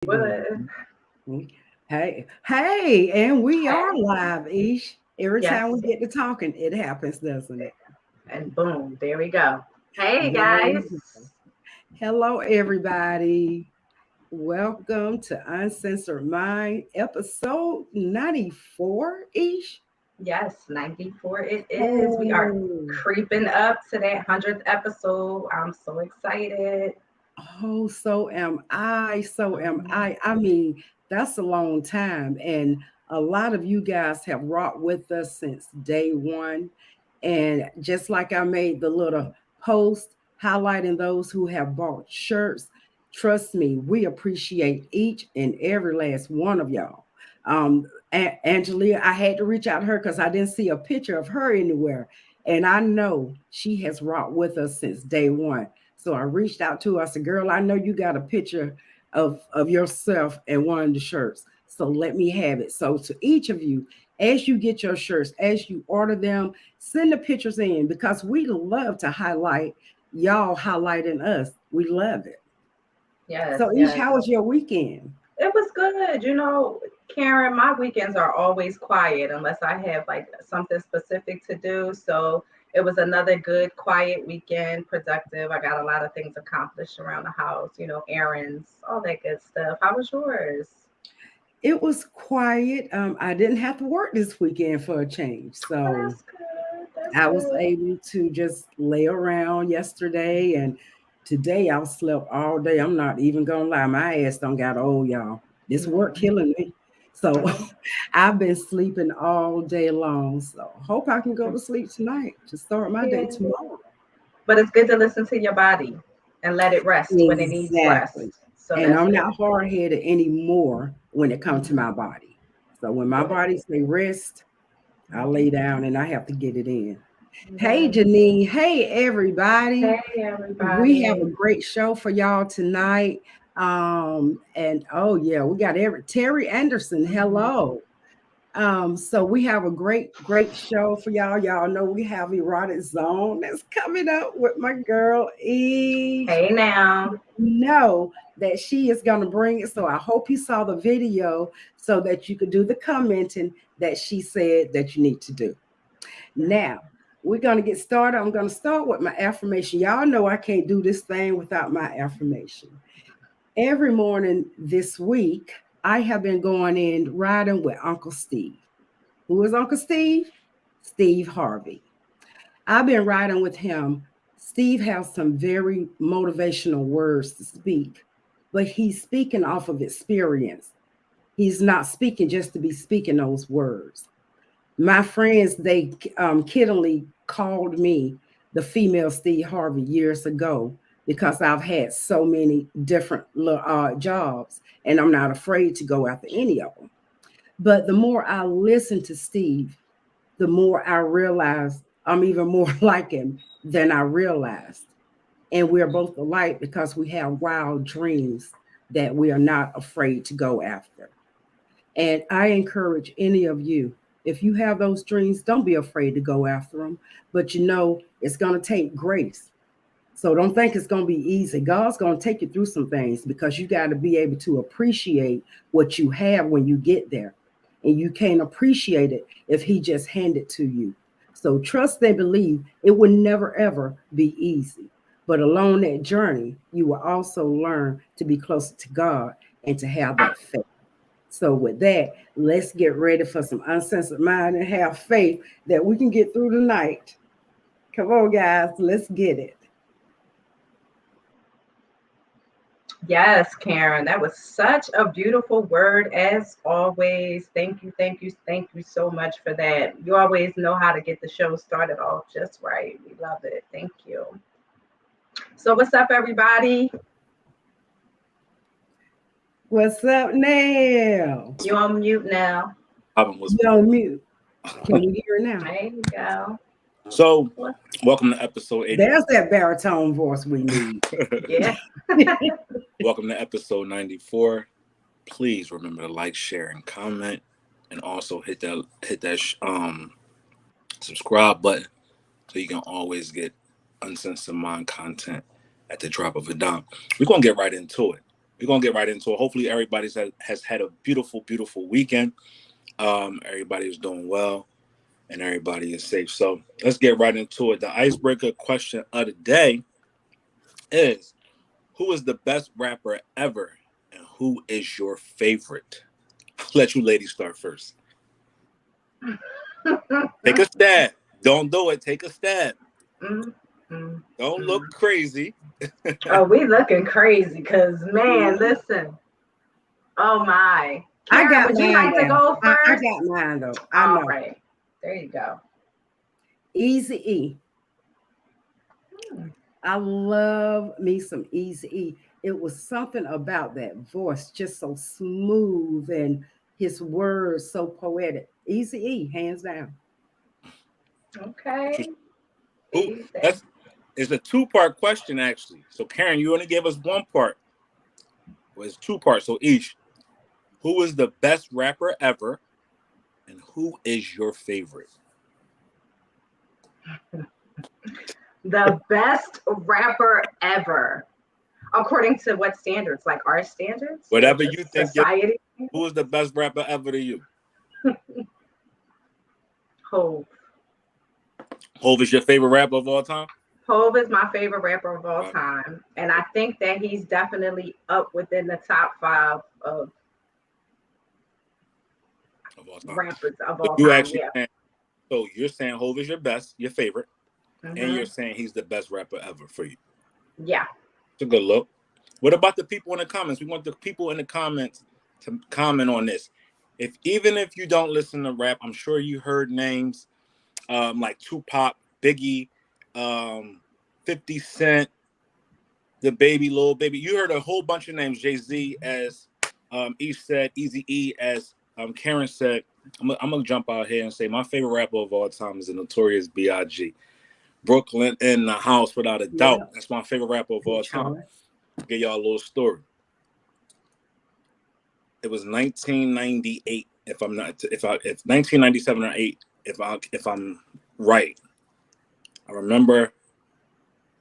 What? Hey, and we are live, Ish. Every time we Yes. get to talking, it happens, doesn't it? And boom, there we go. Hey There guys. we go. Hello, everybody. Welcome to Uncensored Mind, episode 94, Ish. Yes, 94 it is. We are Oh, creeping up to that 100th episode. I'm so excited. oh, so am I. So am I. I mean, that's a long time. And a lot of you guys have rocked with us since day one. And just like I made the little post highlighting those who have bought shirts, trust me, we appreciate each and every last one of y'all. Angelia, I had to reach out to her because I didn't see a picture of her anywhere. And I know she has rocked with us since day one. So I reached out to her. I said, girl, I know you got a picture of yourself in one of the shirts. So let me have it. So to each of you, as you get your shirts, as you order them, send the pictures in because we love to highlight y'all highlighting us. We love it. Yes, So Ish, yes. how was your weekend? It was good. Karen, my weekends are always quiet unless I have like something specific to do. So it was another good, quiet weekend, productive. I got a lot of things accomplished around the house, errands, all that good stuff. How was yours? It was quiet. I didn't have to work this weekend for a change. Oh, So that's good. That's I was good. able to just lay around yesterday and today I slept all day. I'm not even gonna lie, my ass don't got old, y'all. This work Mm, killing me. So mm, I've been sleeping all day long. So hope I can go to sleep tonight to start my day yeah. tomorrow. But it's good to listen to your body and let it rest when it needs rest. Exactly. So And that's I'm good. not hard headed anymore when it comes to Mhm. my body. So when my Good. body say rest, I Mhm. lay down and I have to get it in. Hey, Yes. Janine. Hey, everybody. Hey, We have a everybody. great show for y'all tonight. And oh yeah, we got Terry Anderson. Mhm. Hello. So we have a great show for y'all. Y'all know we have Erotic Zone that's coming up with my girl E. Hey, now. Know that she is gonna bring it. So I hope you saw the video so that you could do the commenting that she said that you need to do. Now, we're going to get started. I'm going to start with my affirmation. Y'all know I can't do this thing without my affirmation. Every morning this week, I have been going in riding with Uncle Steve. Who is Uncle Steve? Steve Harvey. I've been riding with him. Steve has some very motivational words to speak, but he's speaking off of experience. He's not speaking just to be speaking those words. My friends, they kiddingly called me the female Steve Harvey years ago because I've had so many different jobs and I'm not afraid to go after any of them. But the more I listen to Steve, the more I realize I'm even more like him than I realized. And we're both alike because we have wild dreams that we are not afraid to go after. And I encourage any of you, if you have those dreams, don't be afraid to go after them. But it's going to take grace. So don't think it's going to be easy. God's going to take you through some things because you got to be able to appreciate what you have when you get there. And you can't appreciate it if He just handed it to you. So trust and believe it will never, ever be easy. But along that journey, you will also learn to be closer to God and to have that faith. So, with that, let's get ready for some uncensored mind and have faith that we can get through the night. Come on, guys, let's get it. Yes, Karen, that was such a beautiful word as always. Thank you, thank you, thank you so much for that. You always know how to get the show started off just right. We love it. Thank you. So, what's up, everybody? What's up now? You on mute now. Album was You on mute. Can we hear it now? There you go. so. What? Welcome to episode 80. There's that baritone voice we need. Yeah. Welcome to episode 94. Please remember to like, share, and comment, and also hit that subscribe button so you can always get Uncensored Mind content at the drop of a dime. We're gonna get right into it. we're gonna get right into it. Hopefully, everybody has had a beautiful, beautiful weekend. Everybody is doing well, and everybody is safe. So let's get right into it. The icebreaker question of the day is: who is the best rapper ever, and who is your favorite? I'll let you ladies start first. Take a stab. Don't do it. Take a stab. Don't look crazy. Oh, we looking crazy because, man, listen. Oh, my. I Karen, got would you mine like to down. go I first? got mine though. I All know. right. There you go. Easy. I love me some Easy. It was something about that voice, just so smooth, and his words so poetic. Easy, hands down. Okay. Who? It's a two-part question, actually. So, Karen, you only gave us one part. Well, it's two parts. So, each. Who is the best rapper ever, and who is your favorite? The best rapper ever. According to what standards? Like our standards? Whatever you think. Society? Who is the best rapper ever to you? Hove. Hove is your favorite rapper of all time? Hove is my favorite rapper of all time. And I think that he's definitely up within the top 5 of all time. Rappers of all you time. Actually saying, so you're saying Hove is your best, your favorite, and you're saying he's the best rapper ever for you. Yeah. It's a good look. What about the people in the comments? We want the people in the comments to comment on this. Even if you don't listen to rap, I'm sure you heard names like Tupac, Biggie, 50 Cent, the Baby, Lil Baby. You heard a whole bunch of names. Jay-Z, as Ish said, Eazy-E, as Karen said. I'm gonna jump out here and say my favorite rapper of all time is the Notorious B.I.G. Brooklyn in the house, without a doubt. Yeah. That's my favorite rapper of all time. I'll give y'all a little story. It was 1998, if 1997 or 8, if I'm right. I remember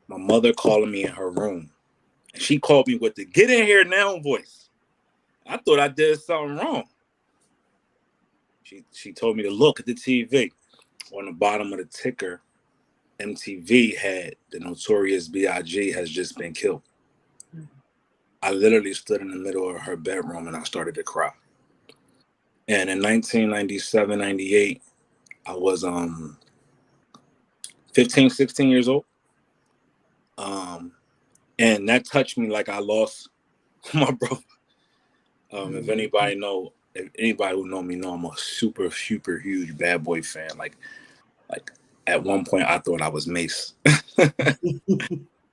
my mother calling me in her room, and she called me with the "Get in here now" voice. I thought I did something wrong. She told me to look at the TV. On the bottom of the ticker, MTV had the Notorious B.I.G. has just been killed. I literally stood in the middle of her bedroom and I started to cry. And in 1997, 98, I was 15, 16 years old. And that touched me like I lost my brother. If anybody who know me know I'm a super, super huge Bad Boy fan. Like at one point I thought I was Mace.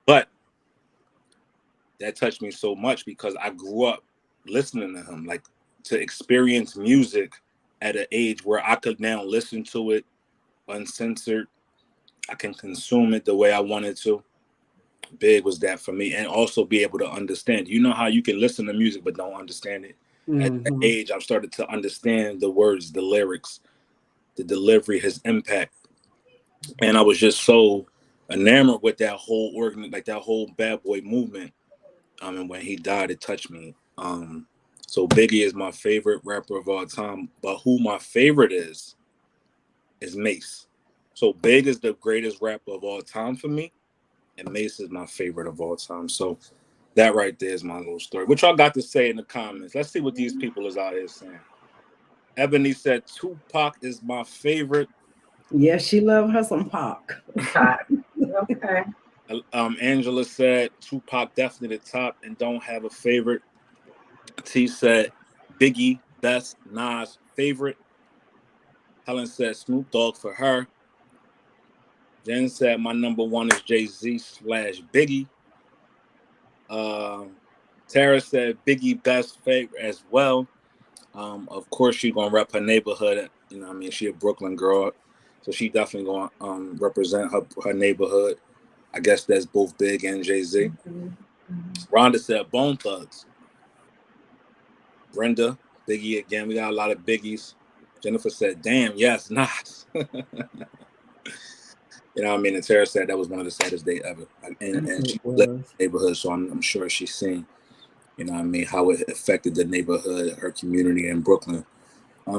But that touched me so much because I grew up listening to him, like to experience music at an age where I could now listen to it uncensored. I can consume it the way I wanted to. Big was that for me, and also be able to understand. You know how you can listen to music but don't understand it? At that age, I've started to understand the words, the lyrics, the delivery, his impact. And I was just so enamored with that whole that whole Bad Boy movement. And when he died, it touched me. So Biggie is my favorite rapper of all time, but who my favorite is Mace. So Big is the greatest rapper of all time for me, and Mace is my favorite of all time. So that right there is my little story. What y'all got to say in the comments? Let's see what these people is out here saying. Ebony said Tupac is my favorite. Yeah, she loved her some Pac. Okay. Angela said Tupac definitely the top and don't have a favorite. T said Biggie best, Nas favorite. Helen said Snoop Dogg for her. Jen said my number one is Jay-Z / Biggie. Tara said Biggie best favorite as well. Of course she's gonna rep her neighborhood. You know what I mean? She a Brooklyn girl, so she definitely gonna represent her neighborhood. I guess that's both Big and Jay-Z. Rhonda said Bone Thugs. Brenda, Biggie again. We got a lot of Biggies. Jennifer said, damn, yes, Nas. You know what I mean? And Tara said that was one of the saddest days ever. And she lived in the neighborhood, so I'm sure she's seen. You know what I mean? How it affected the neighborhood, her community in Brooklyn.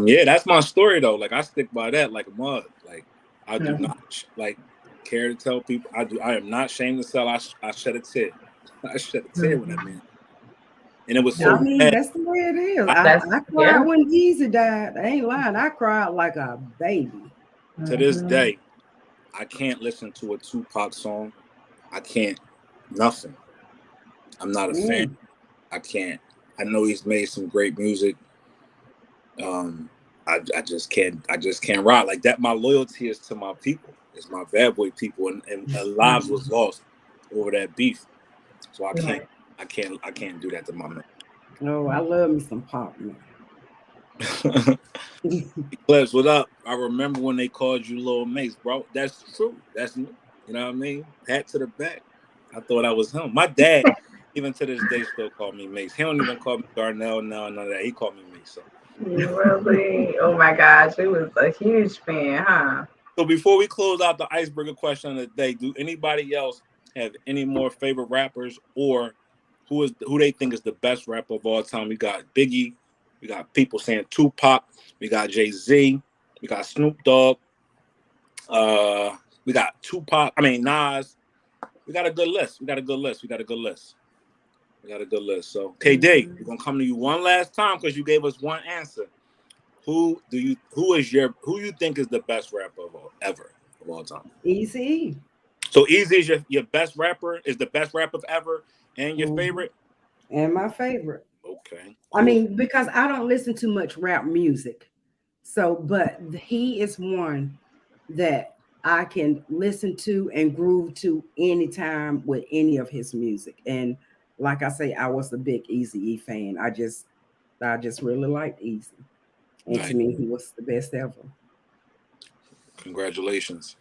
Yeah, that's my story though. Like I stick by that like a mug. Like I do not like care to tell people. I am not ashamed to sell. I shed a tear. I shed a tear when that man. And it was so I mean, bad. that's the way it is. That's- I cried when Yeezy died. I ain't lying. I cried like a baby. To this day, I can't listen to a Tupac song. I can't. Nothing. I'm not a fan. I can't. I know he's made some great music. I just can't rock like that. My loyalty is to my people. It's my bad boy people, and lives was lost over that beef. So I can't do that to my man. Oh, I love me some Pop, man. Clips, what up? I remember when they called you Lil Mace, bro. That's true. That's me. You know what I mean? Hat to the back. I thought I was him. My dad, even to this day, still called me Mace. He don't even call me Darnell now, none of that. He called me Mace. So. Really? Oh my gosh, he was a huge fan, huh? So before we close out the icebreaker question of the day, do anybody else have any more favorite rappers or who they think is the best rapper of all time? We got Biggie, we got people saying Tupac, we got Jay-Z, we got Snoop Dogg, we got Nas. We got a good list. So KD, we're gonna come to you one last time because you gave us one answer. Who you think is the best rapper of all time? Easy. So Easy is your best rapper, is the best rapper ever, and your favorite? And my favorite. Okay. Cool. I mean, because I don't listen to much rap music. So, but he is one that I can listen to and groove to anytime with any of his music. And like I say, I was a big Eazy-E fan. I just really liked Easy. And to me, he was the best ever. Congratulations.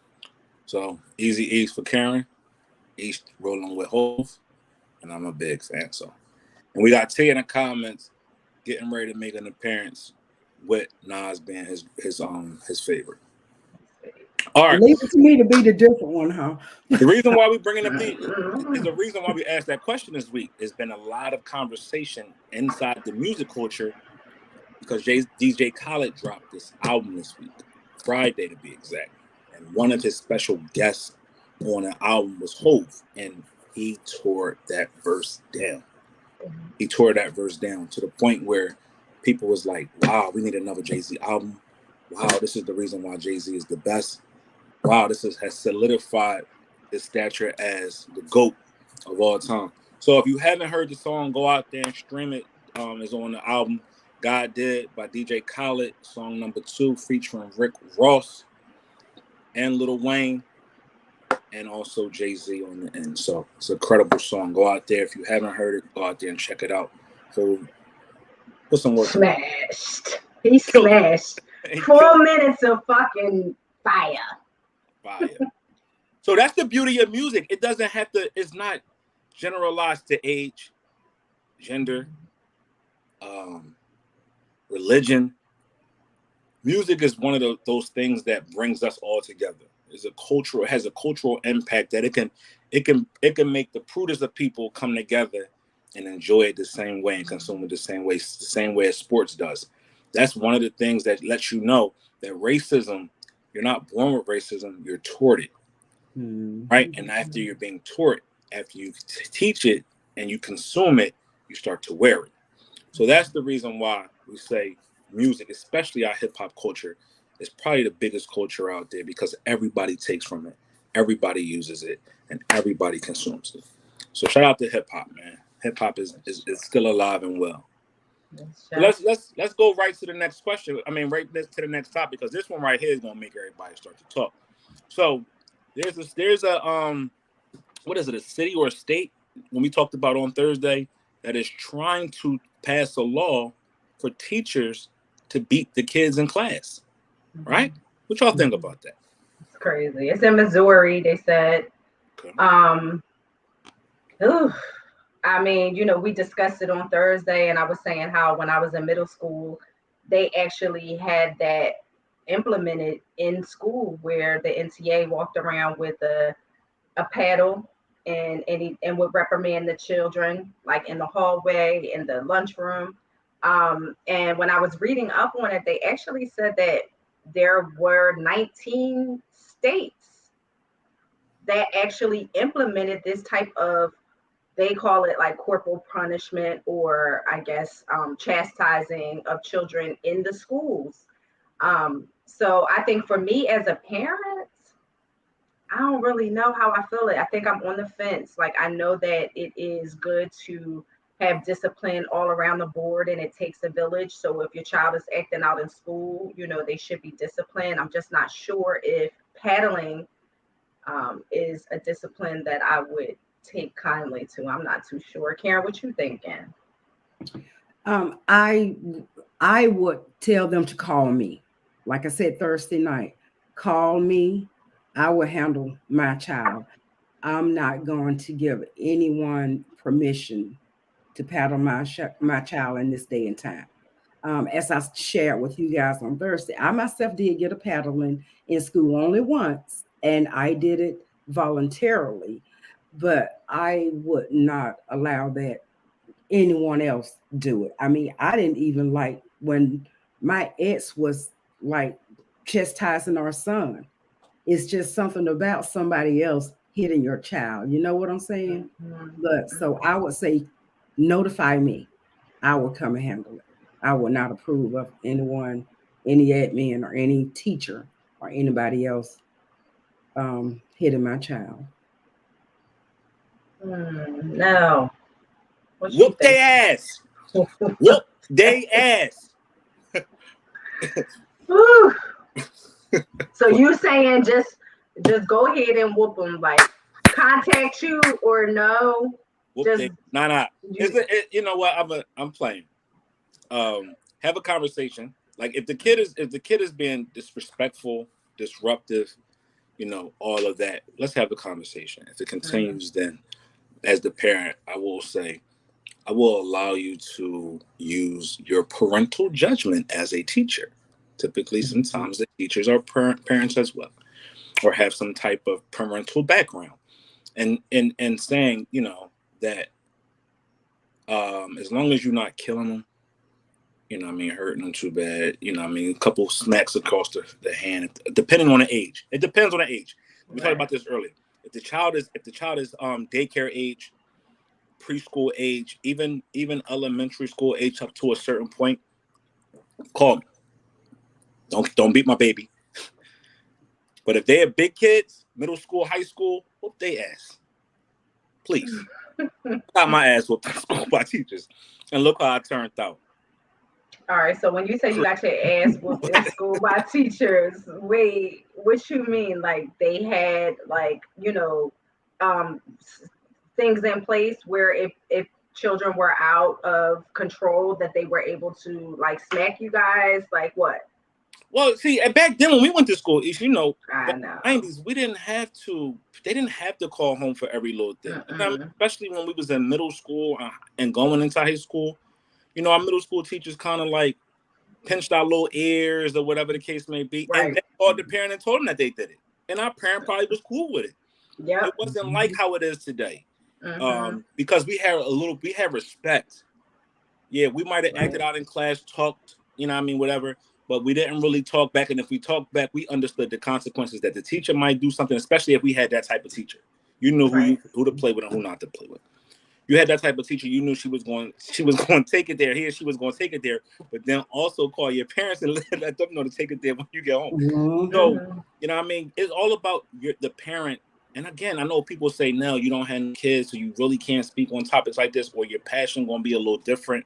So Eazy-E's for Karen. East rolling with Hove. And I'm a big fan. So, and we got T in the comments getting ready to make an appearance with Nas being his favorite. All right. Leave it to me to be the different one, huh? The reason why we bringing up is the reason why we asked that question this week. There's been a lot of conversation inside the music culture because DJ Khaled dropped this album this week, Friday to be exact. And one of his special guests on the album was Hove, and he tore that verse down. He tore that verse down to the point where people was like, wow, we need another Jay-Z album. Wow, this is the reason why Jay-Z is the best. Wow, has solidified his stature as the GOAT of all time. So if you haven't heard the song, go out there and stream it. It's on the album God Did by DJ Khaled, song number 2, featuring Rick Ross and Lil Wayne, and also Jay-Z on the end. So it's an incredible song. Go out there. If you haven't heard it, go out there and check it out. So put some work. Smashed. He smashed. 4 minutes of fucking fire. So that's the beauty of music. It doesn't have to, it's not generalized to age, gender, religion. Music is one of those things that brings us all together. It has a cultural impact that it can make the prudest of people come together and enjoy it the same way and consume it the same way as sports does. That's one of the things that lets you know that racism, you're not born with racism, you're taught it. Right? And after you're being taught, after you teach it and you consume it, you start to wear it. So that's the reason why we say music, especially our hip hop culture, is probably the biggest culture out there because everybody takes from it, everybody uses it, and everybody consumes it. So shout out to hip hop, man. Hip hop is still alive and well. So let's go right to the next question. I mean, right to the next topic because this one right here is gonna make everybody start to talk. So there's a what is it, a city or a state when we talked about on Thursday that is trying to pass a law for teachers to beat the kids in class, right? What y'all think about that? It's crazy. It's in Missouri, they said. Okay. I mean, we discussed it on Thursday, and I was saying how when I was in middle school, they actually had that implemented in school where the NTA walked around with a paddle and would reprimand the children, like in the hallway, in the lunchroom. And when I was reading up on it, they actually said that there were 19 states that actually implemented this type of, they call it like corporal punishment, or I guess chastising of children in the schools. So I think for me as a parent, I don't really know how I feel it. I think I'm on the fence. Like, I know that it is good to have discipline all around the board, and it takes a village. So if your child is acting out in school, they should be disciplined. I'm just not sure if paddling is a discipline that I would take kindly to. I'm not too sure. Karen, what you thinking? I would tell them to call me. Like I said Thursday night, call me. I will handle my child. I'm not going to give anyone permission to paddle my child in this day and time. As I shared with you guys on Thursday, I myself did get a paddling in school only once, and I did it voluntarily, but I would not allow that anyone else do it. I mean, I didn't even like when my ex was like chastising our son. It's just something about somebody else hitting your child. You know what I'm saying? Mm-hmm. But so I would say notify me. I will come and handle it. I will not approve of anyone, any admin or any teacher or anybody else hitting my child. No. What you Whoop think? they ass. Whoop they ass. Whew. So you saying just go ahead and whoop them, like contact you or no? Whoop Just they. Nah. you, You know what? I'm playing. Have a conversation. Like if the kid is being disrespectful, disruptive, all of that, let's have a conversation. If it continues, then as the parent, I will say, I will allow you to use your parental judgment as a teacher. Typically, sometimes the teachers are parents as well, or have some type of parental background. And saying, that as long as you're not killing them, hurting them too bad, a couple smacks across the hand, depending on the age. It depends on the age. We talked about this earlier. If the child is daycare age, preschool age, even elementary school age up to a certain point, call me. Don't beat my baby. But if they are big kids, middle school, high school, whoop they ass. Please. Got my ass whooped in school by teachers. And look how I turned out. all right. So when you say you got your ass whooped in school by teachers, wait, what you mean? Like they had um, things in place where if children were out of control, that they were able to like smack you guys? Like what? Well, see, back then when we went to school, I back know. in the 90s, they didn't have to call home for every little thing. Especially when we was in middle school and going into high school. Our middle school teachers kind of like pinched our little ears or whatever the case may be. Right. And they called the parent and told them that they did it. And our parent probably was cool with it. Yep. It wasn't like how it is today. Because we had respect. Yeah, we might have acted out in class, talked, whatever, but we didn't really talk back. And if we talked back, we understood the consequences that the teacher might do something, especially if we had that type of teacher. You knew who to play with and who not to play with. You had that type of teacher, you knew she was going to take it there. She was going to take it there, but then also call your parents and let them know to take it there when you get home. So, it's all about the parent. And again, I know people say, Nell, you don't have kids, so you really can't speak on topics like this, or your passion going to be a little different.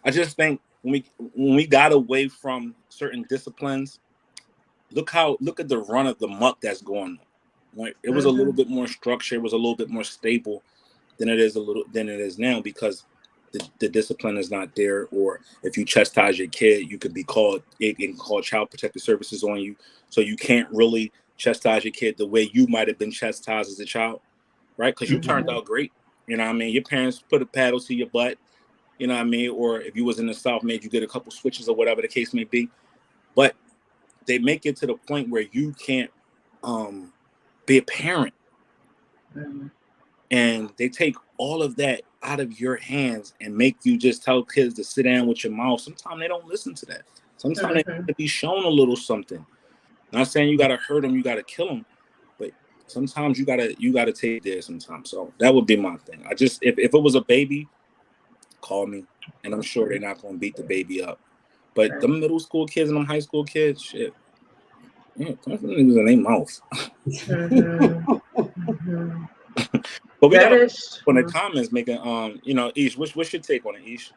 I just think when we got away from certain disciplines, look at the run of the muck that's going on. It was a little bit more structured, it was a little bit more stable than it is now, because the discipline is not there. Or if you chastise your kid, you can call child protective services on you. So you can't really chastise your kid the way you might have been chastised as a child, right? Because you turned out great. Your parents put a paddle to your butt, or if you was in the South, made you get a couple switches or whatever the case may be. But they make it to the point where you can't be a parent. Mm-hmm. And they take all of that out of your hands and make you just tell kids to sit down with your mouth. Sometimes they don't listen to that. Sometimes they have to be shown a little something. Not saying you gotta hurt them, you gotta kill them, but sometimes you gotta take there sometimes. So that would be my thing. I just if it was a baby, call me, and I'm sure they're not gonna beat the baby up. But the middle school kids and them high school kids, shit. Yeah, put them niggas in their mouth. But we got on the comments making Ish, what's your take on it, Ish?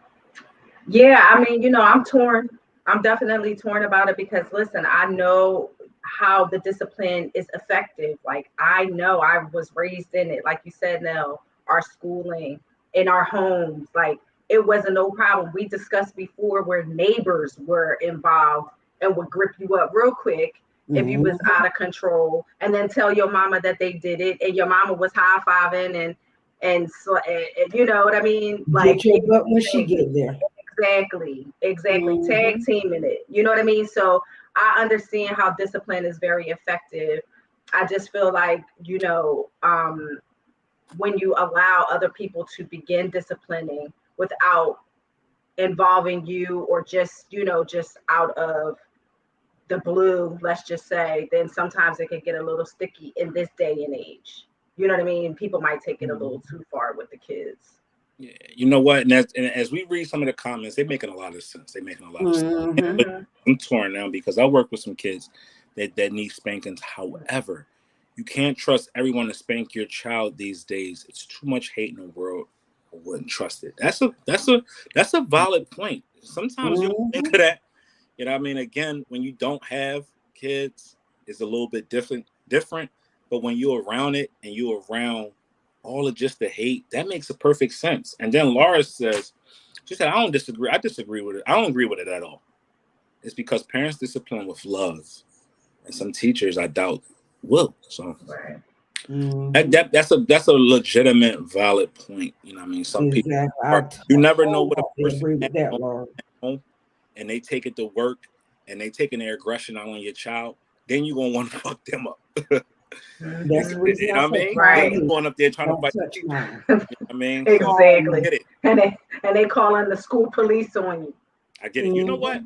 Yeah, I mean, I'm torn. I'm definitely torn about it because listen, I know how the discipline is effective. Like I know I was raised in it. Like you said, Nell, our schooling, in our homes, like it wasn't no problem. We discussed before where neighbors were involved and would grip you up real quick if you was out of control, and then tell your mama that they did it, and your mama was high-fiving and so and you know what I mean? Like get your butt when she get there. Exactly. Tag teaming it. You know what I mean? So I understand how discipline is very effective. I just feel like, when you allow other people to begin disciplining without involving you or just out of the blue, let's just say, then sometimes it can get a little sticky in this day and age. You know what I mean? People might take it a little too far with the kids. Yeah, you know what? And as we read some of the comments, they're making a lot of sense. They're making a lot of sense. But I'm torn now because I work with some kids that need spankings. However, you can't trust everyone to spank your child these days. It's too much hate in the world. I wouldn't trust it. That's a valid point. Sometimes you think of that. You know what I mean? Again, when you don't have kids, it's a little bit different. But when you're around it and you're around all of just the hate, that makes a perfect sense. And then Laura says, she said, I don't disagree. I disagree with it. I don't agree with it at all. It's because parents discipline with love. And some teachers, I doubt, will. So that's a legitimate, valid point. You know what I mean? Some people, you never know what a person agree with that, Laura. And they take it to work and they taking their aggression out on your child, then you're going to want to fuck them up. That's the reason you know what I mean? Right. They're going up there trying to fight. You know what I mean? Exactly. So, and they calling the school police on you. I get it. You know what?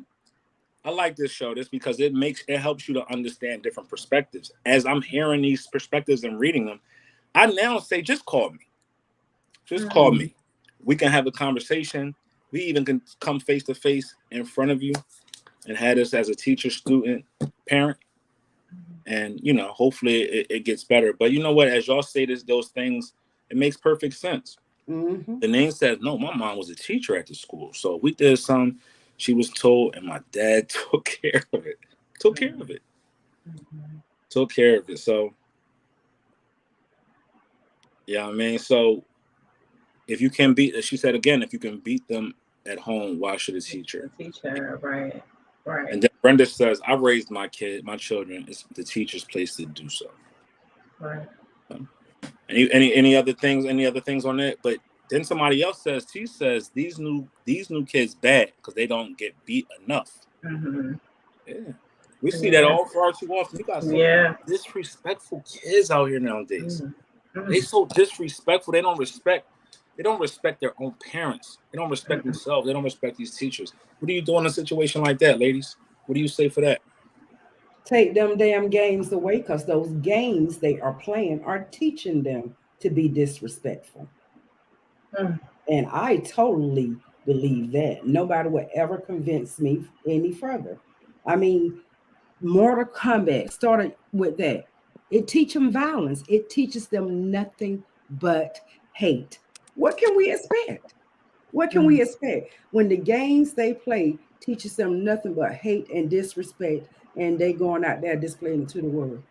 I like this show because it helps you to understand different perspectives. As I'm hearing these perspectives and reading them, I now say, just call me. Just call me. We can have a conversation. We even can come face to face in front of you and have this as a teacher, student, parent. And, hopefully it gets better. But you know what? As y'all say those things, it makes perfect sense. The name says, no, my mom was a teacher at the school. So we did some, she was told, and my dad took care of it. Took care of it. So, yeah, I mean, so if you can she said again, if you can beat them at home, why should a teacher? Right. And then Brenda says, I raised my children. It's the teacher's place to do so. Right. Any other things on that? But then somebody else says, she says, these new kids bad because they don't get beat enough. Yeah. We see that all far too often. You got some disrespectful kids out here nowadays. They so disrespectful. They don't respect their own parents. They don't respect themselves. They don't respect these teachers. What do you do in a situation like that, ladies? What do you say for that? Take them damn games away, because those games they are playing are teaching them to be disrespectful. And I totally believe that. Nobody would ever convince me any further. I mean, Mortal Kombat started with that. It teaches them violence. It teaches them nothing but hate. What can we expect? What can we expect when the games they play teaches them nothing but hate and disrespect, and they going out there displaying it to the world?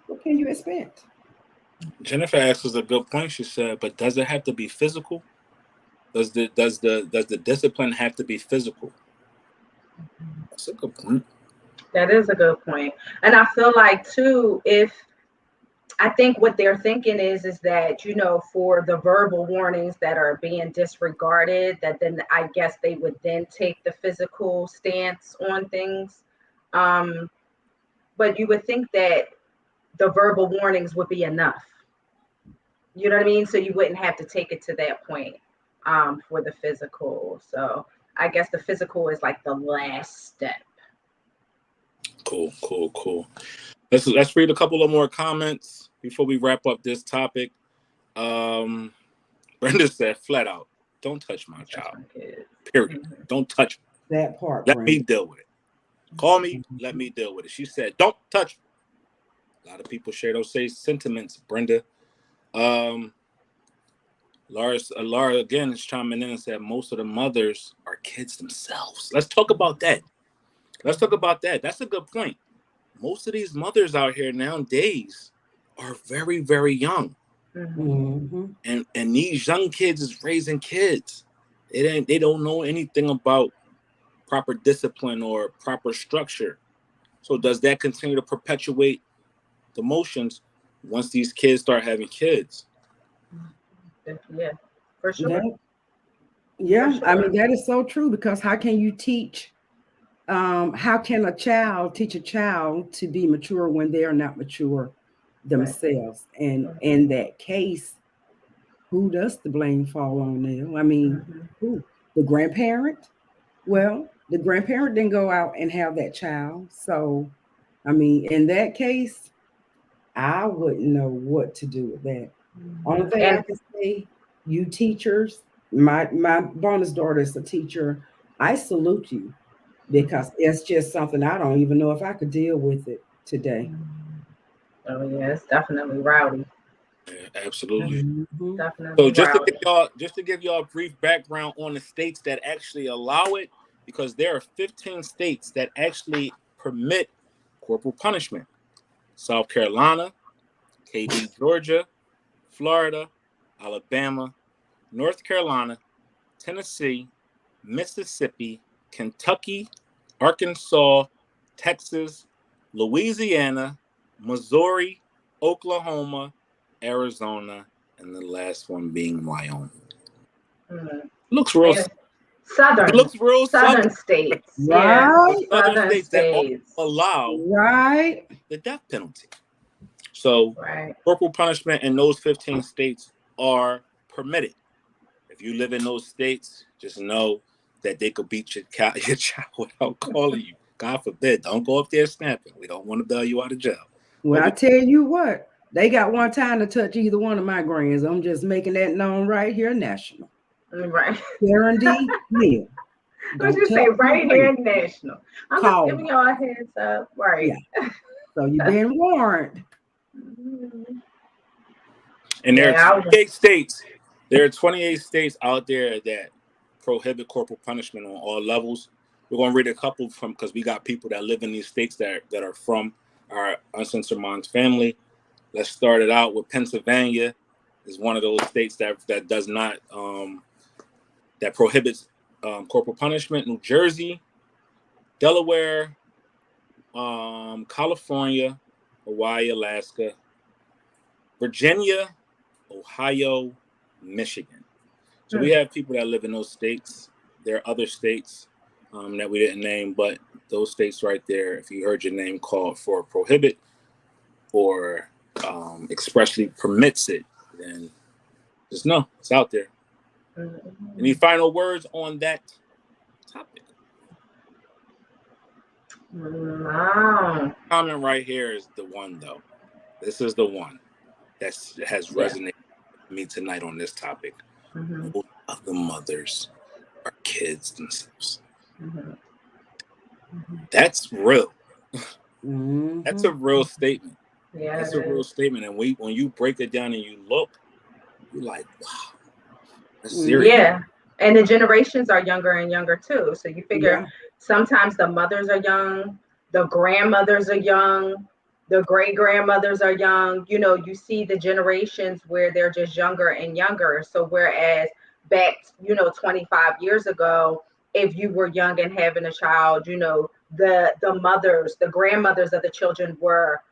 What can you expect? Jennifer asks us a good point. She said, "But does it have to be physical? Does the discipline have to be physical?" That's a good point. That is a good point. And I feel like too, I think what they're thinking is that, for the verbal warnings that are being disregarded, that then I guess they would then take the physical stance on things. But you would think that the verbal warnings would be enough. You know what I mean? So you wouldn't have to take it to that point for the physical. So I guess the physical is like the last step. Cool. Let's read a couple of more comments before we wrap up this topic. Brenda said flat out, don't touch my child. Period. Mm-hmm. Don't touch me. That part. Let me deal with it. Call me, let me deal with it. She said, don't touch me. A lot of people share those same sentiments, Brenda. Laura again is chiming in and said most of the mothers are kids themselves. Let's talk about that. That's a good point. Most of these mothers out here nowadays are very, very young. Mm-hmm. And these young kids is raising kids. They don't know anything about proper discipline or proper structure. So does that continue to perpetuate the motions once these kids start having kids? Yeah, for sure. Yeah, For sure. I mean, that is so true, because how can you teach? How can a child teach a child to be mature when they are not mature themselves? Right. And in that case, who does the blame fall on, Nell? I mean, who? The grandparent? Well, the grandparent didn't go out and have that child. So, I mean, in that case, I wouldn't know what to do with that. Only thing I can say, you teachers, my bonus daughter is a teacher. I salute you, because it's just something I don't even know if I could deal with it today. Oh yeah, it's definitely rowdy. Yeah, absolutely. Mm-hmm. Definitely. So just to give y'all a brief background on the states that actually allow it, because there are 15 states that actually permit corporal punishment. South Carolina, KD, Georgia, Florida, Alabama, North Carolina, Tennessee, Mississippi, Kentucky, Arkansas, Texas, Louisiana, Missouri, Oklahoma, Arizona, and the last one being Wyoming. Looks real. Southern. It looks real southern states. Right. Yeah. Southern states that allow the death penalty. So corporal punishment in those 15 states are permitted. If you live in those states, just know that they could beat your child without calling you. God forbid. Don't go up there snapping. We don't want to bail you out of jail. Well, I tell you what, they got one time to touch either one of my grands. I'm just making that known right here, national. Right. Guaranteed meal. What you say right here, national? I'm just giving y'all a heads up. Right. Yeah. So you've been warned. And there are 28 states. There are 28 states out there that prohibit corporal punishment on all levels. We're going to read a couple from, because we got people that live in these states that are from our Uncensored Minds family. Let's start it out with Pennsylvania. Is one of those states that does not that prohibits corporal punishment. New Jersey, Delaware, California, Hawaii, Alaska, Virginia, Ohio, Michigan. So we have people that live in those states. There are other states that we didn't name, but those states right there, if you heard your name called for prohibit or expressly permits it, then just know it's out there. Any final words on that topic? No. Comment right here is the one, though. This is the one that has resonated with me tonight on this topic. Most of the mothers are kids themselves. That's real. That's a real statement. Yeah, that's a real statement. And when you break it down and you look, you're like, wow, that's serious. Yeah. And the generations are younger and younger too. So you figure sometimes the mothers are young, the grandmothers are young, the great grandmothers are young. You know, you see the generations where they're just younger and younger. So whereas back, 25 years ago, if you were young and having a child, the mothers, the grandmothers of the children were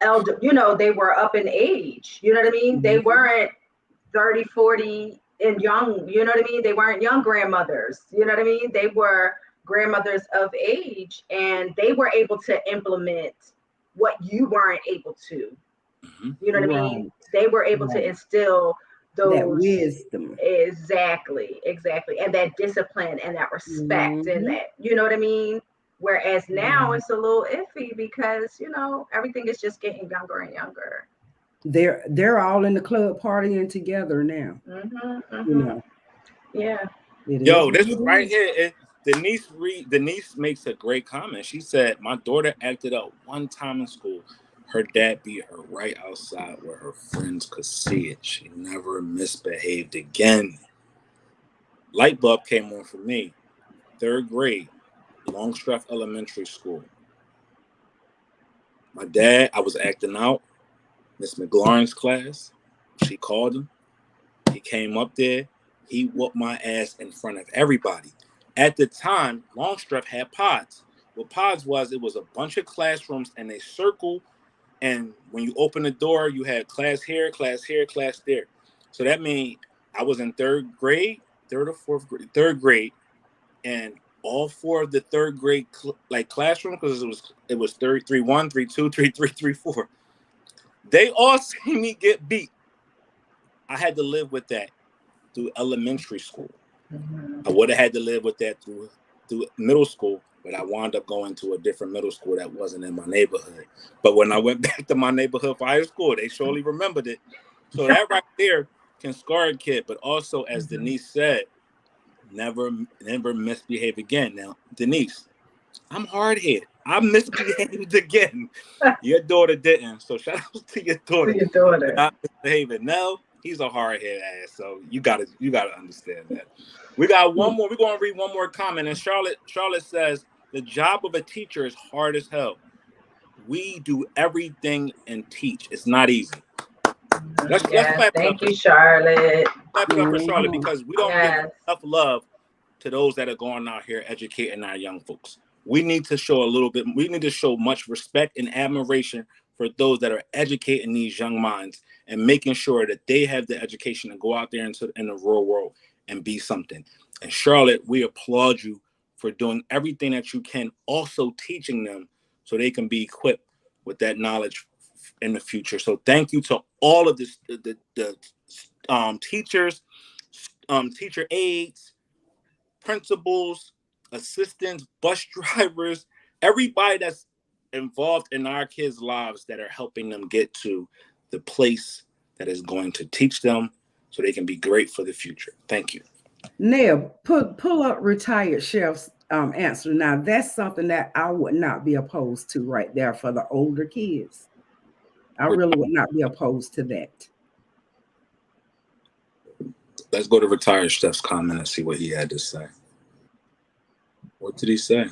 elder, they were up in age. You know what I mean? They weren't 30, 40 and young, you know what I mean? They weren't young grandmothers, you know what I mean? They were grandmothers of age, and they were able to implement what you weren't able to. You know what I mean? Right. They were able to instill That those wisdom. exactly, and that discipline and that respect and that, you know what I mean? Whereas now it's a little iffy because, you know, everything is just getting younger and younger. They're all in the club partying together now. You know, Yeah. it is Yo, what this it right is. here, Denise makes a great comment. She said, "My daughter acted up one time in school. Her dad beat her right outside where her friends could see it. She never misbehaved again." Light bulb came on for me. 3rd grade, Longstreth Elementary School. My dad, I was acting out. Miss McLaurin's class, she called him. He came up there. He whooped my ass in front of everybody. At the time, Longstreth had pods. What pods was, it was a bunch of classrooms and a circle. And when you open the door, you had class here, class here, class there. So that means I was in 3rd grade, 3rd or 4th grade, 3rd grade, and all 4 of the 3rd grade classroom, because it was 3-1, 3-2, 3-3, 3-4. They all see me get beat. I had to live with that through elementary school. I would have had to live with that through middle school, but I wound up going to a different middle school that wasn't in my neighborhood. But when I went back to my neighborhood for high school, they surely remembered it. So that right there can scar a kid. But also, as Denise said, never misbehave again. Now, Denise, I'm hard-headed. I misbehaved again. Your daughter didn't. So shout out to your daughter. To your daughter. Not misbehaving. Nell, he's a hard-headed ass. So you gotta understand that. We got one more. We're gonna read one more comment. And Charlotte says, the job of a teacher is hard as hell. We do everything and teach. It's not easy. Let's clap it up. Thank you, Charlotte. Clap it up for Charlotte, because we don't give enough love to those that are going out here educating our young folks. We need to show much respect and admiration for those that are educating these young minds and making sure that they have the education to go out there in the real world and be something. And Charlotte, we applaud you for doing everything that you can, also teaching them so they can be equipped with that knowledge in the future. So thank you to all of this, the teachers, teacher aides, principals, assistants, bus drivers, everybody that's involved in our kids' lives that are helping them get to the place that is going to teach them so they can be great for the future. Thank you. Nell, pull up retired chef's answer. Now, that's something that I would not be opposed to right there for the older kids. I really would not be opposed to that. Let's go to retired chef's comment and see what he had to say. What did he say?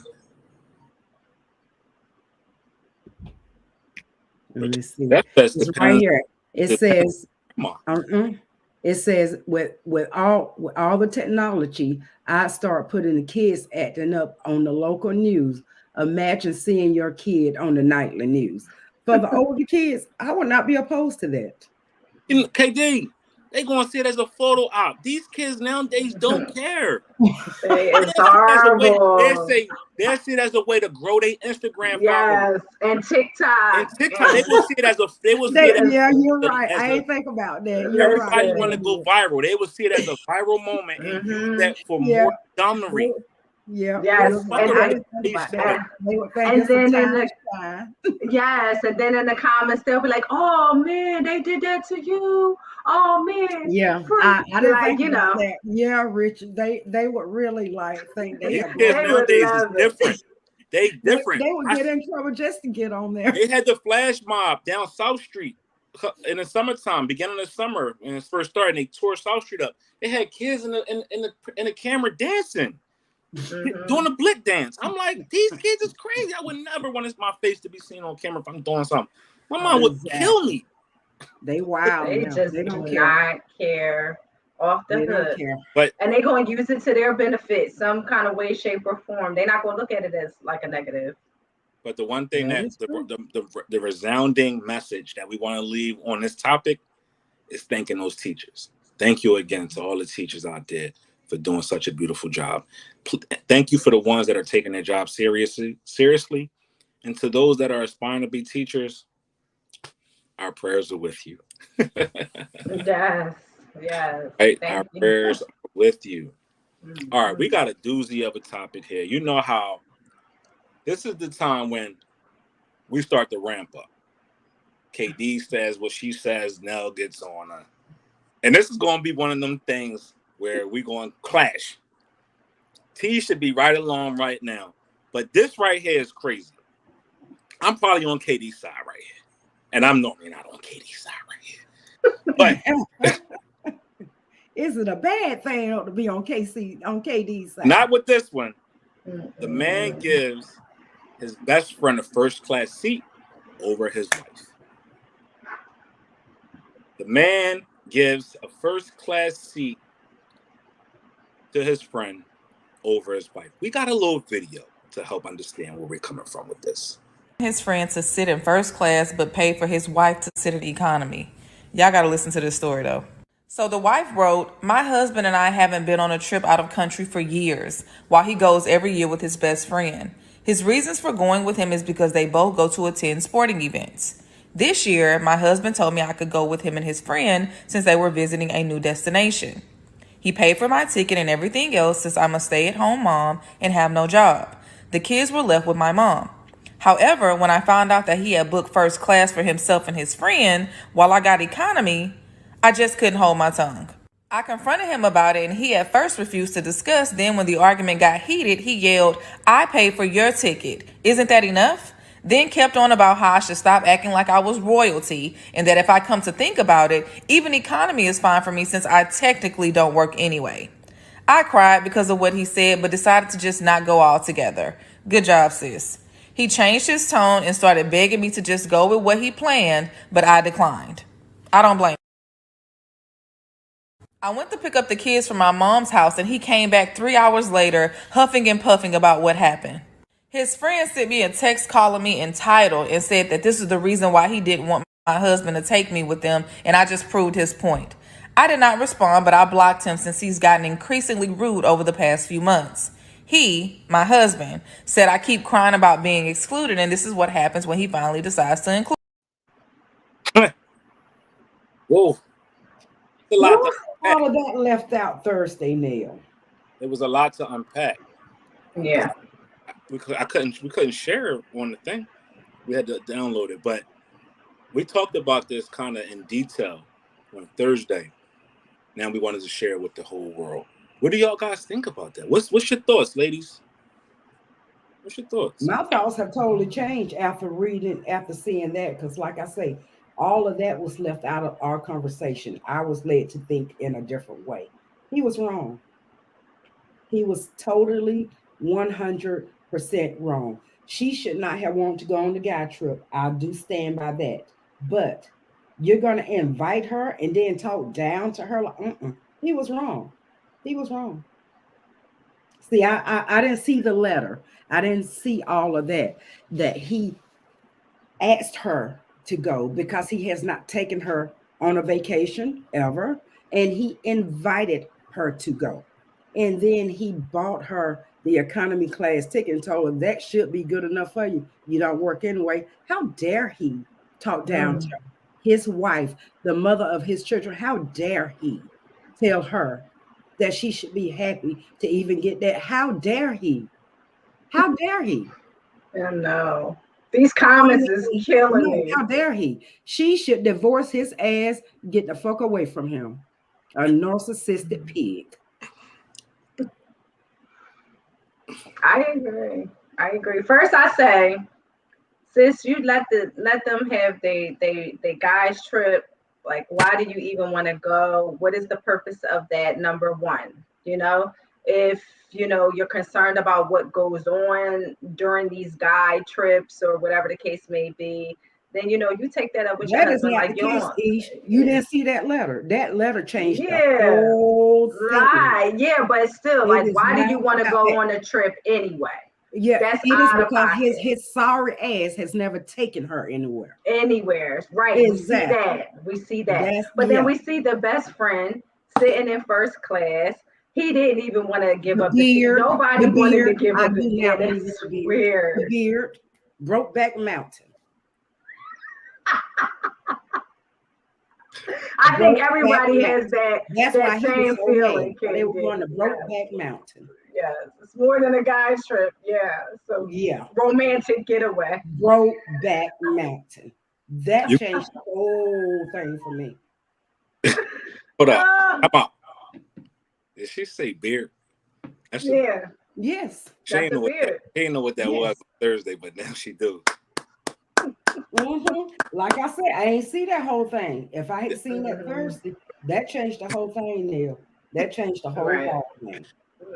Let me see. It's right here. It says, it says with all the technology, I start putting the kids acting up on the local news. Imagine seeing your kid on the nightly news. For the older kids, I would not be opposed to that. KD, they gonna see it as a photo op. These kids nowadays don't care. It's horrible. They'll see it as a way to grow their Instagram followers. And TikTok. They will see it as yeah, you're right. I ain't think about that. Everybody want to go viral. They will see it as a viral moment and use that for more dumbery. Yeah. Yes. And then in the comments they'll be like, "Oh man, they did that to you. Oh man." Yeah. I didn't think about that. Yeah, Richard. They would really think they have kids nowadays is different. They different. They would get in trouble just to get on there. They had the flash mob down South Street in the summertime, beginning of summer when it first started. They tore South Street up. They had kids in the camera dancing. Doing a blick dance. I'm like, these kids is crazy. I would never want my face to be seen on camera if I'm doing something. My mom would kill me. They wild. They just do not care. Off the hook. And they're going to use it to their benefit, some kind of way, shape, or form. They're not going to look at it as like a negative. But the one thing that the resounding message that we want to leave on this topic is thanking those teachers. Thank you again to all the teachers out there for doing such a beautiful job. Thank you for the ones that are taking their job seriously. And to those that are aspiring to be teachers, our prayers are with you. Yes. Yes. Right? Our Thank you. prayers are with you. All right, we Mhm. got a doozy of a topic here. You know how this is the time when we start to ramp up. KD says what she says, Nell gets on her. And this is going to be one of them things where we're going to clash. T should be right along right now. But this right here is crazy. I'm probably on KD's side right here. And I'm normally not on KD's side right here. But is it a bad thing to be on KD's side? not with this one. Mm-mm. The man gives his best friend a first class seat over his wife. The man gives a first class seat to his friend over his wife. We got a little video to help understand where we're coming from with this. His friend to sit in first class but paid for his wife to sit in economy. Y'all gotta listen to this story though. So the wife wrote, "My husband and I haven't been on a trip out of country for years, while he goes every year with his best friend. His reasons for going with him is because they both go to attend sporting events. This year, my husband told me I could go with him and his friend since they were visiting a new destination. He paid for my ticket and everything else since I'm a stay-at-home mom and have no job. The kids were left with my mom. However, when I found out that he had booked first class for himself and his friend while I got economy, I just couldn't hold my tongue. I confronted him about it and he at first refused to discuss. Then when the argument got heated, he yelled, 'I paid for your ticket. Isn't that enough?' Then kept on about how I should stop acting like I was royalty and that if I come to think about it, even economy is fine for me since I technically don't work anyway. I cried because of what he said but decided to just not go altogether. Good job, sis. He changed his tone and started begging me to just go with what he planned, but I declined. I don't blame him. I went to pick up the kids from my mom's house and he came back 3 hours later huffing and puffing about what happened. His friend sent me a text calling me entitled and said that this is the reason why he didn't want my husband to take me with them, and I just proved his point. I did not respond, but I blocked him since he's gotten increasingly rude over the past few months. He, my husband, said I keep crying about being excluded, and this is what happens when he finally decides to include. Whoa. A lot to unpack. All of that left out Thursday, Nell. It was a lot to unpack. Yeah. We couldn't share it on the thing. We had to download it, but we talked about this kind of in detail on Thursday. Now we wanted to share it with the whole world. What do y'all guys think about that? What's your thoughts, ladies? What's your thoughts? My thoughts have totally changed after seeing that, because like I say, all of that was left out of our conversation. I was led to think in a different way. He was wrong. He was totally 100% wrong. She should not have wanted to go on the guy trip. I do stand by that. But you're going to invite her and then talk down to her? Like, he was wrong. He was wrong. See, I didn't see the letter. I didn't see all of that he asked her to go because he has not taken her on a vacation ever. And he invited her to go. And then he bought her the economy class ticket and told her that should be good enough for you. You don't work anyway. How dare he talk down to his wife, the mother of his children? How dare he tell her that she should be happy to even get that? How dare he? How dare he? I know. These comments is killing me. How dare he? She should divorce his ass, get the fuck away from him. A narcissistic pig. I agree. First, I say, sis, you let them have they guys trip. Like, why do you even want to go? What is the purpose of that? Number one, if you're concerned about what goes on during these guy trips or whatever the case may be, then you take that up with your husband. Like, you didn't see that letter. That letter changed the whole thing. Right. Yeah, but still, like, why do you want to go on a trip anyway? Yeah, it is because his sorry ass has never taken her anywhere. Right. Exactly. We see that. But then we see the best friend sitting in first class. He didn't even want to give up the beard. Nobody wanted to give up the beard. The beard, Brokeback Mountain. I think everybody has that. That's why he was so feeling. mad. They were going to Brokeback Mountain. Yes, it's more than a guy's trip. Yeah, so romantic getaway. Brokeback Mountain. That changed the whole thing for me. Hold on. Come on. Did she say beard? Yes. She ain't know what that was on Thursday, but now she do. Like I said, I ain't see that whole thing. If I had seen that Thursday, that changed the whole thing, Neil. That changed the whole thing.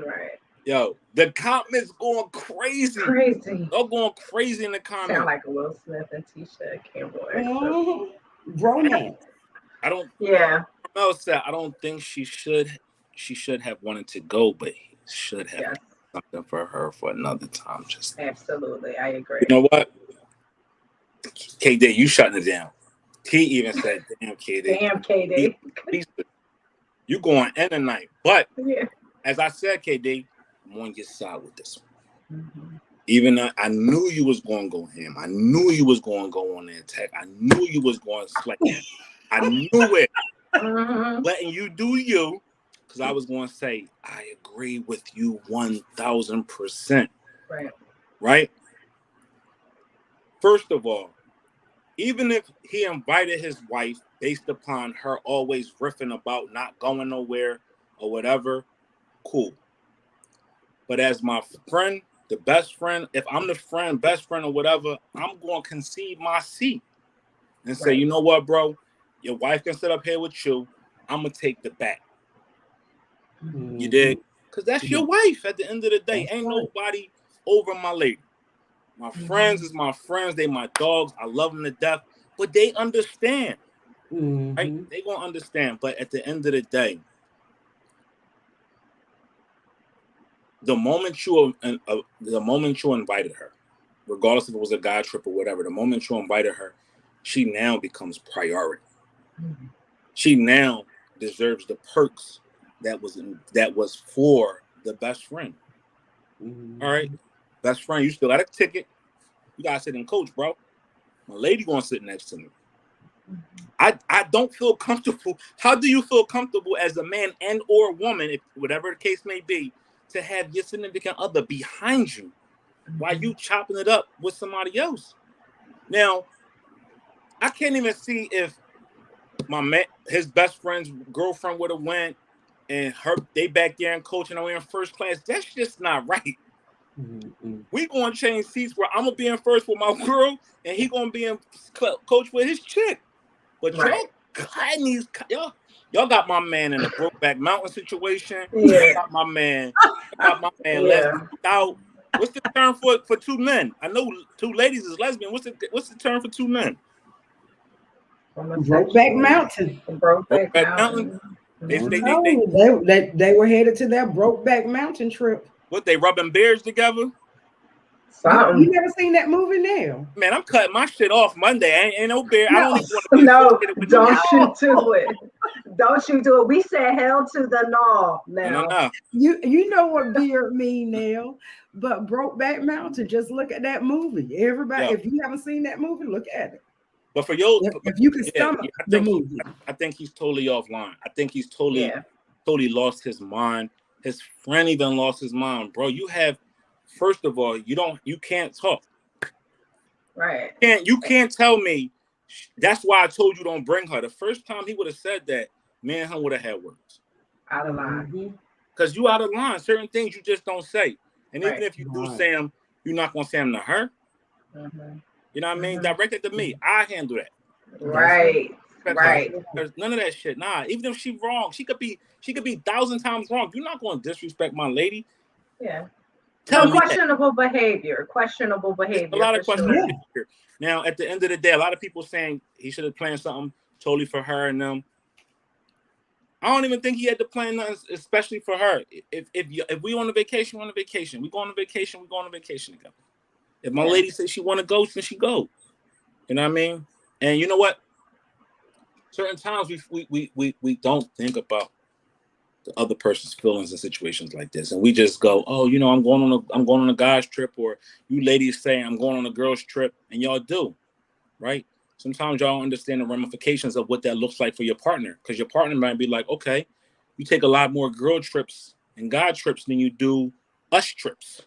Right. Yo, the comments going crazy. They're going crazy in the comments. Sound like Will Smith and Tisha Campbell. Romance. I don't. Yeah. I don't think she should have wanted to go, but he should have done something for her for another time. Just absolutely, I agree. You know what? KD, you shutting it down. T even said, "Damn, KD. Damn, KD. You going in tonight?" But as I said, KD, I'm on your side with this one. Even though I knew you was going to go ham. I knew you was going to go on the attack. I knew you was going to slay him. I knew it. Letting you do you, because I was going to say, I agree with you 1,000%. Right? First of all, even if he invited his wife based upon her always riffing about not going nowhere or whatever, cool. But as my friend, the best friend, if I'm the friend, best friend or whatever, I'm going to concede my seat and say, you know what, bro? Your wife can sit up here with you. I'm going to take the back. You did? Because that's your wife at the end of the day. Ain't nobody over my lady. My friends is my friends. They my dogs. I love them to death. But they understand. Right? They going to understand. But at the end of the day, the moment you invited her, regardless if it was a guy trip or whatever, the moment you invited her, she now becomes priority. She now deserves the perks that was for the best friend. All right, best friend, you still got a ticket. You gotta sit and coach, bro. My lady gonna sit next to me. I don't feel comfortable. How do you feel comfortable as a man and or woman, if whatever the case may be, to have your significant other behind you while you chopping it up with somebody else? Now, I can't even see if my man, his best friend's girlfriend would have went and they back there and coaching away in first class. That's just not right. We gonna change seats where I'm gonna be in first with my girl and he gonna be in coach with his chick. But y'all cutting these y'all got my man in a Brokeback Mountain situation. Y'all got my man lesbian out. What's the term for two men? I know two ladies is lesbian. What's the term for two men? Brokeback Mountain. Brokeback Mountain. They were headed to that Brokeback Mountain trip. What, they rubbing bears together? You never seen that movie now? Man, I'm cutting my shit off Monday. Ain't no bear. No. I don't even want to be associated with don't you do it. Don't you do it. We said hell to the no. No. You know what beard mean now, but Brokeback Mountain, just look at that movie. Everybody, if you haven't seen that movie, look at it. But for you, if you can stomach the movie. I think he's totally offline. I think he's totally lost his mind. His friend even lost his mind, bro. You have, first of all, you can't talk. Right. You can't tell me. That's why I told you don't bring her. The first time he would have said that, me and him would have had words. Out of line. Because you out of line. Certain things you just don't say. And even if you do say them, you're not going to say them to her. You know what I mean? Direct it to me. I handle that. Right. There's none of that shit. Nah. Even if she's wrong, she could be 1,000 times wrong. You're not going to disrespect my lady. Yeah. Questionable behavior. Questionable behavior. A lot of questionable behavior. Now, at the end of the day, a lot of people saying he should have planned something totally for her and them. I don't even think he had to plan nothing, especially for her. If we on a vacation, we're on a vacation. We go on a vacation, we go on a vacation together. If my lady says she want to go, then she go. You know what I mean? And you know what? Certain times we don't think about the other person's feelings in situations like this, and we just go, oh, you know, I'm going on a guy's trip, or you ladies say I'm going on a girl's trip, and y'all do, right? sometimes y'all don't understand the ramifications of what that looks like for your partner, because your partner might be like, okay, you take a lot more girl trips and guy trips than you do us trips,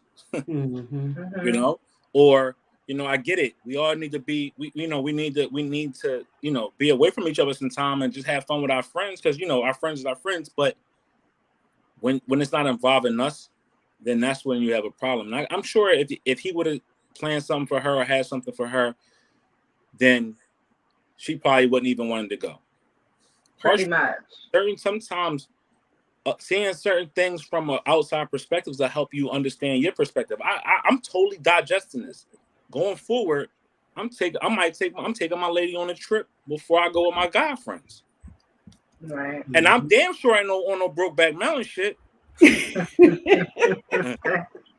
you know, or, you know, I get it. We all need to be, we need to, you know, be away from each other sometime and just have fun with our friends, because, you know, our friends is our friends. But when it's not involving us, then that's when you have a problem. And I'm sure if he would have planned something for her or had something for her, then she probably wouldn't even want to go. Pretty much. Sometimes seeing certain things from an outside perspectives that help you understand your perspective. I'm totally digesting this. Going forward, I'm taking my lady on a trip before I go with my guy friends. Right. And I'm damn sure I ain't on no Brokeback Mountain shit. When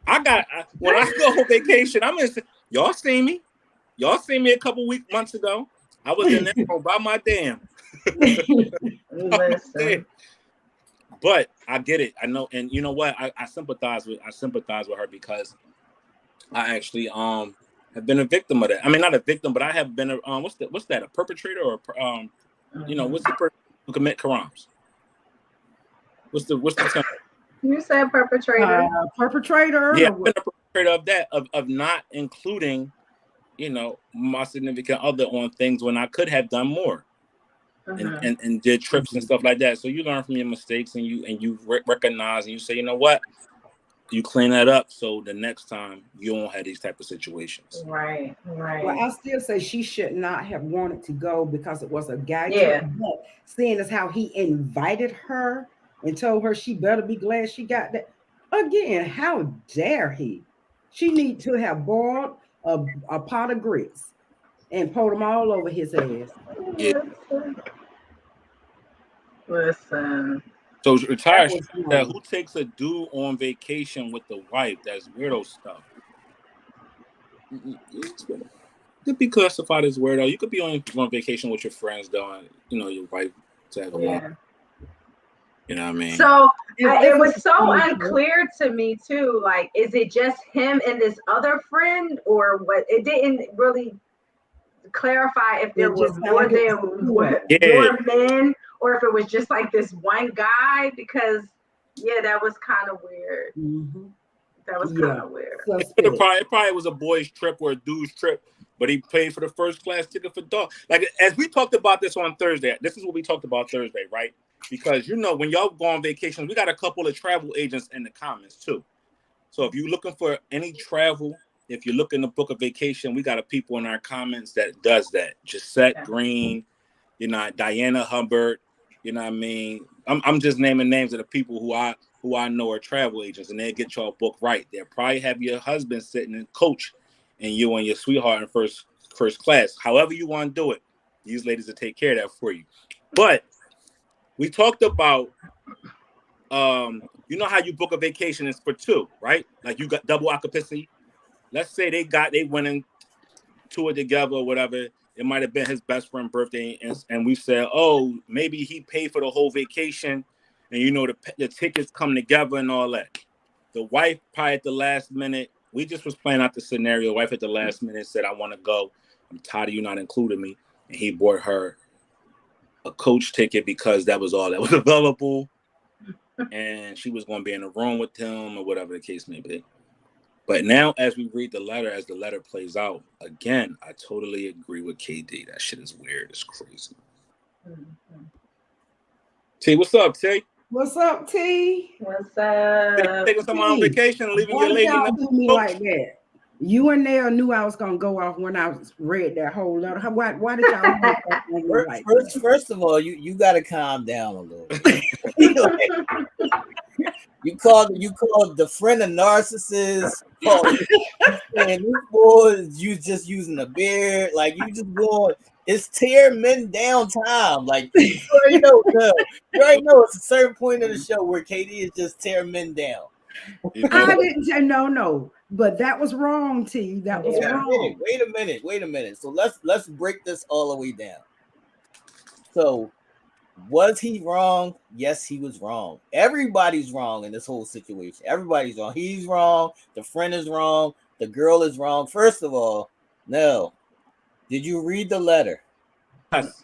I go on vacation, y'all seen me. Y'all seen me a couple months ago. I was in that room by my damn. Listen. But I get it. I know, and you know what? I sympathize with her, because I actually have been a victim of that. I mean, not a victim, but I have been a what's that? A perpetrator, or you know, what's the person who commit crimes? What's the term? You said perpetrator. Perpetrator. Yeah, I've been a perpetrator of that, of not including, you know, my significant other on things when I could have done more. And did trips and stuff like that. So you learn from your mistakes, and you recognize, and you say, you know what, you clean that up, so the next time you won't have these type of situations. Right. Well, I still say she should not have wanted to go because it was a guy trip. But seeing as how he invited her and told her she better be glad she got that. Again, how dare he? She need to have boiled a pot of grits and poured them all over his ass. Yeah. Listen. So retired. Who takes a dude on vacation with the wife? That's weirdo stuff. Could be classified as weirdo. You could be on vacation with your friends, though, and, you know, your wife tag along. You know what I mean? So it was so unclear to me too. Like, is it just him and this other friend, or what? It didn't really clarify if there was more than more men, or if it was just like this one guy. Because that was kind of weird. That was kind of weird. It probably was a boy's trip or a dude's trip, but he paid for the first class ticket for dog. Like, as we talked about this on Thursday, this is what we talked about Thursday, right? Because, you know, when y'all go on vacation, we got a couple of travel agents in the comments too. So if you're looking for any travel, if you're looking to book a vacation, we got a people in our comments that does that. Gisette Green, you know, Diana Hubbard, you know what I mean? I'm just naming names of the people who I know are travel agents, and they'll get y'all booked right. They'll probably have your husband sitting in coach and you and your sweetheart in first class. However you want to do it, these ladies will take care of that for you. But we talked about, you know how you book a vacation is for two, right? Like, you got double occupancy. Let's say they went into it together or whatever. It might have been his best friend's birthday, and we said, oh, maybe he paid for the whole vacation, and, you know, the tickets come together and all that. The wife probably at the last minute, we just was playing out the scenario. Wife at the last minute said, I want to go. I'm tired of you not including me. And he bought her a coach ticket because that was all that was available. And she was going to be in the room with him or whatever the case may be. But now, as we read the letter, as the letter plays out, again, I totally agree with KD. That shit is weird. It's crazy. T, what's up, T? What's up, T? What's up? Taking someone on vacation and leaving your lady. Why y'all do me like that? You and Nell knew I was gonna go off when I read that whole letter. Why did y'all like first of all, you gotta calm down a little bit. You called the friend a narcissist. And this boy is just using a beard. Like, you just going, it's tear men down time. Like, you already know it's a certain point of the show where Katie is just tear men down. I didn't say no, but that was wrong, T. That was wrong. Wait a minute. So let's break this all the way down. So, was he wrong? Yes, he was wrong. Everybody's wrong in this whole situation. Everybody's wrong. He's wrong. The friend is wrong. The girl is wrong. First of all, no. Did you read the letter? Yes.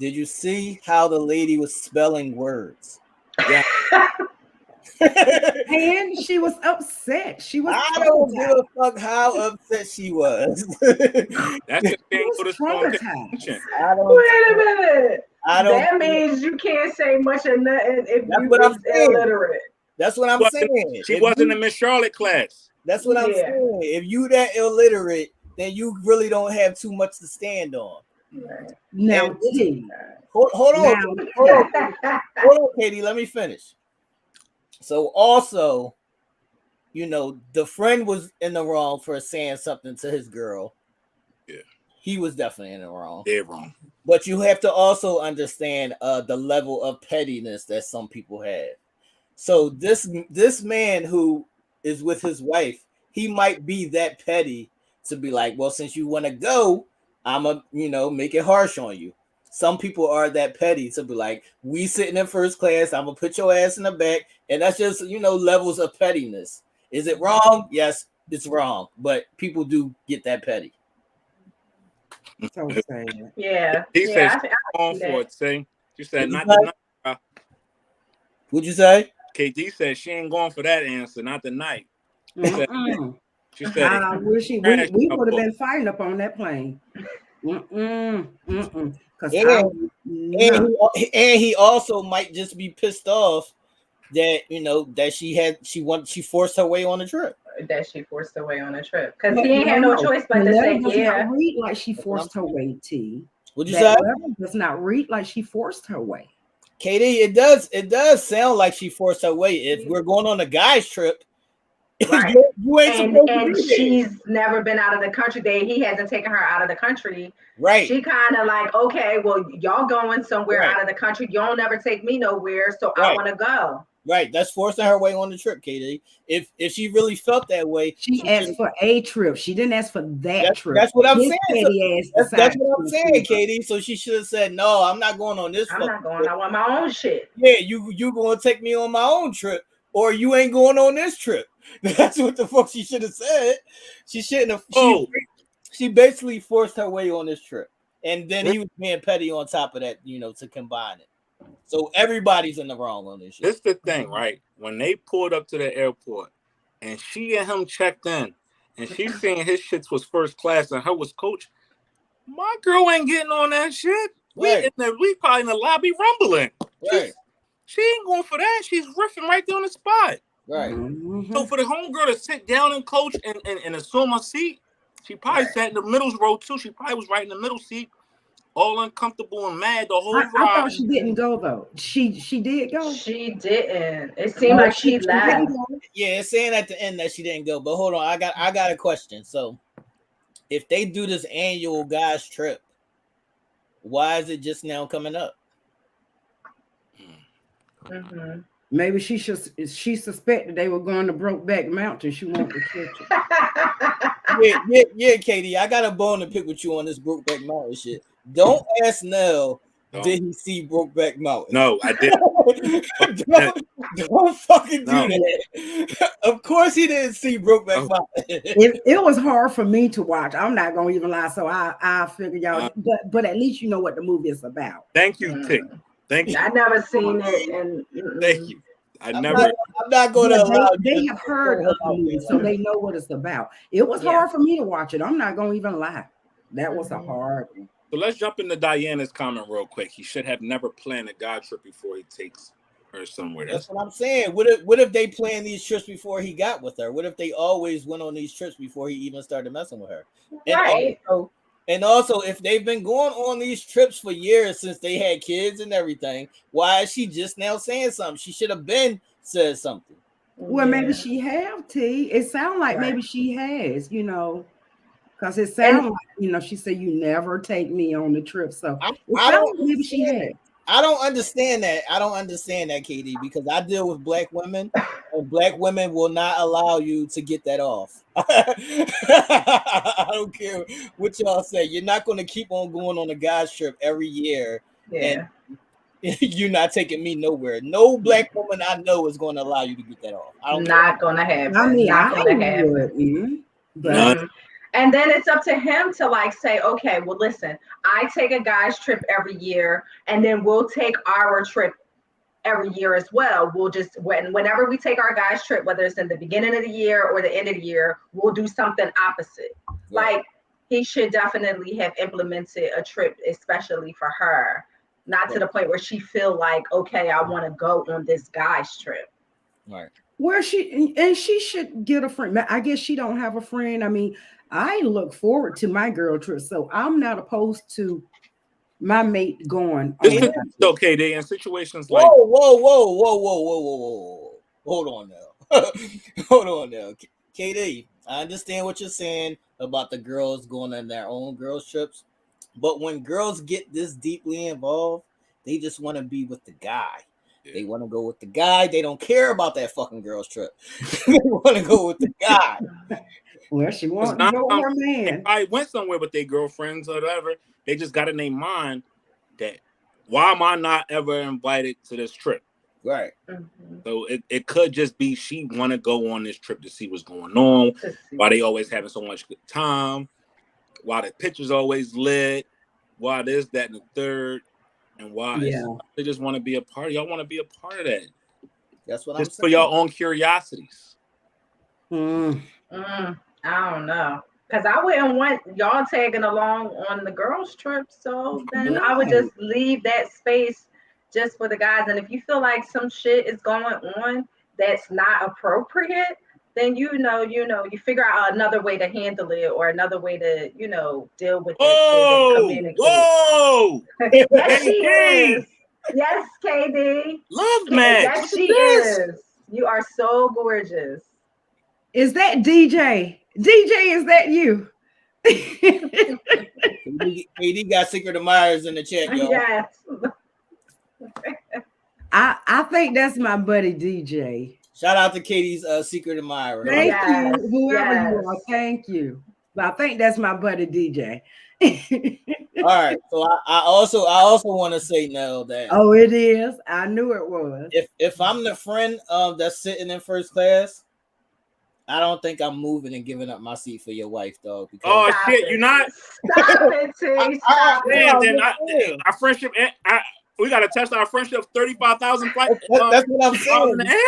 Did you see how the lady was spelling words? Yeah. And she was upset. She was I don't give a fuck how upset she was. That's the thing for the storm traumatized. I don't. Wait a minute. I don't. That means you can't say much of nothing if That's you what I'm is saying. illiterate. That's what I'm saying. She If wasn't you- in Miss Charlotte class. That's what I'm Yeah. saying. If you that illiterate, then you really don't have too much to stand on. Right. Now, And- T. Hold on, Now, hold on, Katie. Let me finish. So also, you know, the friend was in the wrong for saying something to his girl. Yeah. He was definitely in the wrong. They're wrong. But you have to also understand the level of pettiness that some people have. So this man who is with his wife, he might be that petty to be like, well, since you want to go, I'ma, make it harsh on you. Some people are that petty to be like, we sitting in first class, I'm gonna put your ass in the back, and that's just levels of pettiness. Is it wrong? Yes, it's wrong, but people do get that petty. so sad. Yeah. He Yeah, said she's going for it, say. She said, not What'd the night. Bro. What'd you say? KD said she ain't going for that answer, not the night. Mm-mm. She said, I wish we trash would have book. been fighting up on that plane. Because And he also might just be pissed off that she forced her way on the trip. that she forced her way on a trip because he ain't had no choice but the to letter say does yeah. not read like she forced her way. T. What'd you That say? letter does not read like she forced her way. Katie, it does sound like she forced her way. If we're going on a guy's trip, Right. you ain't supposed to And be there. she's never been out of the country. He hasn't taken her out of the country. Right. She kind of like, okay, well, y'all going somewhere Right. out of the country. You don't never take me nowhere, so Right. I want to go. Right. That's forcing her way on the trip, Katie. If she really felt that way, She asked for a trip. She didn't ask for that trip. That's what I'm His saying. petty ass That's decided what I'm to saying, do. Katie. So she should have said, "No, I'm not going on this. I'm not going. I want my own shit." Yeah, you going to take me on my own trip, or you ain't going on this trip." That's what the fuck she should have said. She shouldn't have. She basically forced her way on this trip, and then he was being petty on top of that, to combine it. So everybody's in the wrong on this shit. This the thing, right? When they pulled up to the airport, and she and him checked in, and she saying his shits was first class and her was coach. My girl ain't getting on that shit. Right. We probably in the lobby rumbling. Right. She ain't going for that. She's riffing right there on the spot. Right. Mm-hmm. So for the homegirl to sit down and coach and assume a seat, she probably sat in the middle row too. She probably was right in the middle seat, all uncomfortable and mad the whole I ride. thought she didn't go though. She did go. She didn't. It seemed like she left. Yeah, it's saying at the end that she didn't go. But hold on, I got a question. So if they do this annual guys trip, why is it just now coming up? Mm-hmm. Maybe she suspected they were going to Brokeback Mountain. She wanted to catch it. Yeah, Katie. I got a bone to pick with you on this Brokeback Mountain shit. Don't ask Nell. Did he see Brokeback Mountain? No, I didn't. don't fucking do that. Of course he didn't see Brokeback Mountain. It was hard for me to watch. I'm not gonna even lie. So I figured y'all, but at least you know what the movie is about. Thank you, Tick. Thank you. I never seen it, and thank you. I'm not going to allow. They have heard of the movie, so they know what it's about. It was hard for me to watch it. I'm not gonna even lie. That was a hard one. So let's jump into Diana's comment real quick. He should have never planned a guy trip before he takes her somewhere. That's what I'm saying. What if they planned these trips before he got with her? What if they always went on these trips before he even started messing with her? right. And also, if they've been going on these trips for years since they had kids and everything, why is she just now saying something? She should have been said something. Well, maybe she have, T. It sounds like maybe she has, because it sounds like, she said you never take me on the trip. So maybe she has. I don't understand that. I don't understand that, Katie, because I deal with black women, and black women will not allow you to get that off. I don't care what y'all say. You're not going to keep on going on a guy's trip every year, and you're not taking me nowhere. No black woman I know is going to allow you to get that off. Not going to happen. I mean, not going to happen. wouldn't, but None. And then it's up to him to like say, okay, well, listen, I take a guy's trip every year, and then we'll take our trip every year as well. We'll just whenever we take our guys trip, whether it's in the beginning of the year or the end of the year, we'll do something opposite. Right. Like he should definitely have implemented a trip especially for her, not to the point where she feel like, okay, I want to go on this guy's trip. Right. Where she should get a friend. I guess she don't have a friend. I mean, I look forward to my girl trip, so I'm not opposed to my mate going on. It's okay, they in situations like whoa. Hold on now. Hold on now. KD, I understand what you're saying about the girls going on their own girls trips, but when girls get this deeply involved, they just want to be with the guy. They want to go with the guy. They don't care about that fucking girls trip. They want to go with the guy. Well, she wants to go with her man. I went somewhere with their girlfriends or whatever. They just got in their mind that why am I not ever invited to this trip? Right. Mm-hmm. So it could just be she want to go on this trip to see what's going on. Why they always having so much good time. Why the pictures always lit. Why this, that, and the third. And why they just want to be a part. Y'all want to be a part of that. That's what just I'm saying. For your own curiosities. I don't know. Because I wouldn't want y'all tagging along on the girls' trip. So then I would just leave that space just for the guys. And if you feel like some shit is going on that's not appropriate, then you figure out another way to handle it or another way to, deal with it. Communicate. Whoa! Yes, she is. Yes, KD. Love match. Yes, she is. You are so gorgeous. Is that DJ? DJ, is that you? KD got Secret Admirers in the chat, y'all. Yes. I think that's my buddy DJ. Shout out to Katie's Secret Admirer. Thank you, whoever you are. Thank you. But I think that's my buddy DJ. All right. So I also want to say, Nell, that it is. I knew it was. If I'm the friend that's sitting in first class, I don't think I'm moving and giving up my seat for your wife, though. Oh shit, you're not. Stop it, T. Stop it. Our friendship. We got to test our friendship. 35,000 flights. That's what I'm saying. In the air?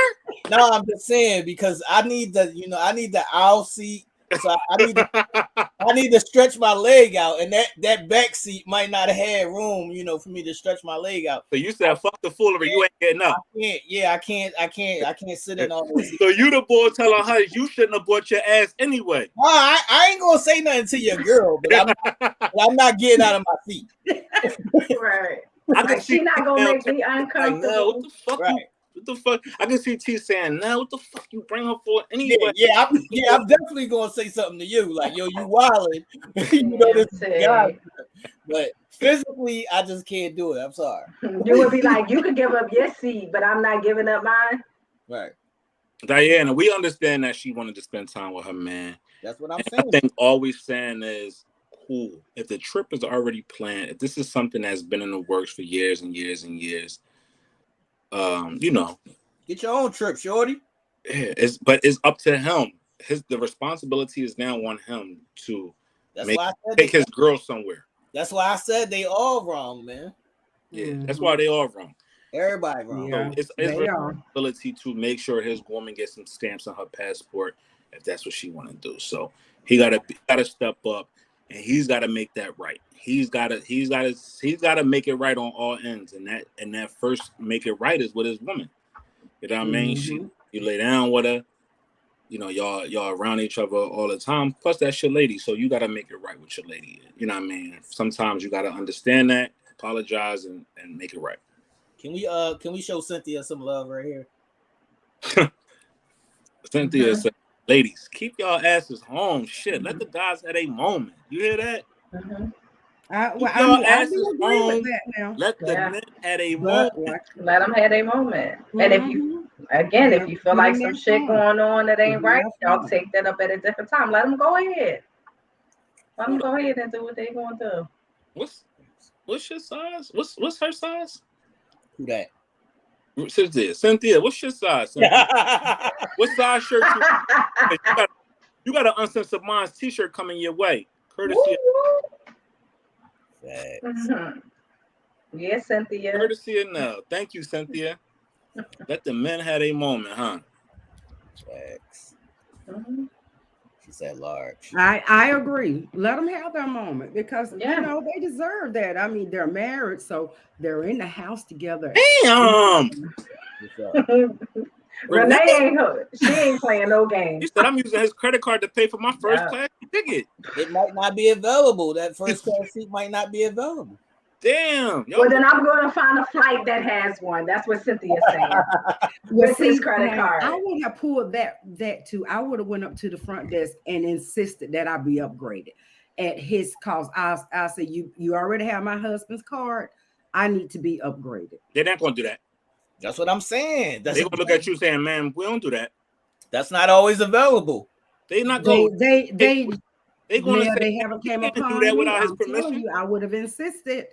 No, I'm just saying because I need the aisle seat. So I need to stretch my leg out, and that back seat might not have had room, for me to stretch my leg out. So you said, "Fuck the foolery, you ain't getting up." I can't sit in all this. So you the boy telling her you shouldn't have bought your ass anyway. I ain't gonna say nothing to your girl, but I'm not getting out of my seat. Right. She's not gonna make me uncomfortable. Like, what the fuck? Right. What the fuck? I can see T saying, "Now, what the fuck you bring her for anyway?" I'm definitely gonna say something to you, like, "Yo, you wildin'." This is God. But physically, I just can't do it. I'm sorry. You would be like, "You could give up your seat, but I'm not giving up mine." Right. Diana, we understand that she wanted to spend time with her man. That's what I'm saying. I think all we're saying is, cool. If the trip is already planned, if this is something that's been in the works for years and years and years. Get your own trip, shorty. But it's up to him. The responsibility is now on him to take his girl somewhere. That's why I said they all wrong, man. Yeah, that's why they all wrong. Everybody wrong. Yeah, so it's responsibility to make sure his woman gets some stamps on her passport if that's what she want to do. So he gotta step up, and he's got to make that right. He's got to make it right on all ends, and that first make it right is with his woman. You know what I mean? You lay down with her, y'all around each other all the time. Plus that's your lady, so you got to make it right with your lady. You know what I mean? Sometimes you got to understand that, apologize, and make it right. Can we show Cynthia some love right here? Cynthia said, "Ladies, keep y'all asses home. Shit, let the guys have a moment. You hear that?" I do agree with that now. Let the men have a moment. Let them have a moment. And if you feel like some shit going on that ain't right, y'all take that up at a different time. Let them go ahead. Let them go ahead and do what they gonna do. What's your size? What's her size? Who that? Cynthia, what's your size? Cynthia? What size shirt you You got an Uncensored Minds t-shirt coming your way. Courtesy Mm-hmm. Yeah, Cynthia. Courtesy of Nell. Thank you, Cynthia. Let the men have a moment, huh? Facts. Mm-hmm. She said large. I agree. Let them have their moment because Yeah. you know they deserve that. I mean, they're married, so they're in the house together. Damn. Renee ain't hooked. She ain't playing no games. He said I'm using his credit card to pay for my first class ticket. It might not be available. That first class seat might not be available. Damn. Well, then I'm going to find a flight that has one. That's what Cynthia's saying. With his credit card. I would have pulled that too. I would have went up to the front desk and insisted that I be upgraded at his cost. I'll say you already have my husband's card. I need to be upgraded. They're not going to do that. That's what I'm saying. They're going to look at you saying, man, we don't do that. That's not always available. They're not going They going to say, they haven't came can't upon do that me. without his I'm telling permission. you, I would have insisted.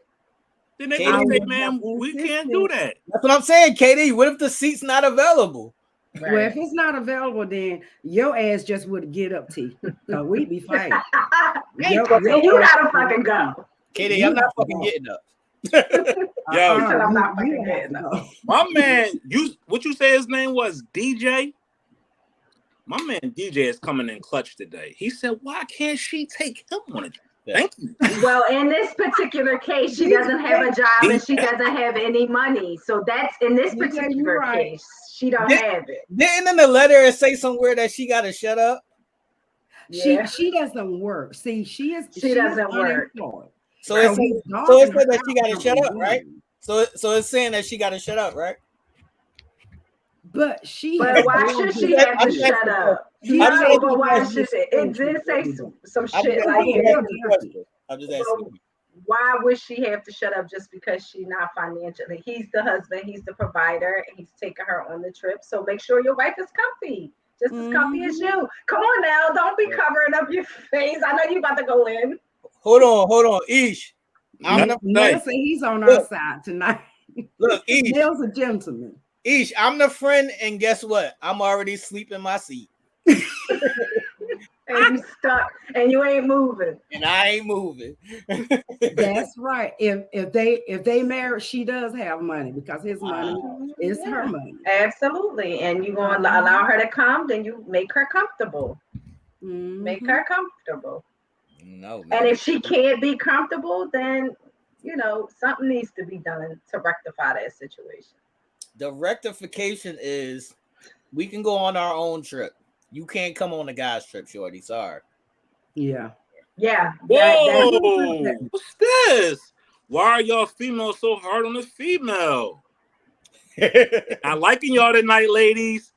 Then they're going to say, man, we can't do that. That's what I'm saying, Katie. What if the seat's not available? Right. Well, if it's not available, then your ass just would get up, T. So we be fighting. You gotta fucking go. Katie, I'm not fucking getting up. Yo, I'm not fucking getting up. My man, what you say his name was? DJ? My man DJ is coming in clutch today. He said, why can't she take him on it? Thank you. Well, in this particular case, she doesn't have a job and she doesn't have any money. So that's in this particular case, she don't have it. Didn't in the letter it say somewhere that she gotta shut up? She doesn't work. See, she doesn't work. So it said that she gotta shut up, right? So it's saying that she gotta shut up, right? But why should she have to shut up? No, but why should it did say some shit like that. I'm just asking. Why would she have to shut up just because she's not financially? He's the husband, he's the provider, and he's taking her on the trip. So make sure your wife is comfy, just as comfy as you. Come on now, don't be covering up your face. I know you about to go in. Hold on, Ish. Nell say he's on our side tonight. Look, Ish. Nell's a gentleman. Ish, I'm the friend, and guess what? I'm already sleeping in my seat. And you stuck, and you ain't moving. And I ain't moving. That's right. If they married, she does have money because his money is her money. Absolutely. And you're going to allow her to come, then you make her comfortable. Mm-hmm. Make her comfortable. No. And if she can't be comfortable, then something needs to be done to rectify that situation. The rectification is we can go on our own trip. You can't come on the guy's trip, shorty. Sorry. Yeah. Whoa! What's this? Why are y'all females so hard on the female? Not liking y'all tonight, ladies.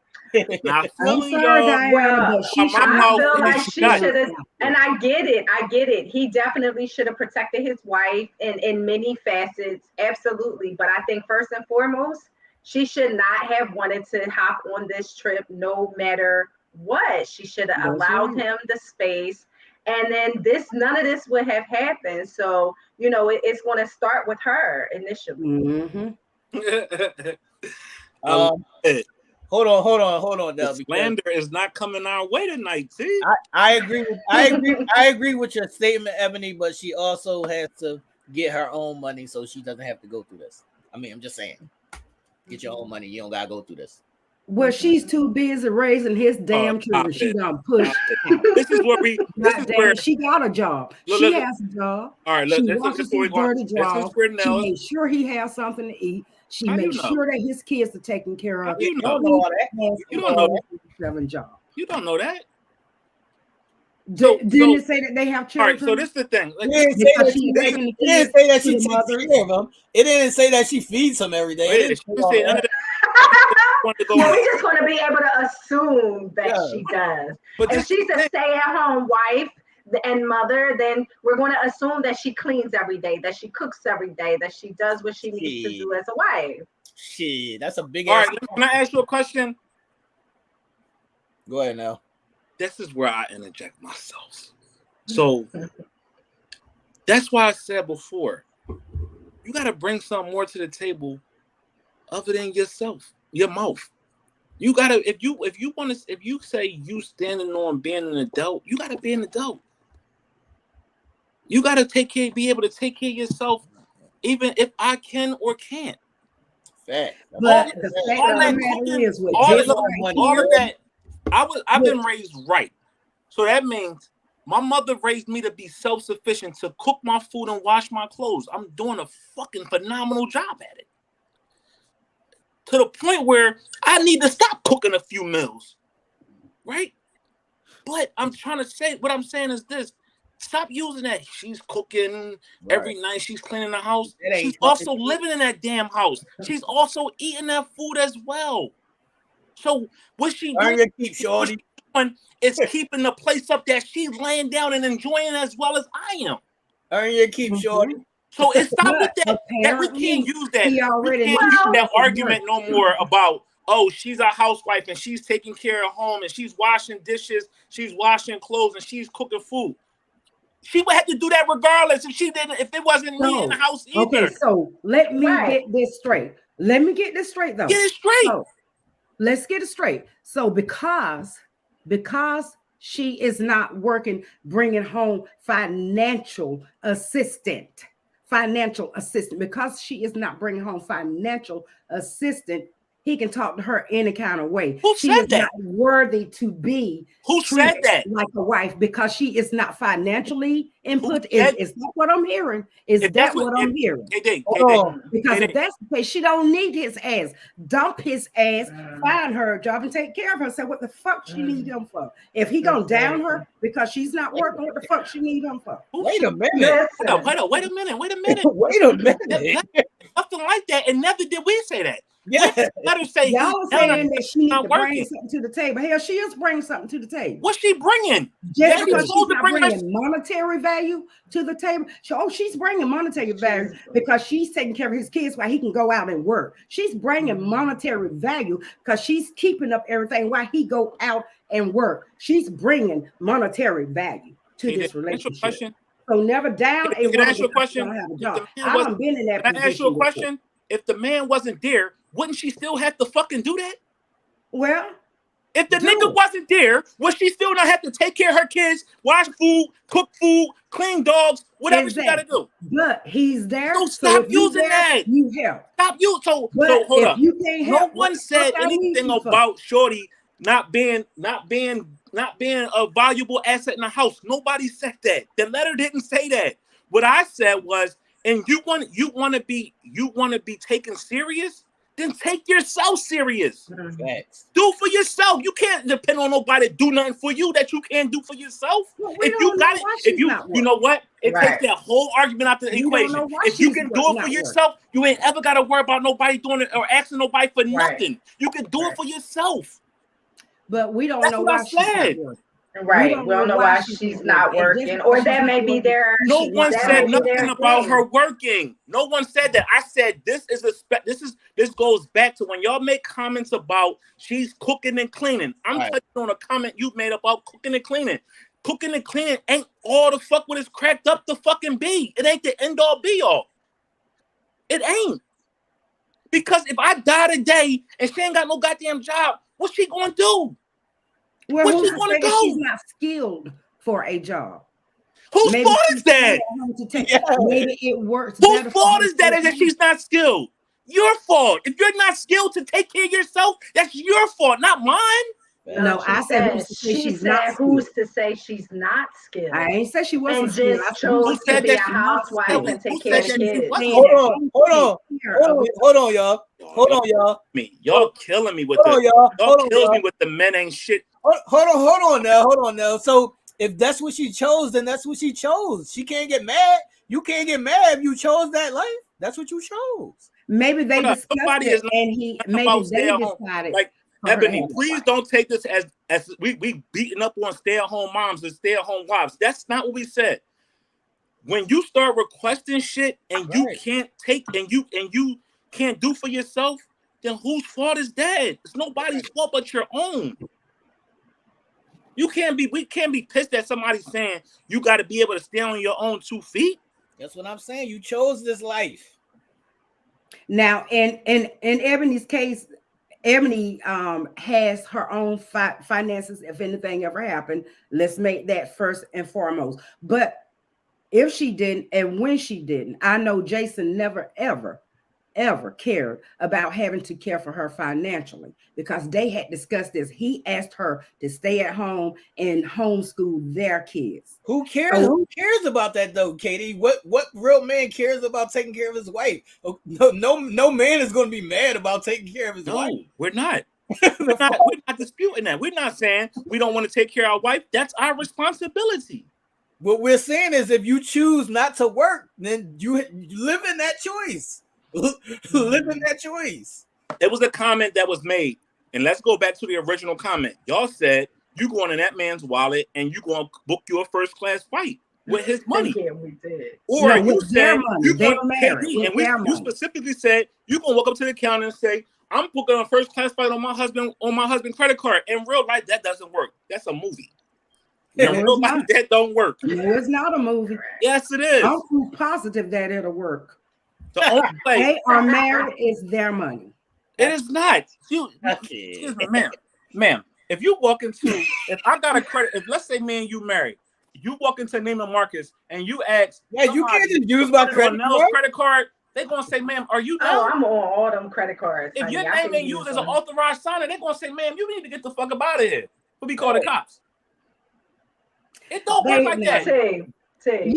Not feeling y'all. Well, I feel like she should have, and I get it. He definitely should have protected his wife in many facets, absolutely. But I think first and foremost, she should not have wanted to hop on this trip no matter what. She should have allowed him the space, and then none of this would have happened. So it's going to start with her initially. Hold on, Del. Slander is not coming our way tonight. See, I agree with your statement, Ebony. But she also has to get her own money, so she doesn't have to go through this. I mean, I'm just saying, get your own money. You don't gotta go through this. Well, she's too busy raising his damn children. She gonna push. This is where she got a job. She has a job. All right, she watches his dirty job. She makes sure he has something to eat. She makes sure that his kids are taken care of. You don't know all that. You don't know that. Job. You don't know that. Didn't it say that they have children? All right, so this is the thing. It didn't say that she takes care of them. It didn't say that she feeds them every day. We're just going to be able to assume that she does. But if she's a stay-at-home wife and mother, then we're going to assume that she cleans every day, that she cooks every day, that she does what she needs to do as a wife. Shit, that's a big. All right, can I ask you a question? Go ahead now. This is where I interject myself. So that's why I said before, you got to bring something more to the table other than yourself, your mouth. You gotta if you say you standing on being an adult, you gotta be an adult. You gotta be able to take care of yourself, even if I can or can't. Fact. But All the that, fact all of that the matter cooking, is, with all this of right all of here, that. I've been raised right, so that means my mother raised me to be self-sufficient, to cook my food and wash my clothes. I'm doing a fucking phenomenal job at it, to the point where I need to stop cooking a few meals, right? But I'm trying to say, what I'm saying is this: stop using that. She's cooking every night. She's cleaning the house. She's also living in that damn house. She's also eating that food as well. So what she doing is keeping the place up that she's laying down and enjoying as well as I am. Earn your keep, shorty. So it's stop with that. That we can't use that. We can't use that argument no more about, oh, she's a housewife and she's taking care of home and she's washing dishes, she's washing clothes, and she's cooking food. She would have to do that regardless if it wasn't me in the house either. Okay, so let me get this straight. Let me get this straight though. Get it straight. So, let's get it straight. So because she is not working, bringing home financial assistant, because she is not bringing home financial assistant, he can talk to her any kind of way. She is not worthy to be treated like a wife because she is not financially input. Is that what I'm hearing? Is that what I'm hearing? Because if that's the case, she don't need his ass. Dump his ass, find her a job, and take care of her. Say what the fuck she need him for? If he gonna down her because she's not working, what the fuck she need him for? Wait a minute. Wait a minute. Wait a minute. Nothing like that, and never did we say that. Yeah. Let her say y'all are saying that she needs to bring something to the table. Hell, she is bringing something to the table. What's she bringing? Just because she's not bringing monetary value to the table. She's bringing monetary value because she's taking care of his kids while he can go out and work. She's bringing monetary value because she's keeping up everything while he go out and work. She's bringing monetary value to this relationship. So never down a woman. Can I ask you a question? I haven't been in that position. Can I ask you a question? If the man wasn't there, wouldn't she still have to fucking do that? Well, if the nigga wasn't there, would she still not have to take care of her kids, wash food, cook food, clean dogs, whatever she got to do? But he's there. So stop using that. You help. Stop you. So hold up. No one said anything about Shorty not being a valuable asset in the house. Nobody said that. The letter didn't say that. What I said was, and you want to be taken serious, then take yourself serious. Do for yourself. You can't depend on nobody to do nothing for you that you can't do for yourself. If you got it, you know what? It takes that whole argument out the equation. If you can do it for yourself, you ain't ever got to worry about nobody doing it or asking nobody for nothing. You can do it for yourself. But we don't know why she's not working. Right. We don't know why she's not working, or that may be there. No one said nothing about her working. No one said that. I said this goes back to when y'all make comments about she's cooking and cleaning. I'm touching on a comment you made about cooking and cleaning. Cooking and cleaning ain't all the fuck what it's cracked up to fucking be. It ain't the end all be all. It ain't. Because if I die today and she ain't got no goddamn job, what's she gonna do? Well, who's to say that she's not skilled for a job? Whose fault is that? Maybe it works. Whose fault is that she's not skilled? Your fault. If you're not skilled to take care of yourself, that's your fault, not mine. No, I said who's to say she's not skilled. Who's to say she's not skilled? I ain't said she wasn't skilled. Just chose to be a housewife and take care of kids. Hold on, y'all. Y'all killing me with the men ain't shit. Hold on now. So if that's what she chose, then that's what she chose. She can't get mad. You can't get mad if you chose that life. That's what you chose. Maybe they discussed it, and they decided. Like Ebony, please don't take this as we beating up on stay-at-home moms and stay-at-home wives. That's not what we said. When you start requesting shit and you can't take and you can't do for yourself, then whose fault is that? It's nobody's fault but your own. We can't be pissed at somebody saying you got to be able to stand on your own 2 feet. That's what I'm saying. You chose this life. Now, in Ebony's case, Ebony has her own finances. If anything ever happened, let's make that first and foremost. But if she didn't, and when she didn't, I know Jason never, ever cared about having to care for her financially because they had discussed this. He asked her to stay at home and homeschool their kids. Who cares? Who cares about that though, Katie? What real man cares about taking care of his wife? No man is going to be mad about taking care of his wife. No, we're not. We're not disputing that. We're not saying we don't want to take care of our wife. That's our responsibility. What we're saying is, if you choose not to work, then you live in that choice. Live in that choice. There was a comment that was made, and let's go back to the original comment. Y'all said you going in that man's wallet and you going to book your first class flight with his money. Yeah, we did. Or No, you with said their money. you They going were married. and you specifically said you going to walk up to the counter and say, I'm booking a first class flight on my husband's credit card. In real life, that doesn't work. That's a movie. In real life, that don't work. No, it's not a movie. Yes, it is. I'm too positive that it'll work. The only way They are married, it's their money. it is not. Excuse me, ma'am. If you walk into, if I got a credit, if let's say me and you married, you walk into Neiman Marcus and you ask, yeah, you can't just use my credit card. They're gonna say, ma'am, are you Nell? Oh, I'm on all them credit cards. If your name ain't used as an authorized signer, they're gonna say, ma'am, you need to get the fuck up out of here. We'll be calling the cops. It don't work like that. You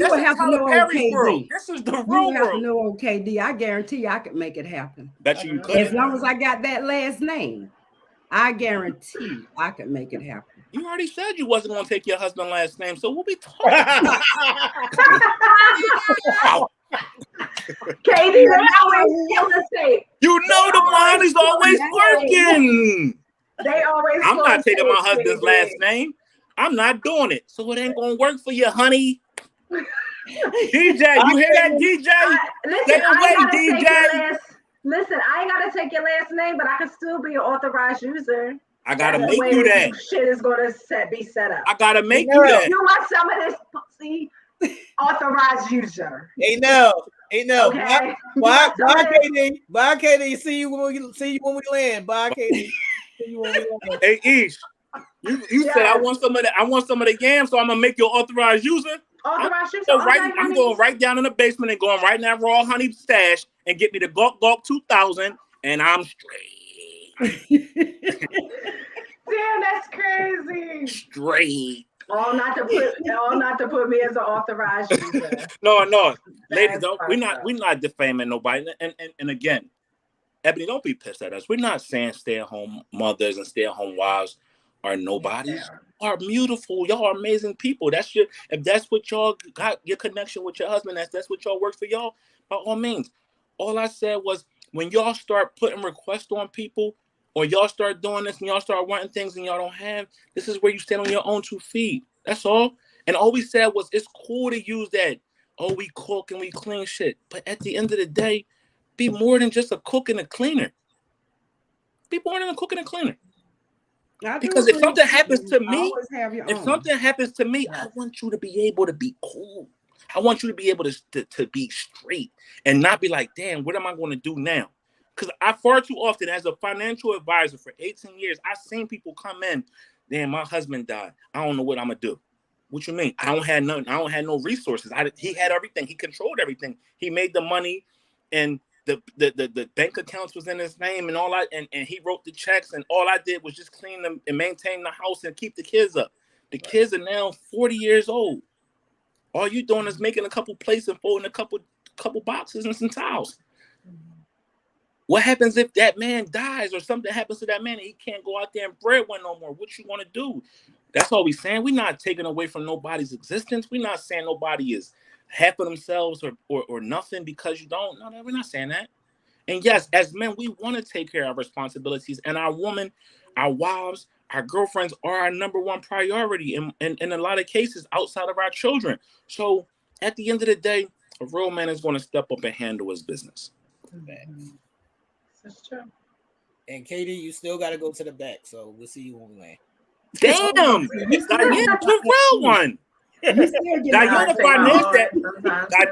would have to know OKD. This is the real world. You have to know OKD. I guarantee you I could make it happen. Bet you could. As long as I got that last name, I guarantee I could make it happen. You already said you wasn't going to take your husband's last name, so we'll be talking about. Katie, they always feel the same. You know the mind is always working. They always. I'm not taking my husband's last name. I'm not doing it, so it ain't going to work for you, honey. DJ, you hear that, DJ? Listen, listen, I ain't gotta take your last name, but I can still be an authorized user. I gotta make you that. Shit is gonna be set up. I gotta make you that. You want some of this pussy authorized user? Hey, no. Okay. Bye, Katie. Bye, Katie. See you when we land. Bye, Katie. See you when we land. Hey, Ish. You said I want some of that. I want some of the yams, so I'm gonna make you an authorized user. Authorized user. I'm going right down in the basement and going right in that raw honey stash and get me the Gawk 2000, and I'm straight. Damn, that's crazy. Straight. All not to put me as an authorized user. No, ladies, we're not defaming nobody. And again, Ebony, don't be pissed at us. We're not saying stay-at-home mothers and stay-at-home wives are nobodies. Are beautiful. Y'all are amazing people. If that's what y'all got, your connection with your husband, that's what y'all works for y'all, by all means. All I said was, when y'all start putting requests on people, or y'all start doing this and y'all start wanting things and y'all don't have, this is where you stand on your own 2 feet. That's all. And all we said was, it's cool to use that, oh, we cook and we clean shit. But at the end of the day, be more than just a cook and a cleaner. Be more than a cook and a cleaner. Because if something happens to me, I want you to be able to be cool. I want you to be able to be straight and not be like, damn, what am I going to do now? Because I far too often, as a financial advisor for 18 years, I've seen people come in, damn, my husband died. I don't know what I'm going to do. What you mean? I don't have nothing. I don't have no resources. He had everything. He controlled everything. He made the money, and the bank accounts was in his name and all that, and he wrote the checks, and all I did was just clean them and maintain the house and keep the kids up. The kids are now 40 years old. All you doing is making a couple plates and folding a couple boxes and some towels. What happens if that man dies or something happens to that man and he can't go out there and breadwin no more? What you want to do? That's all we saying. We're not taking away from nobody's existence. We're not saying nobody is half of themselves or nothing because you don't. No, we're not saying that. And yes, as men, we want to take care of our responsibilities, and our women, our wives, our girlfriends are our number one priority in a lot of cases outside of our children. So at the end of the day, a real man is going to step up and handle his business. That's true. And Katie, you still got to go to the back, so we'll see you when we land. Damn, Diana's the real one.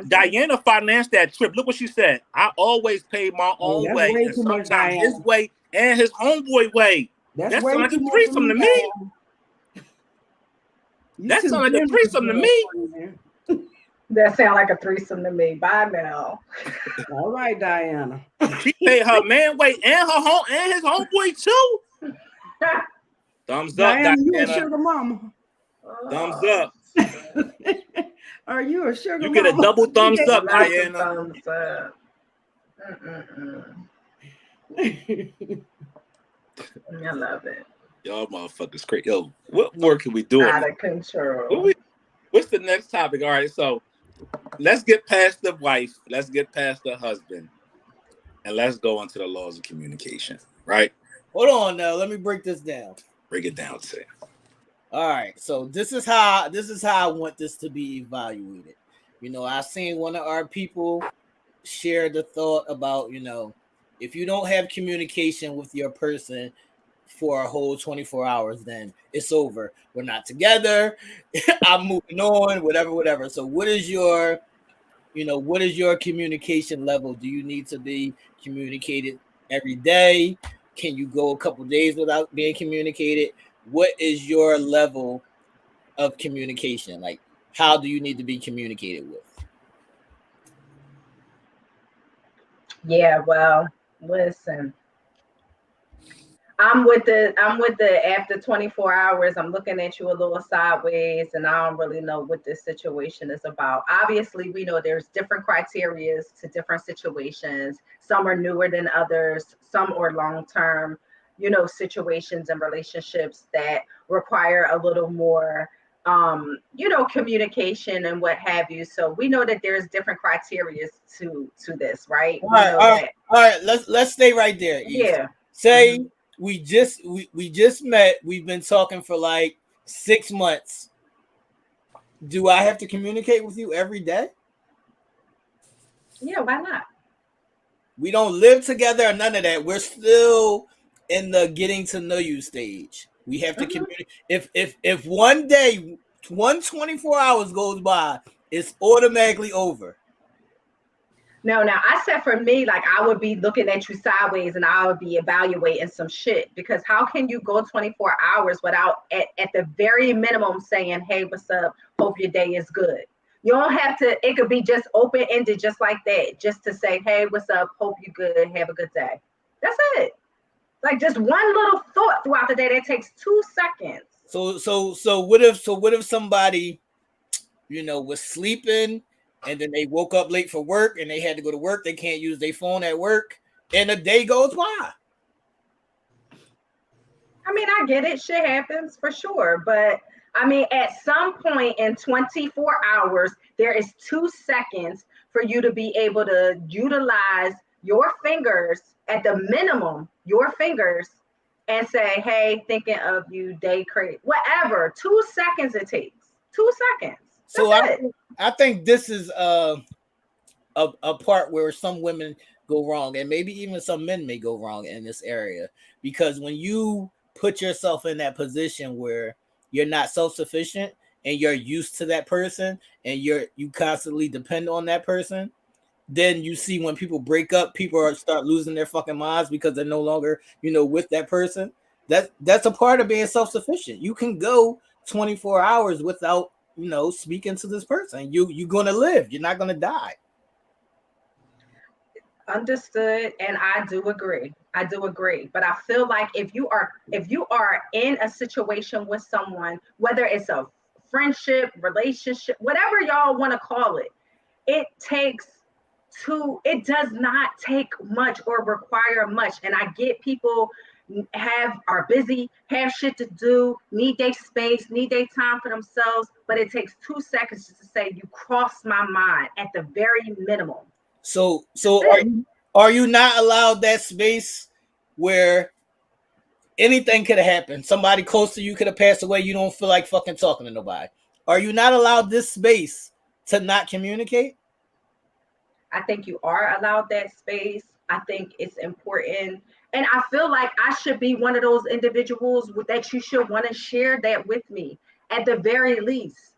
Diana financed that trip. Look what she said. I always pay my own way. And sometimes his way and his homeboy way. That's That way sound like too a much for threesome me, to me. Diana. You That too sound like a generous, threesome to me. girlfriend. That sound like a threesome to me. Bye now. All right, Diana. She paid her man weight and her home and his homeboy too. Thumbs up, Diana, you a Diana. sugar mama. Thumbs up. Are you a sugar You mama? get a double thumbs up, Lots of Diana. thumbs up. I love it. Y'all motherfuckers crazy. Yo, what more can we do? Out of control. What's the next topic? All right, so let's get past the wife. Let's get past the husband. And let's go into the laws of communication, right? Hold on now. Let me break this down. Break it down, Sam. All right. So this is how I want this to be evaluated. You know, I seen one of our people share the thought about, you know, if you don't have communication with your person for a whole 24 hours, then it's over. We're not together. I'm moving on, whatever. So what is your communication level? Do you need to be communicated every day? Can you go a couple days without being communicated? What is your level of communication? Like, how do you need to be communicated with? Yeah, well, listen. I'm with the after 24 hours, I'm looking at you a little sideways and I don't really know what this situation is about. Obviously, we know there's different criteria to different situations. Some are newer than others, some are long-term, situations and relationships that require a little more communication and what have you. So we know that there's different criteria to this, right? All right. Let's stay right there. Yeah. Say we just met. We've been talking for like 6 months. Do I have to communicate with you every day? Yeah, why not? We don't live together or none of that. We're still in the getting to know you stage. We have to communicate. If one day, 24 hours goes by, it's automatically over. No, now I said for me, like I would be looking at you sideways and I would be evaluating some shit, because how can you go 24 hours without at the very minimum saying, hey, what's up? Hope your day is good. You don't have to, it could be just open-ended, just like that, just to say, hey, what's up? Hope you good. Have a good day. That's it. Like just one little thought throughout the day that takes 2 seconds. So what if somebody, was sleeping and then they woke up late for work and they had to go to work, they can't use their phone at work, and a day goes by? I mean, I get it. Shit happens for sure. But I mean, at some point in 24 hours, there is 2 seconds for you to be able to utilize your fingers, at the minimum, your fingers, and say, hey, thinking of you, day crate, whatever. 2 seconds it takes. 2 seconds. So I think this is a part where some women go wrong, and maybe even some men may go wrong in this area, because when you put yourself in that position where you're not self-sufficient and you're used to that person and you constantly depend on that person, then you see when people break up, people start losing their fucking minds because they're no longer, with that person. That's a part of being self-sufficient. You can go 24 hours without, speaking to this person. You're gonna live. You're not gonna die. Understood, and I do agree. But I feel like if you are in a situation with someone, whether it's a friendship, relationship, whatever y'all want to call it, it does not take much or require much. And I get people are busy, have shit to do, need their space, need their time for themselves, but it takes 2 seconds just to say, you crossed my mind, at the very minimum. So are you not allowed that space where anything could have happened? Somebody close to you could have passed away. You don't feel like fucking talking to nobody. Are you not allowed this space to not communicate? I think you are allowed that space. I think it's important. And I feel like I should be one of those individuals that you should want to share that with me, at the very least.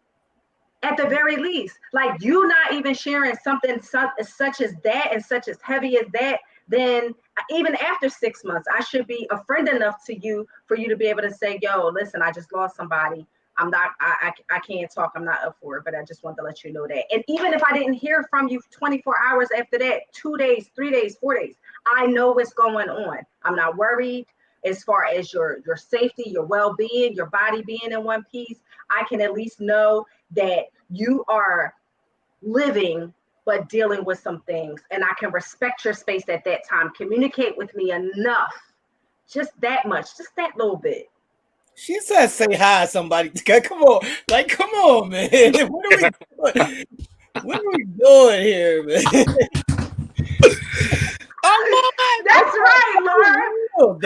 At the very least, like you not even sharing something such as that and such as heavy as that then even after 6 months, I should be a friend enough to you for you to be able to say, yo, listen, I just lost somebody. I can't talk. I'm not up for it, but I just want to let you know that. And even if I didn't hear from you 24 hours after that, 2 days, 3 days, 4 days, I know what's going on. I'm not worried as far as your safety, your well-being, your body being in one piece. I can at least know that you are living but dealing with some things, and I can respect your space at that time. Communicate with me enough, just that much, just that little bit. She said, "Say hi to somebody." Come on, like, come on, man. What are we doing? What are we doing here, man? That's right, Laura.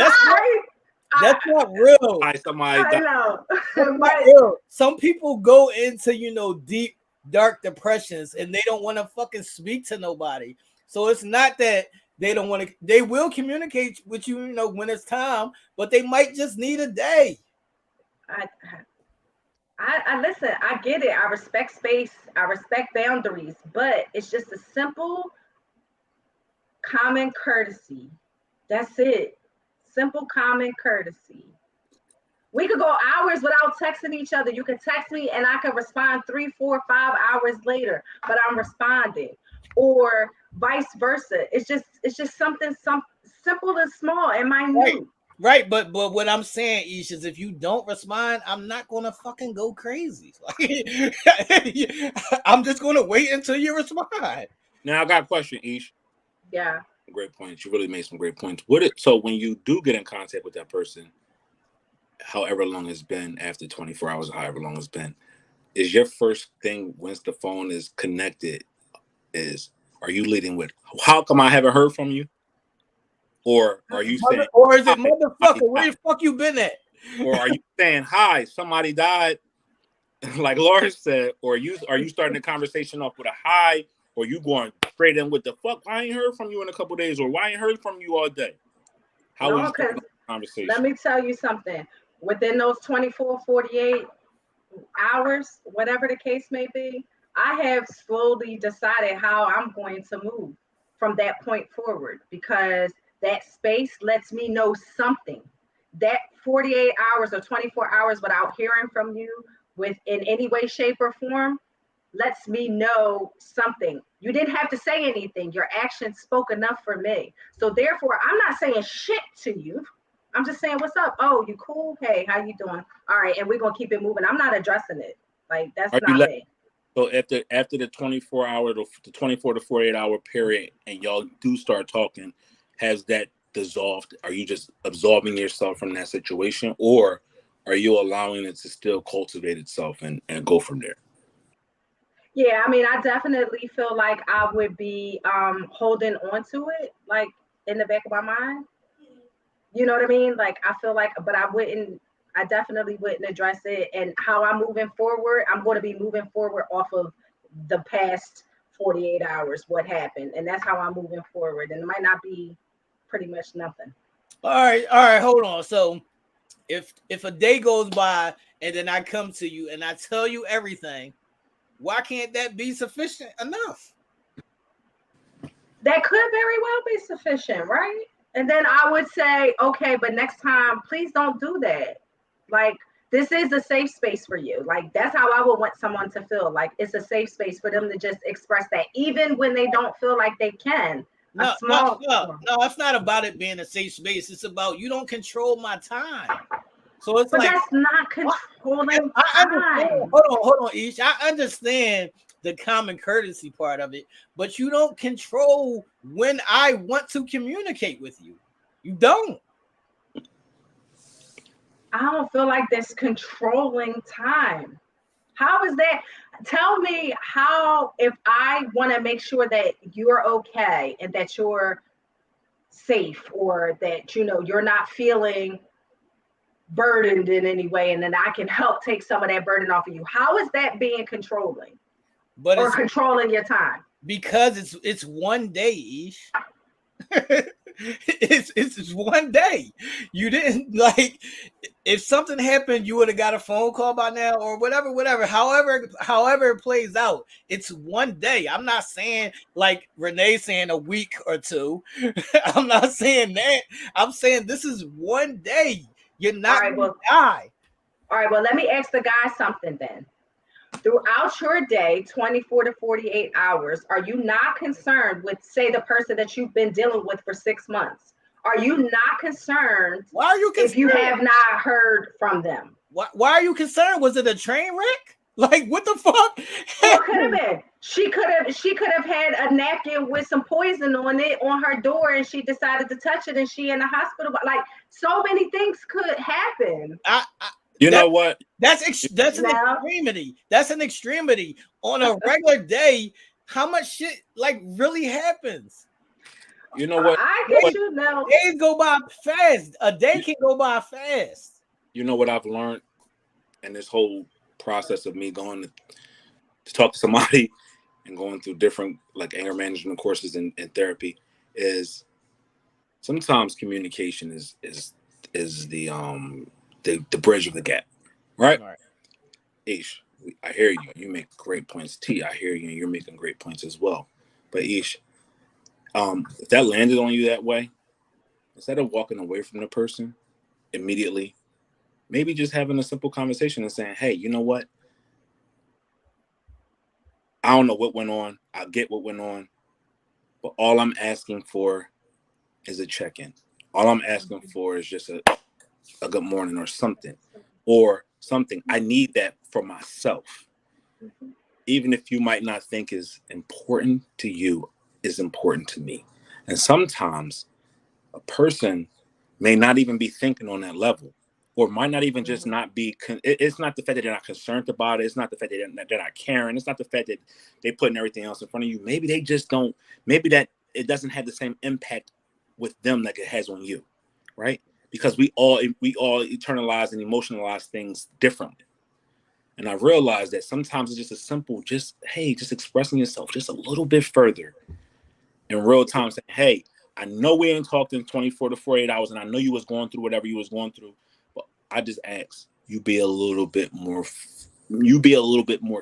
That's not real. Hi, somebody. I know. That's not real. Some people go into deep, dark depressions, and they don't want to fucking speak to nobody. So it's not that they don't want to. They will communicate with you, when it's time, but they might just need a day. I listen, I get it. I respect space, I respect boundaries, but it's just a simple common courtesy. That's it. Simple common courtesy. We could go hours without texting each other. You can text me and I can respond 3, 4, 5 hours later, but I'm responding. Or vice versa. It's just something simple and small and minute. Right, but what I'm saying, Ish, is if you don't respond, I'm not gonna fucking go crazy. I'm just gonna wait until you respond. Now I got a question, Ish. Yeah. Great points. You really made some great points. So when you do get in contact with that person, however long it's been, after 24 hours or however long it's been, is your first thing once the phone is connected are you leading with, how come I haven't heard from you? Or are you saying, or is it motherfucker, where the fuck you been at? Or are you saying, hi, somebody died, like Laura said? Or are you starting the conversation off with a hi? Or you going straight in with the fuck? I ain't heard from you in a couple days, or why I ain't heard from you all day? How is the conversation? Let me tell you something. Within those 24, 48 hours, whatever the case may be, I have slowly decided how I'm going to move from that point forward, because that space lets me know something. That 48 hours or 24 hours without hearing from you in any way, shape, or form lets me know something. You didn't have to say anything. Your actions spoke enough for me. So therefore, I'm not saying shit to you. I'm just saying, what's up? Oh, you cool? Hey, how you doing? All right, and we're gonna keep it moving. I'm not addressing it. Like, that's not me. So after the 24 hour, the 24 to 48 hour period, and y'all do start talking, has that dissolved? Are you just absolving yourself from that situation, or are you allowing it to still cultivate itself and go from there? Yeah, I mean, I definitely feel like I would be holding on to it, like, in the back of my mind. You know what I mean? Like, I feel like, but I definitely wouldn't address it. And how I'm moving forward, I'm going to be moving forward off of the past 48 hours, what happened. And that's how I'm moving forward. And it might not be pretty much nothing. All right, hold on. So if a day goes by and then I come to you and I tell you everything, why can't that be sufficient enough? That could very well be sufficient, right? And then I would say, okay, but next time, please don't do that. Like, this is a safe space for you. Like, that's how I would want someone to feel. Like, it's a safe space for them to just express that, even when they don't feel like they can. No, it's not about it being a safe space. It's about, you don't control my time. So it's but like, that's not controlling time. Hold on, Ish. I understand the common courtesy part of it, but you don't control when I want to communicate with you. You don't. I don't feel like that's controlling time. How is that? Tell me how, if I want to make sure that you're okay and that you're safe, or that, you're not feeling burdened in any way, and then I can help take some of that burden off of you. How is that being controlling? Or controlling your time? Because it's one day, Ish. It's one day. You didn't like if something happened, you would have got a phone call by now or whatever. However it plays out, it's one day. I'm not saying like Renee saying a week or two. I'm not saying that. I'm saying this is one day. You're not gonna die. All right, well, let me ask the guy something then. Throughout your day, 24 to 48 hours, are you not concerned with, say, the person that you've been dealing with for 6 months? Are you not concerned? Why are you concerned if you have not heard from them? Why are you concerned? Was it a train wreck? Like what the fuck? Well, it could have been. She could have had a napkin with some poison on it on her door, and she decided to touch it, and she in the hospital. Like so many things could happen. You know what? That's an extremity. That's an extremity. On a regular day, how much shit like really happens? You know what? I get you now. Days go by fast. A day can go by fast. You know what I've learned in this whole process of me going to talk to somebody and going through different like anger management courses and therapy is sometimes communication is the bridge of the gap, right? Ish, I hear you. You make great points. T, I hear you, and you're making great points as well. But Ish, if that landed on you that way, instead of walking away from the person immediately, maybe just having a simple conversation and saying, "Hey, you know what? I don't know what went on. I get what went on, but all I'm asking for is a check-in. All I'm asking for is just a good morning or something. I need that for myself. Even if you might not think is important to you, is important to me. And sometimes a person may not even be thinking on that level, or might not even just not be. It's not the fact that they're not concerned about it. It's not the fact that they're not caring. It's not the fact that they're putting everything else in front of you. Maybe they just don't. Maybe that it doesn't have the same impact with them like it has on you, right? Because we all internalize and emotionalize things differently. And I realized that sometimes it's just a simple, just expressing yourself just a little bit further in real time, saying, hey, I know we ain't talked in 24 to 48 hours, and I know you was going through whatever you was going through, but I just ask you be a little bit more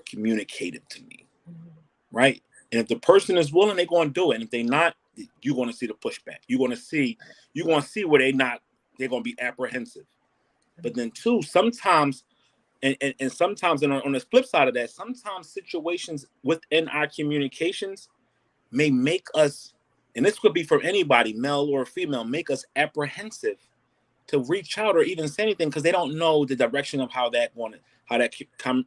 communicative to me, right? And if the person is willing, they're going to do it. And if they're not, you're going to see the pushback. You're going to see where they're going to be apprehensive. But then too, sometimes, and sometimes, and on the flip side of that, sometimes situations within our communications may make us, and this could be from anybody, male or female, make us apprehensive to reach out or even say anything because they don't know the direction of how that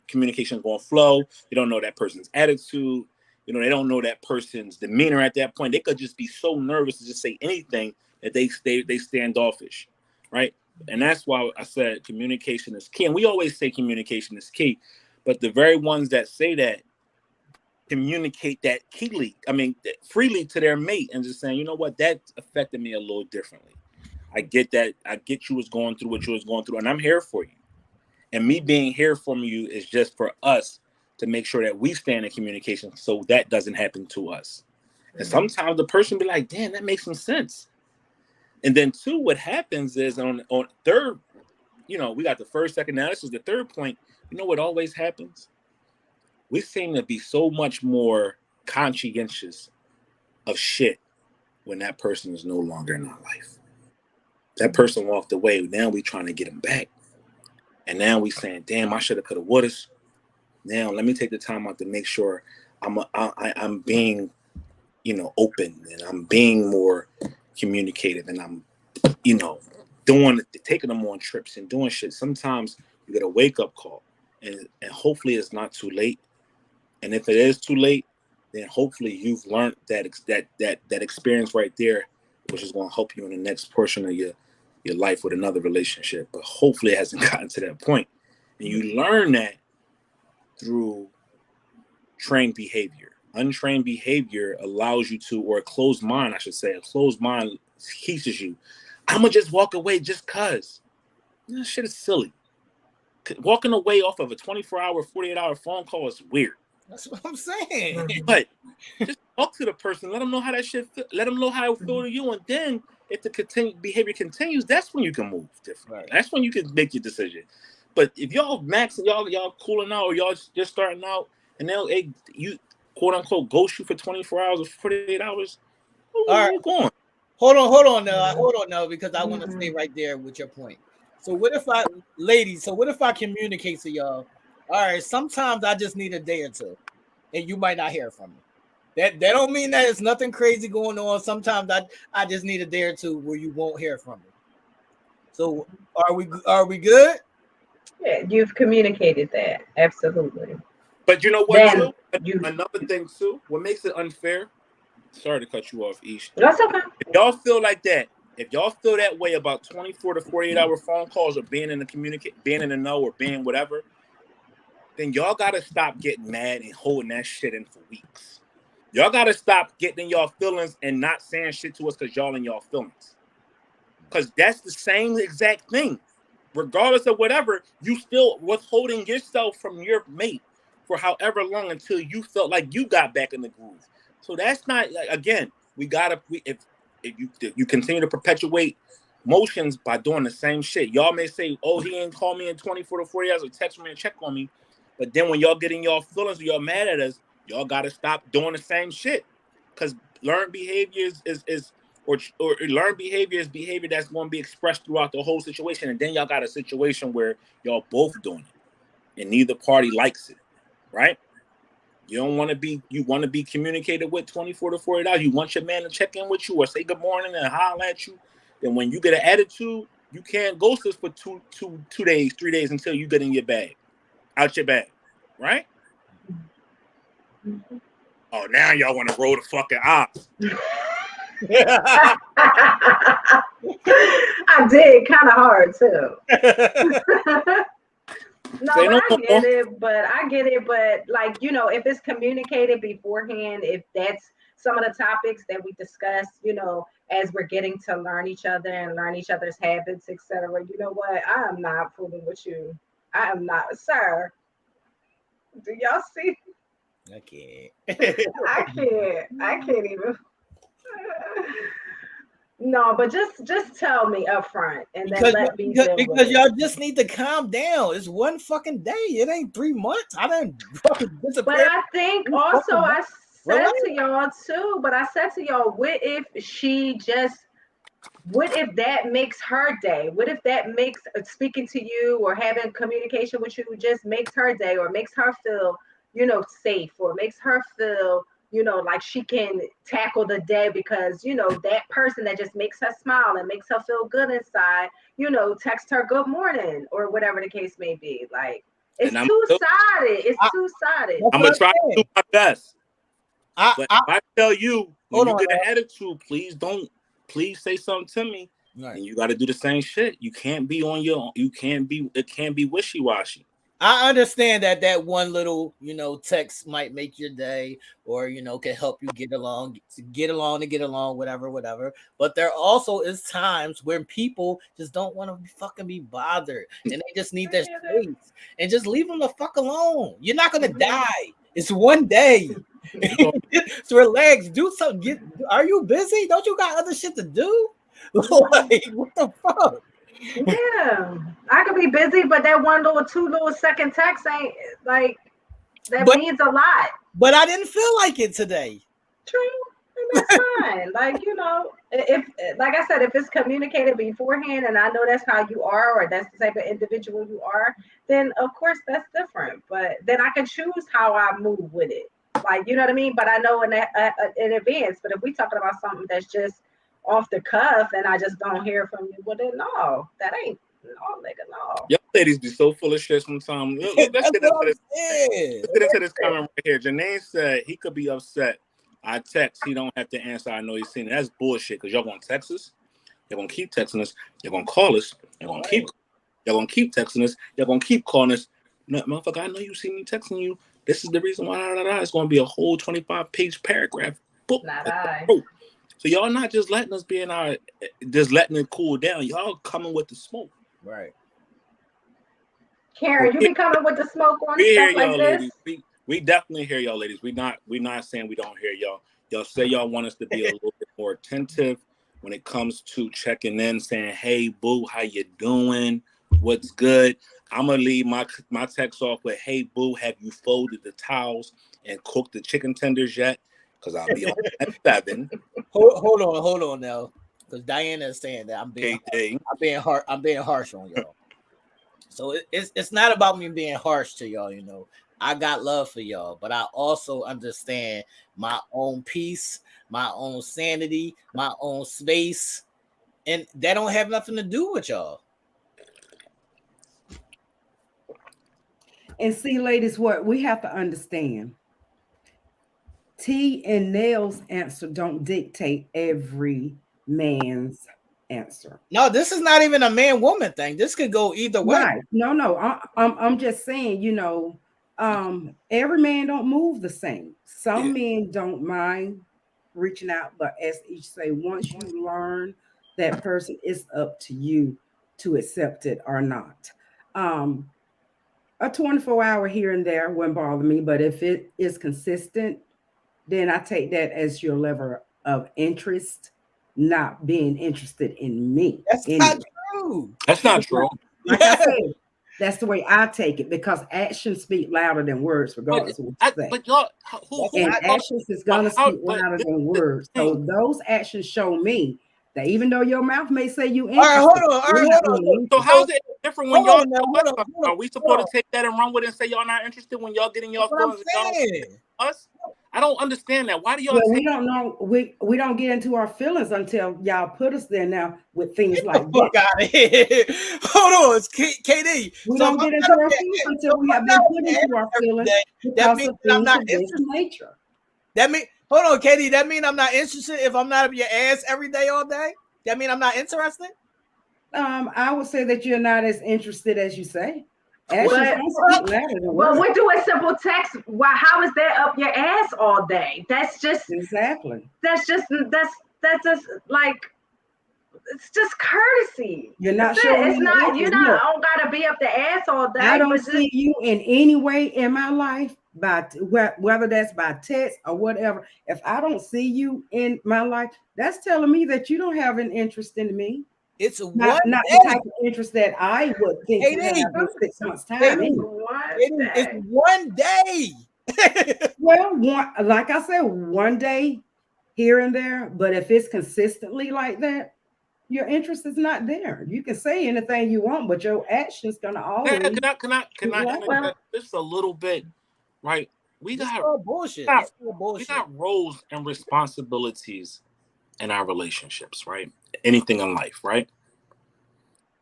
communication is going to flow. They don't know that person's attitude. They don't know that person's demeanor at that point. They could just be so nervous to just say anything that they standoffish, right? And that's why I said communication is key. And we always say communication is key, but the very ones that say that communicate that freely to their mate and just saying, you know what, that affected me a little differently. I get that. I get you was going through what you was going through, and I'm here for you. And me being here for you is just for us to make sure that we stand in communication so that doesn't happen to us. Mm-hmm. And sometimes the person be like, damn, that makes some sense. And then two, what happens is on third, we got the first, second, now this is the third point. You know what always happens? We seem to be so much more conscientious of shit when that person is no longer in our life. That person walked away. Now we trying to get him back. And now we saying, damn, I should have, could have, would have. Now let me take the time out to make sure I'm being, open, and I'm being more communicative, and I'm, taking them on trips and doing shit. Sometimes you get a wake up call, and hopefully it's not too late. And if it is too late, then hopefully you've learned that experience right there, which is going to help you in the next portion of your life with another relationship. But hopefully it hasn't gotten to that point. And you learn that through trained behavior. Untrained behavior allows you to, or a closed mind, I should say, a closed mind teaches you, I'm going to just walk away just because. That shit is silly. Walking away off of a 24-hour, 48-hour phone call is weird. That's what I'm saying. But just talk to the person, let them know how that shit feel, let them know how it feel to you, and then if the behavior continues, that's when you can move differently. Right. That's when you can make your decision. But if y'all maxing, y'all cooling out, or y'all just starting out, and they'll you quote unquote ghost you for 24 hours or 48 hours, where you going? Hold on now, because I want to stay right there with your point. So what if I communicate to y'all? All right, sometimes I just need a day or two, and you might not hear from me. That don't mean that it's nothing crazy going on. Sometimes I just need a day or two where you won't hear from me. So are we good? Yeah, you've communicated that. Absolutely. But you know what, Then too? Another thing, too, what makes it unfair, sorry to cut you off, Aisha. That's okay. If y'all feel like that, if y'all feel that way about 24 to 48 hour phone calls or being in the know or being whatever, then y'all got to stop getting mad and holding that shit in for weeks. Y'all got to stop getting in y'all feelings and not saying shit to us because y'all in y'all feelings. Because that's the same exact thing. Regardless of whatever, you still withholding yourself from your mate for however long until you felt like you got back in the groove. So that's not, again, if you continue to perpetuate motions by doing the same shit. Y'all may say, oh, he ain't call me in 24 to 40 hours or text me and check on me. But then when y'all get in y'all feelings or y'all mad at us, y'all got to stop doing the same shit. Because learned behavior or learned behavior is behavior that's going to be expressed throughout the whole situation. And then y'all got a situation where y'all both doing it and neither party likes it, right? You want to be communicated with 24 to 48 hours. You want your man to check in with you or say good morning and holler at you. Then when you get an attitude, you can't ghost us for 2 days, 3 days until you get in your bag, out your bag, right? Mm-hmm. Oh, now y'all want to roll the fucking eyes. I did kind of hard too. I get it. But like, if it's communicated beforehand, if that's some of the topics that we discuss, as we're getting to learn each other and learn each other's habits, etc. You know what? I am not fooling with you. I am not, sir. Do y'all see? I can't. I can't even. No, but just tell me up front and then let me deal with because it. y'all just need to calm down. It's one fucking day. It ain't 3 months. I didn't fucking disappear. But I think also I said to y'all too, what if that makes her day? What if that makes speaking to you or having communication with you just makes her day or makes her feel, safe or makes her feel, like she can tackle the day because, that person that just makes her smile and makes her feel good inside, text her good morning or whatever the case may be. Like, it's two-sided. It's two-sided. I'm going to try to do my best. But if I tell you, when you get an attitude, please say something to me. Right. And you got to do the same shit. You can't be on your own. It can't be wishy-washy. I understand that one little, text might make your day or, can help you get along, whatever. But there also is times when people just don't want to fucking be bothered and they just need their space and just leave them the fuck alone. You're not going to die. It's one day. So relax, do something. Are you busy? Don't you got other shit to do? Like, what the fuck? Yeah, I could be busy, but that 2 little second text ain't like that means a lot. But I didn't feel like it today. True, and that's fine. Like, if like I said, if it's communicated beforehand, and I know that's how you are, or that's the type of individual you are, then of course that's different. But then I can choose how I move with it. Like, you know what I mean? But I know in advance. But if we talking about something that's just off the cuff and I just don't hear from you, well then no, that ain't nigga, no. Y'all ladies be so full of shit sometimes. Let's get into this comment right here. Janae said he could be upset. I text, he don't have to answer. I know he's seen it. That's bullshit because y'all gonna text us, you're gonna keep texting us, you're gonna call us, you're gonna keep texting us, you're gonna keep calling us. No, motherfucker, I know you see me texting you. This is the reason why it's gonna be a whole 25-page paragraph book. Not I. So y'all not just letting us be just letting it cool down. Y'all coming with the smoke. Right. Karen, you be coming with the smoke on stuff like this? Ladies. We definitely hear y'all, ladies. We not saying we don't hear y'all. Y'all say y'all want us to be a little bit more attentive when it comes to checking in, saying, "Hey, boo, how you doing? What's good?" I'm gonna leave my text off with, "Hey, boo, have you folded the towels and cooked the chicken tenders yet?" Because I'll be on at 7. Hold on now, because Diana is saying that I'm being harsh on y'all. So it's not about me being harsh to y'all. You know, I got love for y'all, but I also understand my own peace, my own sanity, my own space, and that don't have nothing to do with y'all. And see, ladies, what we have to understand, T and Nell's answer don't dictate every man's answer. No, this is not even a man-woman thing. This could go either way. Right. No. I'm just saying, every man don't move the same. Some men don't mind reaching out, but as each say, once you learn that person, it's up to you to accept it or not. A 24-hour here and there wouldn't bother me, but if it is consistent, then I take that as your level of interest, not being interested in me. That's not true. That's not true. Like I said, that's the way I take it, because actions speak louder than words, regardless of what you say. But y'all, and actions is gonna speak louder than words. So those actions show me that even though your mouth may say you interested, all right, hold on. So how's it different when y'all? Are we supposed to take that and run with it and say y'all not interested when y'all getting y'all feelings? Us? I don't understand that. Why do y'all? We don't know. We don't get into our feelings until y'all put us there now with things like this. Out of here. Hold on, it's KD. We don't get into our feelings until we have been put into our feelings because of things of this nature. That mean, hold on, KD. That mean I'm not interested if I'm not up your ass every day, all day. That mean I'm not interested. I would say that you're not as interested as you say. But we're doing simple text. Why? How is that up your ass all day? That's just exactly. That's just like, it's just courtesy. You're not sure. It's not. You're not. I don't gotta be up the ass all day. I don't see you in any way in my life, by whether that's by text or whatever. If I don't see you in my life, that's telling me that you don't have an interest in me. It's not the type of interest that I would think you have in 6 months' time. It's one day. Well, like I said, one day here and there. But if it's consistently like that, your interest is not there. You can say anything you want, but your action's gonna always. Can I just a little bit, right? We got bullshit. We got roles and responsibilities in our relationships, right? Anything in life, right?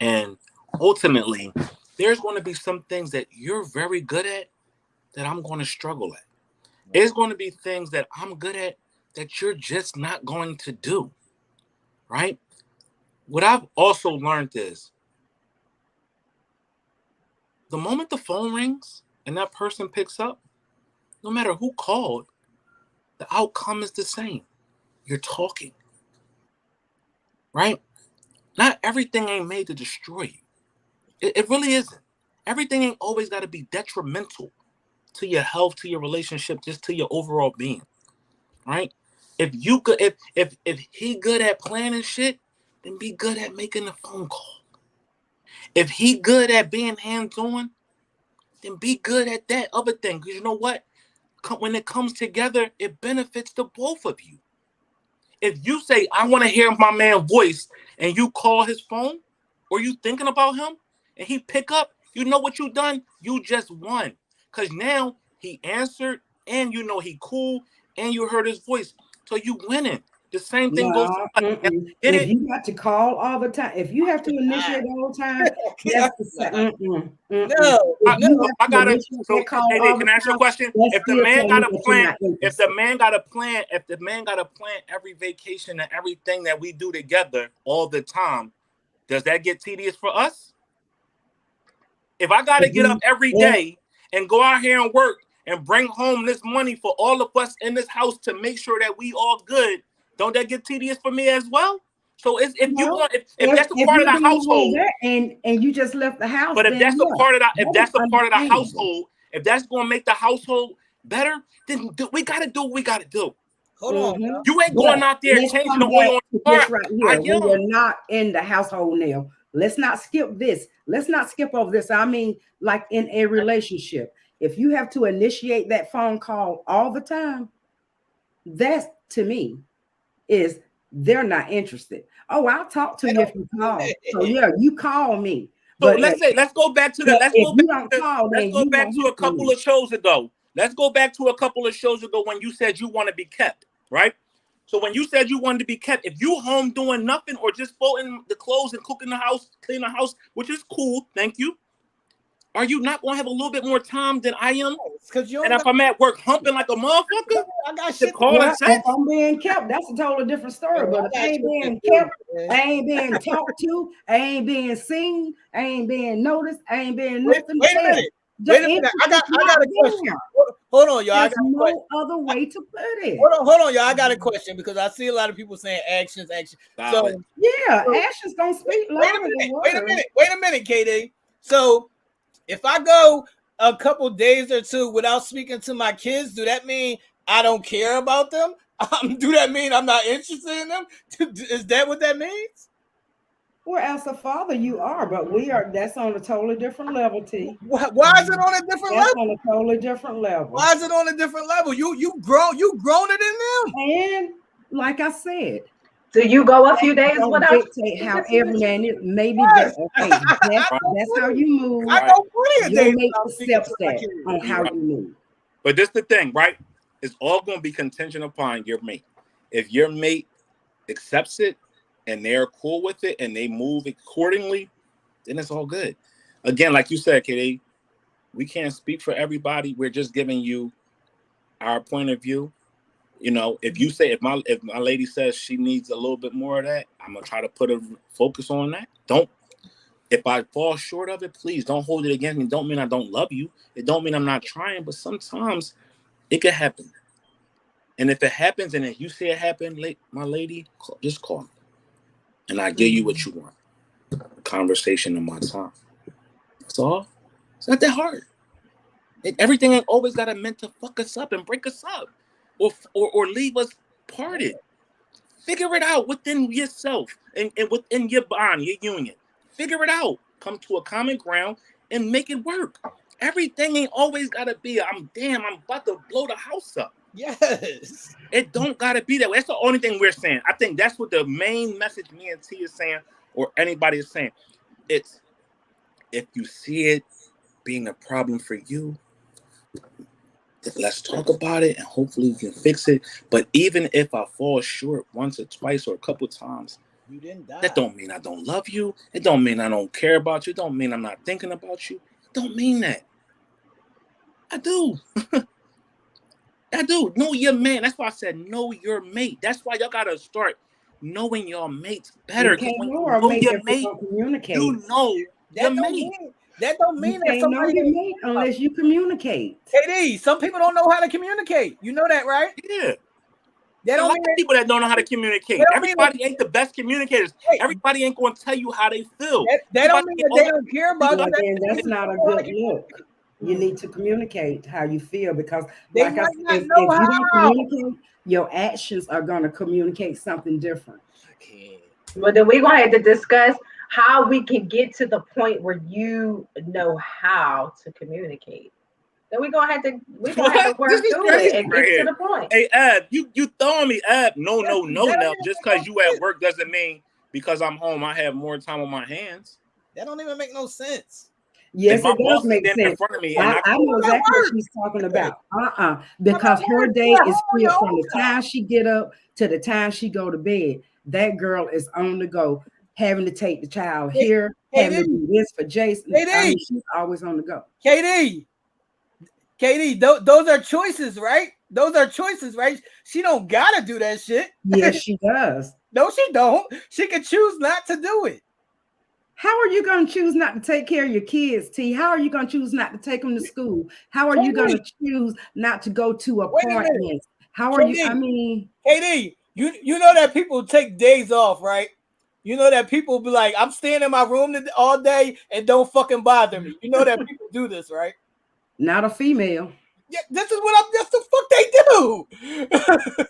And ultimately, there's going to be some things that you're very good at that I'm going to struggle at. There's going to be things that I'm good at that you're just not going to do, right? What I've also learned is the moment the phone rings and that person picks up, no matter who called, the outcome is the same. You're talking. Right? Not everything ain't made to destroy you. It really isn't. Everything ain't always got to be detrimental to your health, to your relationship, just to your overall being. Right? If he good at planning shit, then be good at making a phone call. If he good at being hands-on, then be good at that other thing. Because you know what? When it comes together, it benefits the both of you. If you say, I want to hear my man's voice, and you call his phone, or you thinking about him, and he pick up, you know what you done? You just won. Because now he answered, and you know he cool, and you heard his voice. So you winning. The same thing goes. If you got to call all the time, if you have to initiate the whole time, that's the same. I gotta. So, can I ask you a question? If the man got a plan, if the man got a plan every vacation and everything that we do together all the time, does that get tedious for us? If I gotta get up every day and go out here and work and bring home this money for all of us in this house to make sure that we all good, don't that get tedious for me as well? So if that's a part of the household, and you just left the house, but if that's a part of the household, if that's going to make the household better, then we got to do what we got to do. Hold on. Now. You ain't going out there changing the oil on the this car. right here. When you're not in the household now, let's not skip this. Let's not skip over this. I mean, like in a relationship, if you have to initiate that phone call all the time, that's to me is they're not interested. Oh, I'll talk to you if you call. So yeah, you call me. So let's go back to the let's go back to a couple of shows ago. Let's go back to a couple of shows ago when you said you want to be kept, right? So when you said you wanted to be kept, if you home doing nothing or just folding the clothes and cooking the house, cleaning the house, which is cool, thank you. Are you not going to have a little bit more time than I am? And if I'm at work humping like a motherfucker, I got shit. If I'm being kept, that's a totally different story. But if I ain't being kept, I ain't being talked to, I ain't being seen, I ain't being noticed, I ain't being nothing. Wait a minute. I got a question. Hold on, y'all. There's no other way to put it. Hold on, y'all. I got a question because I see a lot of people saying actions. So yeah, actions don't speak louder than words. Wait a minute, KD. So if I go a couple days or two without speaking to my kids, do that mean I don't care about them? Do that mean I'm not interested in them? Is that what that means? Well, as a father, you are, but that's on a totally different level, T. Why is it on a different level? On a totally different level. Why is it on a different level? You grown it in them. And like I said, do you go a few days without dictate how every man is? Maybe that's okay. That's how you move. I go plenty of days without steps on how you move. But this the thing, right? It's all going to be contingent upon your mate. If your mate accepts it and they're cool with it and they move accordingly, then it's all good. Again, like you said, KD, we can't speak for everybody. We're just giving you our point of view. You know, if you say if my lady says she needs a little bit more of that, I'm gonna try to put a focus on that. If I fall short of it, please don't hold it against me. Don't mean I don't love you. It don't mean I'm not trying, but sometimes it could happen. And if it happens and if you see it happen, my lady, just call me. And I give you what you want. A conversation in my time. That's all. It's not that hard. Everything ain't always got a meant to fuck us up and break us up or leave us parted. Figure it out within yourself and within your bond, your union. Figure it out. Come to a common ground and make it work. Everything ain't always got to be, I'm about to blow the house up. Yes. It don't got to be that way. That's the only thing we're saying. I think that's what the main message me and T is saying or anybody is saying. It's if you see it being a problem for you, let's talk about it and hopefully you can fix it. But even if I fall short once or twice or a couple times, you didn't die. That don't mean I don't love you. It don't mean I don't care about you. It don't mean I'm not thinking about you. It don't mean that. I do. I do. Know your man. That's why I said know your mate. That's why y'all gotta start knowing your mates better. You when know you know your mate, communicate. you know your mate. That don't mean that somebody know your mate unless you communicate. KD, some people don't know how to communicate. You know that, right? Yeah. They don't mean people that don't know how to communicate. Everybody ain't the best communicators. Everybody ain't going to tell you how they feel. They don't mean that they don't care about you. Again, that's not a good look. You need to communicate how you feel because, they like I said, if you don't communicate, your actions are going to communicate something different. Well, then we're going to have to discuss how we can get to the point where you know how to communicate. Then we're gonna have to work through it and get to the point. Hey, Ab, you throwing me, Ab. No, Nell. Just because you at work doesn't mean because I'm home I have more time on my hands. That don't even make no sense. Yes, it does make sense. In front of me I know exactly what she's talking about. Because her day is free from the time she get up to the time she go to bed. That girl is on the go, having to take the child here, having to do this for Jason. She's always on the go. KD, those are choices, right? Those are choices, right? She don't gotta do that shit. Yes, she does. No, she don't. She can choose not to do it. How are you going to choose not to take care of your kids, T? How are you going to choose not to take them to school? How are you going to choose not to go to appointments? How are you? I mean, KD, you know that people take days off, right? You know that people be like, I'm staying in my room all day and don't fucking bother me. You know that people do this, right? Not a female. Yeah, that's the fuck they do.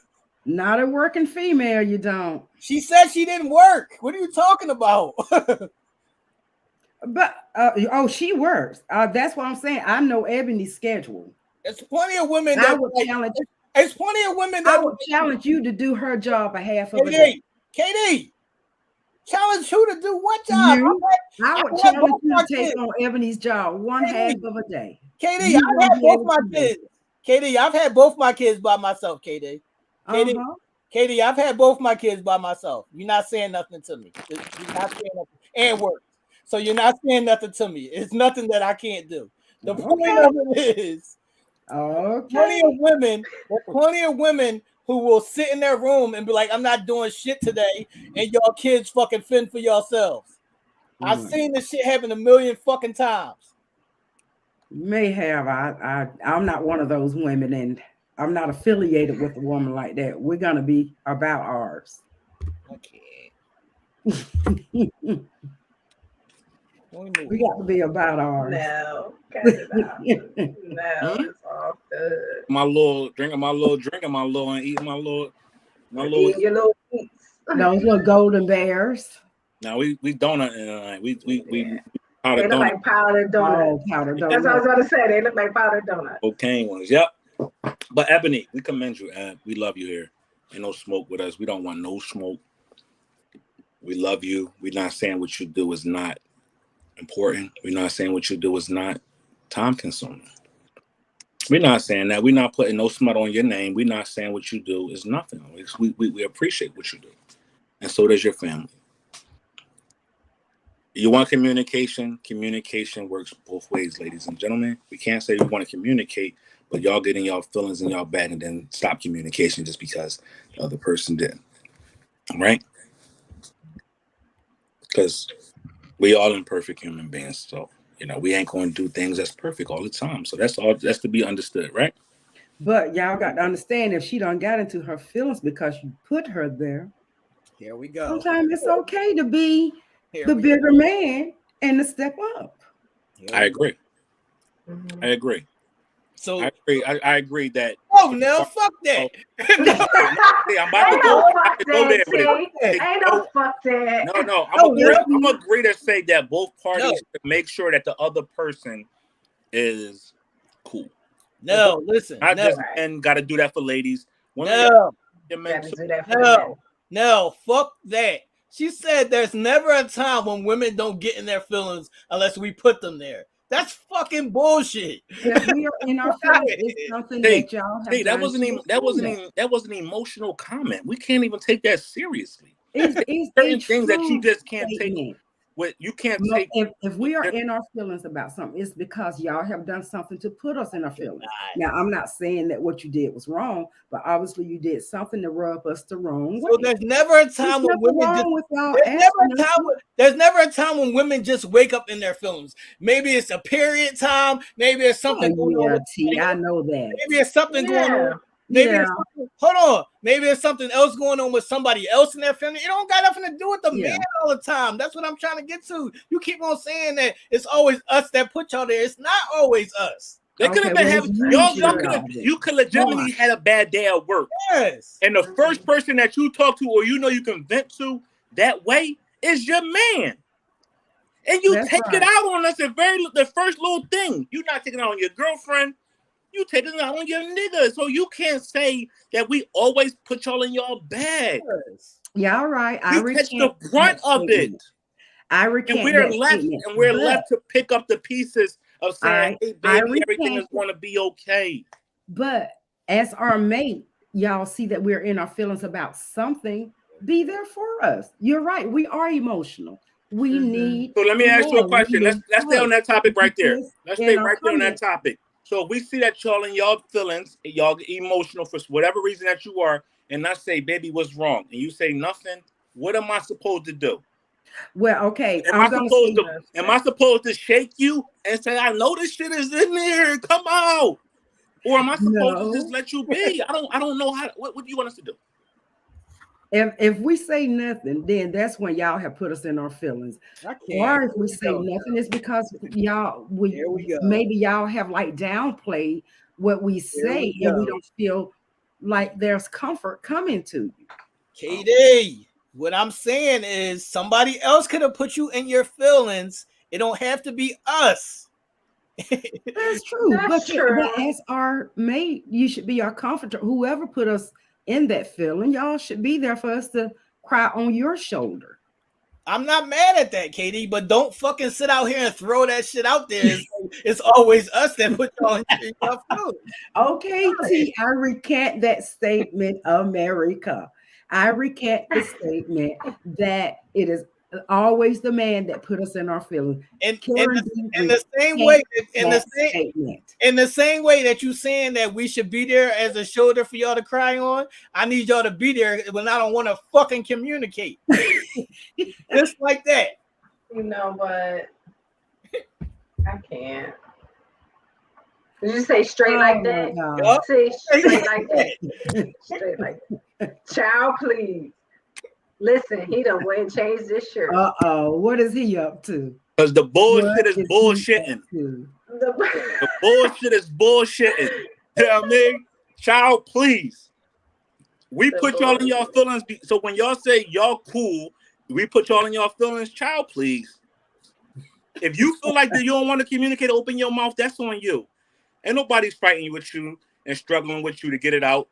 Not a working female, you don't. She said she didn't work. What are you talking about? But she works. That's what I'm saying. I know Ebony's schedule. There's plenty of women I that would challenge. There's plenty of women I that would challenge you to do her job a half of a day. KD, challenge who to do what job? I would challenge you to take on Ebony's job one half of a day. KD, I've had both my kids. KD, I've had both my kids by myself. KD, I've had both my kids by myself. You're not saying nothing to me. You're not saying nothing, and work. So you're not saying nothing to me. It's nothing that I can't do. The point of it is, plenty of women who will sit in their room and be like, I'm not doing shit today, and y'all kids fucking fend for yourselves. I've seen this shit happen a million fucking times. May have. I'm not one of those women, and I'm not affiliated with a woman like that. We're gonna be about ours. Okay. We got to be about ours. No, cut it out. No, it's all good. My little drinking my little and eating my little Eating your little eats. Those little golden bears. Now we donut and we powdered they look like powdered donuts. Oh, powdered donuts. That's what I was going to say. They look like powdered donuts. Cocaine ones. Yep. But Ebony, we commend you, Ab. We love you here. Ain't no smoke with us. We don't want no smoke. We love you. We're not saying what you do is not important. We're not saying what you do is not time consuming. We're not saying that. We're not putting no smut on your name. We're not saying what you do is nothing. We appreciate what you do. And so does your family. You want communication? Communication works both ways, ladies and gentlemen. We can't say we want to communicate, but y'all getting y'all feelings in y'all bad and then stop communication just because the other person didn't. Right? Because we all imperfect human beings. So, we ain't going to do things that's perfect all the time. So that's to be understood, right? But y'all got to understand, if she done got into her feelings because you put her there. Here we go. Sometimes it's okay to be the bigger man and to step up. I agree. Mm-hmm. I agree. So I agree that. Oh, Nell, fuck that. I'm about to go there with it. Ain't no fuck that. No. I'm agree to say that both parties should make sure that the other person is cool. No, listen. Not just men got to do that for ladies. No, fuck that. She said there's never a time when women don't get in their feelings unless we put them there. That's fucking bullshit. If we are in our feelings, it's something that y'all have that wasn't an emotional comment. We can't even take that seriously. It's certain things that you just can't statement. take. What you can't No, take. If we are in our feelings about something, it's because y'all have done something to put us in our feelings. Now, I'm not saying that what you did was wrong, but obviously you did something to rub us the wrong way. So there's never a time when women there's never a time when women just wake up in their feelings. Maybe it's a period time. Maybe it's something going on. I know that. Maybe it's something going on. Maybe hold on. Maybe there's something else going on with somebody else in their family. It don't got nothing to do with the man all the time. That's what I'm trying to get to. You keep on saying that it's always us that put y'all there. It's not always us. They could have been having you could legitimately had a bad day at work. Yes. And the first person that you talk to or you can vent to that way is your man. And you take it out on us the first little thing. You're not taking it out on your girlfriend. You taking it out on your nigga. So you can't say that we always put y'all in y'all bag. Yeah, all right. You catch the brunt of it. I recant. And we're left to pick up the pieces of saying, hey, baby, everything is going to be okay. But as our mate, y'all see that we're in our feelings about something. Be there for us. You're right. We are emotional. We need. So let me ask you a question. Let's stay on that topic right there. Let's stay right there on that topic. So if we see that y'all in y'all feelings, y'all get emotional for whatever reason that you are, and I say, baby, what's wrong? And you say nothing, what am I supposed to do? Well, okay. Am I supposed to shake you and say, I know this shit is in there, come out? Or am I supposed to just let you be? I don't know what do you want us to do? If we say nothing, then that's when y'all have put us in our feelings. Or if we say nothing, it's because maybe y'all have like downplayed what we say and we don't feel like there's comfort coming to you. KD, what I'm saying is somebody else could have put you in your feelings. It don't have to be us. That's true. That's But true. as our mate, you should be our comforter. Whoever put us in that feeling, y'all should be there for us to cry on your shoulder. I'm not mad at that, KD, but don't fucking sit out here and throw that shit out there. It's always us that put y'all in your feelings. Okay, T, I recant that statement, America. I recant the statement that it is always the man that put us in our feelings. In Karen the same recant way, that statement. in the same way that you saying that we should be there as a shoulder for y'all to cry on, I need y'all to be there when I don't want to fucking communicate. Just like that. You know what? I can't. Did you say straight like that? God. See, straight like that. Straight like that. Child, please. Listen, he done went and changed this shirt. What is he up to? Because the bullshit What is he bullshitting. up to? The bullshit is bullshitting. You know what I mean? Child, please. We put y'all in y'all feelings. So when y'all say y'all cool, we put y'all in y'all feelings. Child, please. If you feel like that you don't want to communicate, open your mouth. That's on you. Ain't nobody's fighting with you and struggling with you to get it out.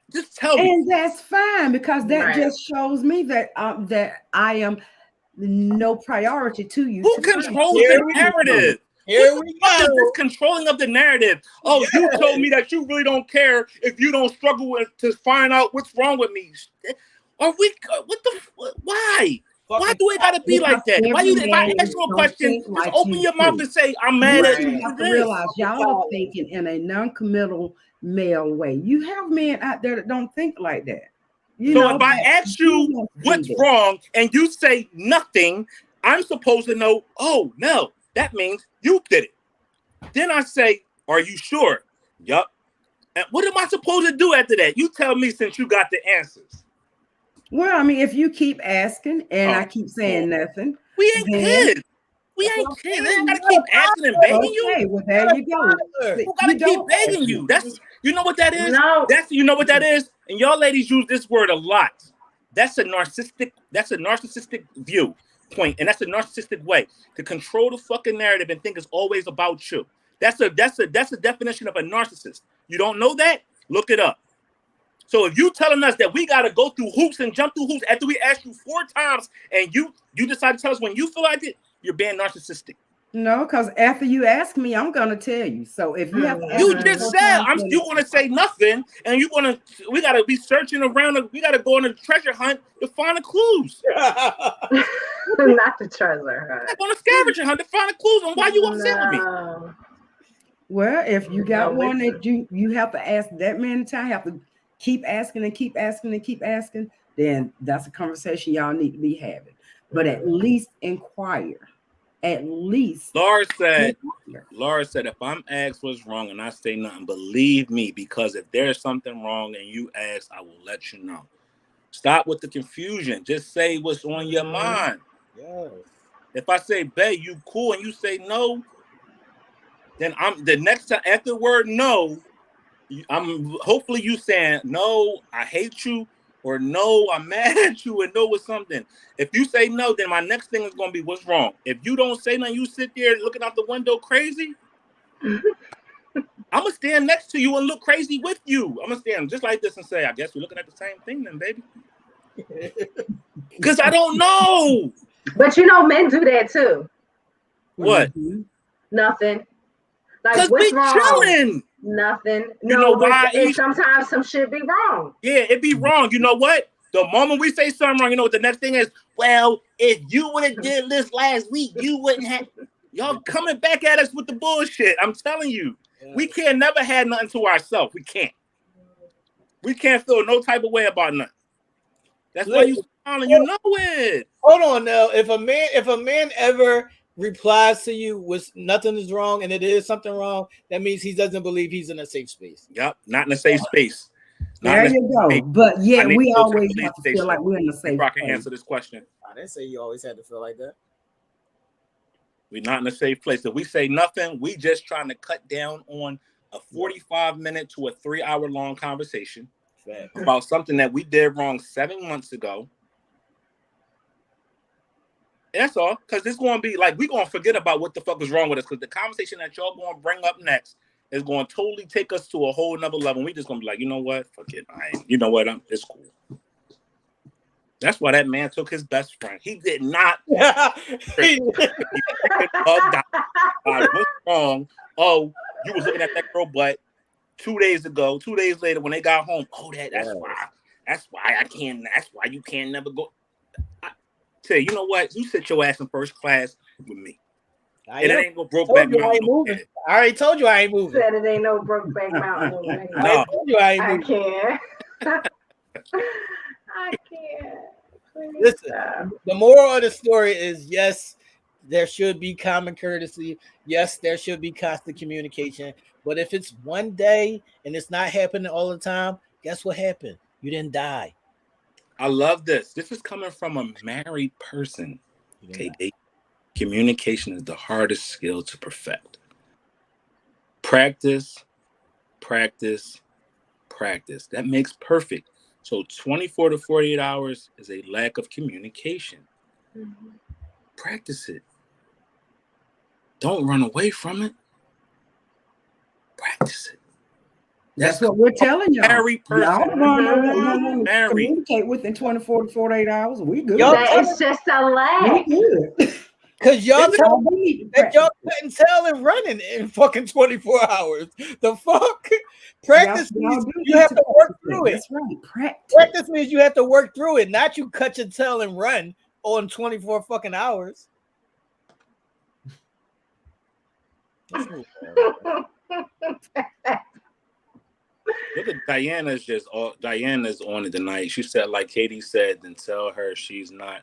Just tell me. And that's fine, because that Right. just shows me that that I am no priority to you. Who controls Here the we narrative? Here What we the fuck is go. this controlling of the narrative? Oh, you told me that you really don't care if you don't struggle to find out what's wrong with me. Are we? What the? Why? Why do it gotta be like that? Why you? If I ask you a question, just open your mouth and say, "I'm mad at you." You have to realize y'all are thinking in a non-committal male way. You have men out there that don't think like that. So if I ask you what's wrong and you say nothing, I'm supposed to know, oh, no, that means you did it. Then I say, are you sure? Yup. And what am I supposed to do after that? You tell me, since you got the answers. Well, I mean, if you keep asking and I keep saying nothing, we ain't kids. We ain't kids. They ain't gotta keep asking and begging you. Okay, well, there you go. Who gotta keep begging you? That's, you know what that is? No. That's, you know what that is? And y'all ladies use this word a lot. That's a narcissistic view point, and that's a narcissistic way to control the fucking narrative and think it's always about you. That's a definition of a narcissist. You don't know that? Look it up. So if you telling us that we gotta go through hoops and jump through hoops after we asked you 4 times and you decide to tell us when you feel like it, you're being narcissistic. No, because after you ask me, I'm gonna tell you. So if you have to ask you me just 4 said times, you want to say nothing, and we gotta be searching around. We gotta go on a treasure hunt to find the clues. Not the treasure hunt. On a scavenger hunt to find the clues on why you upset with me. Well, if you got one that you have to ask that many times, you have to keep asking and keep asking and keep asking, then that's a conversation y'all need to be having. But at least inquire. At least. Laura said, if I'm asked what's wrong and I say nothing, believe me, because if there's something wrong and you ask, I will let you know. Stop with the confusion. Just say what's on your mind. Yes. If I say, babe, you cool, and you say no, then I'm the next time after the word no, I'm hopefully you saying no, I hate you, or no, I'm mad at you, and no with something. If you say no, then my next thing is gonna be what's wrong. If you don't say nothing, you sit there looking out the window crazy. I'm gonna stand next to you and look crazy with you. I'm gonna stand just like this and say, I guess we're looking at the same thing then, baby. Because I don't know. But you know, men do that too. What? Nothing. Like, because what's we wrong? chilling. Nothing. You know why? And sometimes some shit be wrong. Yeah, it be wrong. You know what? The moment we say something wrong, you know what the next thing is? Well, if you would have did this last week, you wouldn't have. Y'all coming back at us with the bullshit. I'm telling you. We can't never have nothing to ourselves. We can't. We can't feel no type of way about nothing. That's why you smiling. You know it. Hold on now. If a man ever replies to you with nothing is wrong and it is something wrong, that means he doesn't believe he's in a safe space. Yep, not in a safe space. There you go. But yeah, we always have to feel like we're in a safe place. I can place. answer this question. I didn't say you always had to feel like that. We're not in a safe place. If we say nothing, we just trying to cut down on a 45-minute to a 3-hour long conversation. about something that we did wrong 7 months ago. That's all. Because it's going to be like, we're going to forget about what the fuck is wrong with us. Because the conversation that y'all going to bring up next is going to totally take us to a whole nother level. And we just going to be like, you know what? Fuck it. You know what? It's cool. That's why that man took his best friend. He did not. He bugged out. What's wrong? Oh, you was looking at that girl butt 2 days ago. 2 days later, when they got home, oh, that's why. That's why I can't. That's why you can't never go. Say, you know what? You sit your ass in first class with me. And it ain't no Brokeback Mountain. I already told you I ain't moving. Said it ain't no Brokeback Mountain. I told you I ain't moving. I can't. I can't. Please Listen, stop. the moral of the story is yes, there should be common courtesy. Yes, there should be constant communication. But if it's one day and it's not happening all the time, guess what happened? You didn't die. I love this. This is coming from a married person. Okay, communication is the hardest skill to perfect. Practice, practice, practice. That makes perfect. So 24 to 48 hours is a lack of communication. Mm-hmm. Practice it. Don't run away from it. Practice it. That's what we're telling y'all. Married person. Communicate within 24 to 48 hours. We good. It's just a lag. We good. Because y'all tell me that y'all couldn't tell and running in fucking 24 hours. The fuck? Practice means you have to work through it. That's right. Practice means you have to work through it, not you cut your tail and run on 24 fucking hours. Look at Diana's on it tonight. She said, like Katie said, then tell her she's not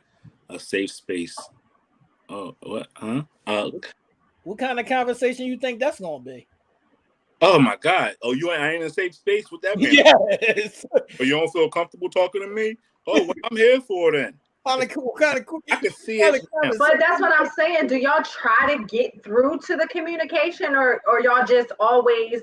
a safe space. Oh, what? Huh? What kind of conversation you think that's gonna be? Oh my God! Oh, I ain't in a safe space with that man. Yes. But you don't feel comfortable talking to me? Oh, what I'm here for then? Kind of cool. I can see it. But that's what I'm saying. Do y'all try to get through to the communication, or y'all just always,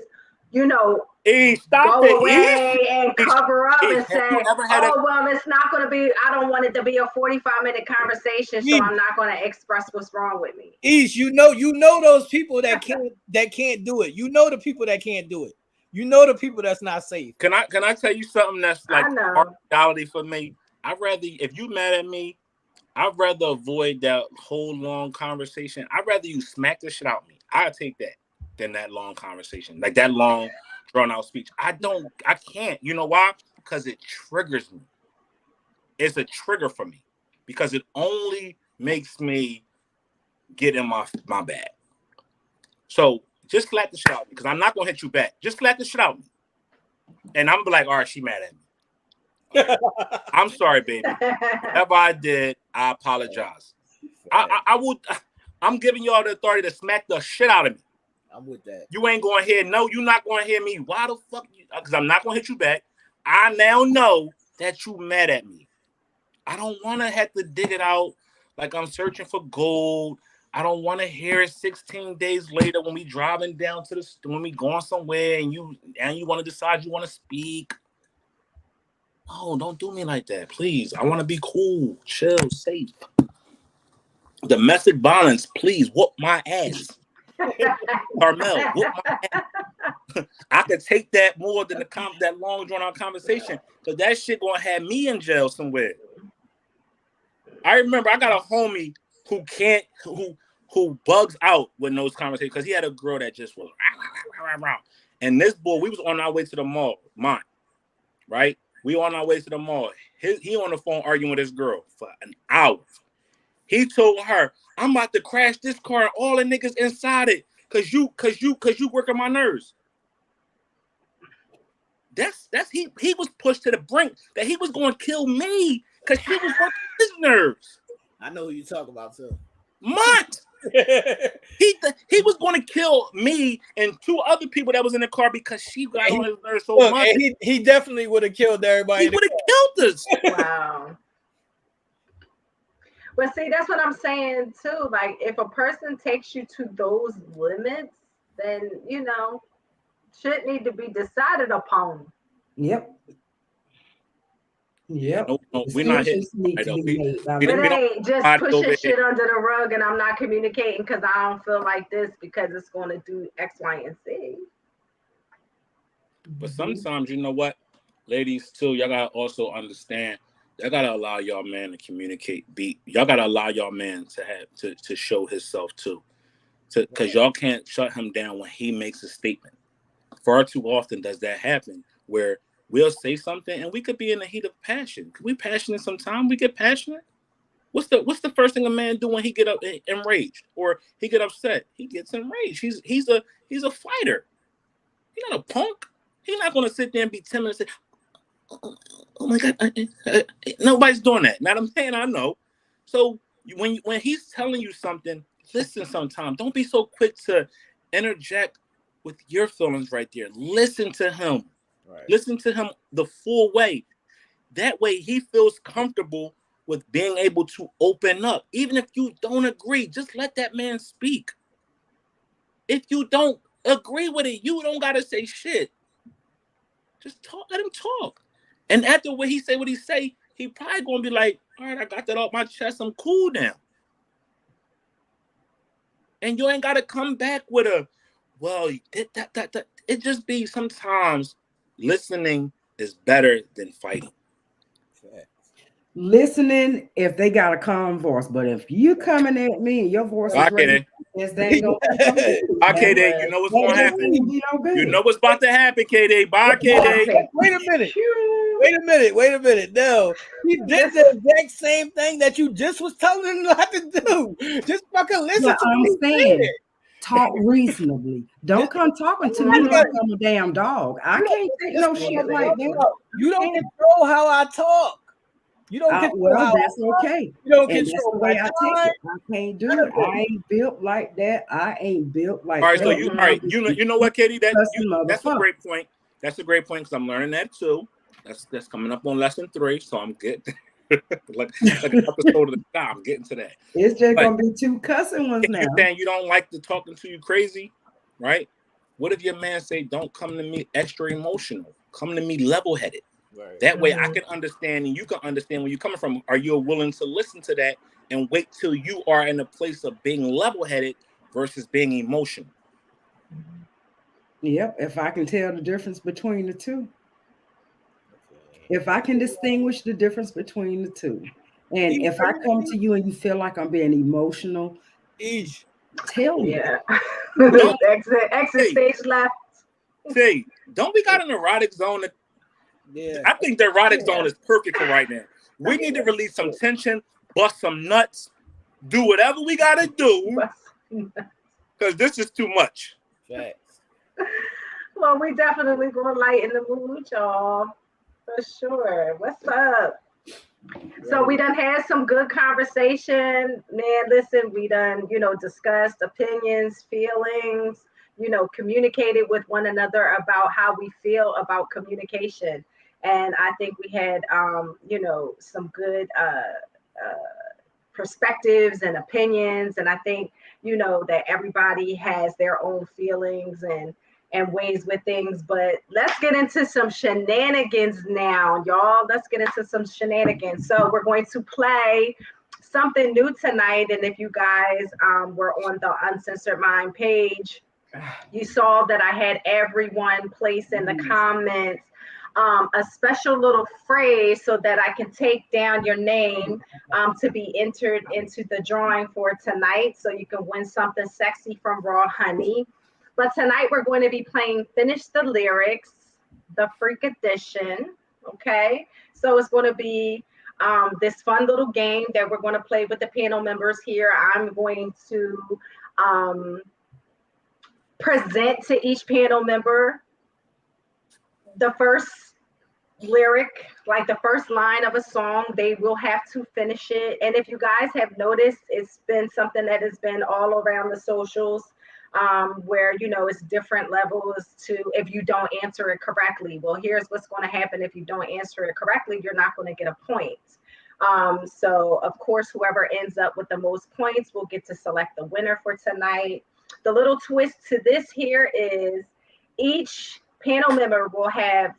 go away and cover up and say, well, it's not going to be, I don't want it to be a 45-minute conversation, so I'm not going to express what's wrong with me. Ish, you know those people that can't do it. You know the people that can't do it. You know the people that's not safe. Can I tell you something that's like reality for me? If you mad at me, I'd rather avoid that whole long conversation. I'd rather you smack the shit out of me. I'll take that than that long conversation, like that long drawn out speech. I can't. You know why? Because it triggers me. It's a trigger for me because it only makes me get in my bag. So just slap the shit out of me because I'm not gonna hit you back. Just slap the shit out of me, and I'm gonna be like, all right, she mad at me. Right. I'm sorry, baby. Whatever I did, I apologize. I'm giving y'all the authority to smack the shit out of me. I'm with that. You ain't going to hear. No, you're not going to hear me. Why the fuck? Because I'm not going to hit you back. I now know that you mad at me. I don't want to have to dig it out like I'm searching for gold. I don't want to hear it 16 days later when we driving down to when we going somewhere and you want to decide you want to speak. Oh, don't do me like that, please. I want to be cool, chill, safe. Domestic violence, please whoop my ass. Carmel, whoop my ass. I could take that more than that long drawn out conversation because that shit gonna have me in jail somewhere. I remember I got a homie who bugs out with those conversations because he had a girl that just was and this boy, we was on our way to the mall, right? We on our way to the mall. He on the phone arguing with his girl for an hour. He told her, "I'm about to crash this car and all the niggas inside it cause you working my nerves." That's he was pushed to the brink that he was going to kill me because she was working his nerves. I know who you talk about too. Mont. He was going to kill me and two other people that was in the car because she got on his nerves so much. He definitely would have killed everybody. He would have killed us. Wow. But see, that's what I'm saying too. Like, if a person takes you to those limits, then shit need to be decided upon. Yep. Yep. No, we're not hitting. Decisions need to be made by we It don't- ain't just body over pushing here. shit under the rug and I'm not communicating because I don't feel like this because it's going to do X, Y, and Z. But sometimes, you know what, ladies, too, y'all gotta also understand. Y'all gotta allow y'all man to communicate. Y'all gotta allow y'all man to have to show himself too, because y'all can't shut him down when he makes a statement. Far too often does that happen, where we'll say something and we could be in the heat of passion. Could we passionate sometimes? We get passionate. What's the first thing a man do when he get up enraged or he get upset? He gets enraged. He's a fighter. He's not a punk. He's not gonna sit there and be timid and say, "Oh my God!" Nobody's doing that. Not a man I know. So when he's telling you something, listen. Sometimes don't be so quick to interject with your feelings right there. Listen to him. Right. Listen to him the full way. That way he feels comfortable with being able to open up. Even if you don't agree, just let that man speak. If you don't agree with it, you don't gotta say shit. Just talk, let him talk. And after what he say, he probably gonna be like, all right, I got that off my chest, I'm cool now. And you ain't gotta come back with a, well, that. It just be sometimes listening is better than fighting. Listening if they got a calm voice, but if you coming at me and your voice is raised, yes, they ain't gonna Okay, then you know what's gonna happen. You know what's about to happen, KD. Bye, KD. Wait a minute. No, he did the exact same thing that you just was telling him not to do. Just fucking listen to I'm me. saying. Talk reasonably. Don't come talking to me like I'm a damn dog. I can't take no shit like that. You don't control how I talk. You don't control well, how that's I talk. okay. You don't And control that's the way my I time. take it. I can't do it. I ain't built like that. I ain't built like All right, that. so you know what, Katie? That's a great point. That's a great point because I'm learning that too. That's coming up on lesson 3, so I'm getting like an episode of the guy. I'm getting to that. It's just gonna be 2 cussing ones now. You're saying you don't like the talking to you crazy, right? What if your man say, "Don't come to me extra emotional. Come to me level-headed." Right. That way I can understand and you can understand where you're coming from. Are you willing to listen to that and wait till you are in a place of being level-headed versus being emotional? Yep, if I can tell the difference between the two. If I can distinguish the difference between the two. And if I come to you and you feel like I'm being emotional, tell me. Yeah. Exit stage left. Say, don't we got an erotic zone? I think the erotic zone is perfect for right now. We need to release some tension, bust some nuts, do whatever we gotta do, because this is too much. Facts. Well, we definitely gonna lighten the mood, y'all, for sure. What's up? So we done had some good conversation, man. Listen, we done, discussed opinions, feelings, communicated with one another about how we feel about communication. And I think we had, some good perspectives and opinions. And I think, that everybody has their own feelings and ways with things. But let's get into some shenanigans now, y'all. Let's get into some shenanigans. So we're going to play something new tonight. And if you guys were on the Uncensored Mind page, you saw that I had everyone place in the comments a special little phrase so that I can take down your name to be entered into the drawing for tonight, so you can win something sexy from Raw Honey. But tonight we're going to be playing Finish the Lyrics, the Freak Edition. Okay, so it's going to be this fun little game that we're going to play with the panel members here. I'm going to present to each panel member the first lyric, like the first line of a song. They will have to finish it. And if you guys have noticed, it's been something that has been all around the socials, where it's different levels to if you don't answer it correctly. Well, here's what's going to happen. If you don't answer it correctly, you're not going to get a point. So of course, whoever ends up with the most points will get to select the winner for tonight. The little twist to this here is each panel member will have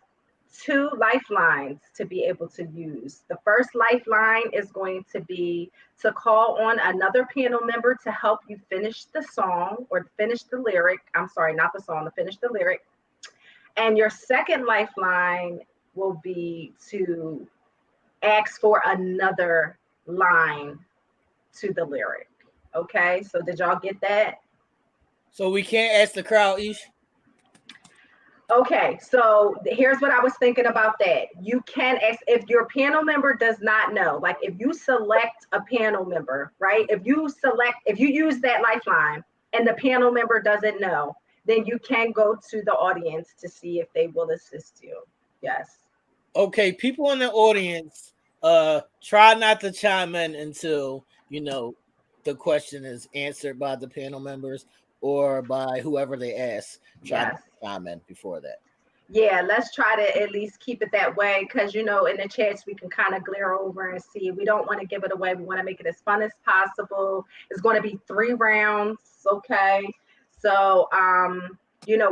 2 lifelines to be able to use. The first lifeline is going to be to call on another panel member to help you finish the song or finish the lyric. I'm sorry, not the song, to finish the lyric. And your second lifeline will be to ask for another line to the lyric. Okay, so did y'all get that? So we can't ask the crowd, Ish? Okay, so here's what I was thinking about that. You can ask if your panel member does not know, like if you select a panel member, right? If you use that lifeline and the panel member doesn't know, then you can go to the audience to see if they will assist you. Yes. Okay, people in the audience, try not to chime in until, the question is answered by the panel members or by whoever they ask. Try not to chime in before that. Yeah, let's try to at least keep it that way because, in the chats, we can kind of glare over and see. We don't want to give it away. We want to make it as fun as possible. It's going to be 3 rounds, okay? So,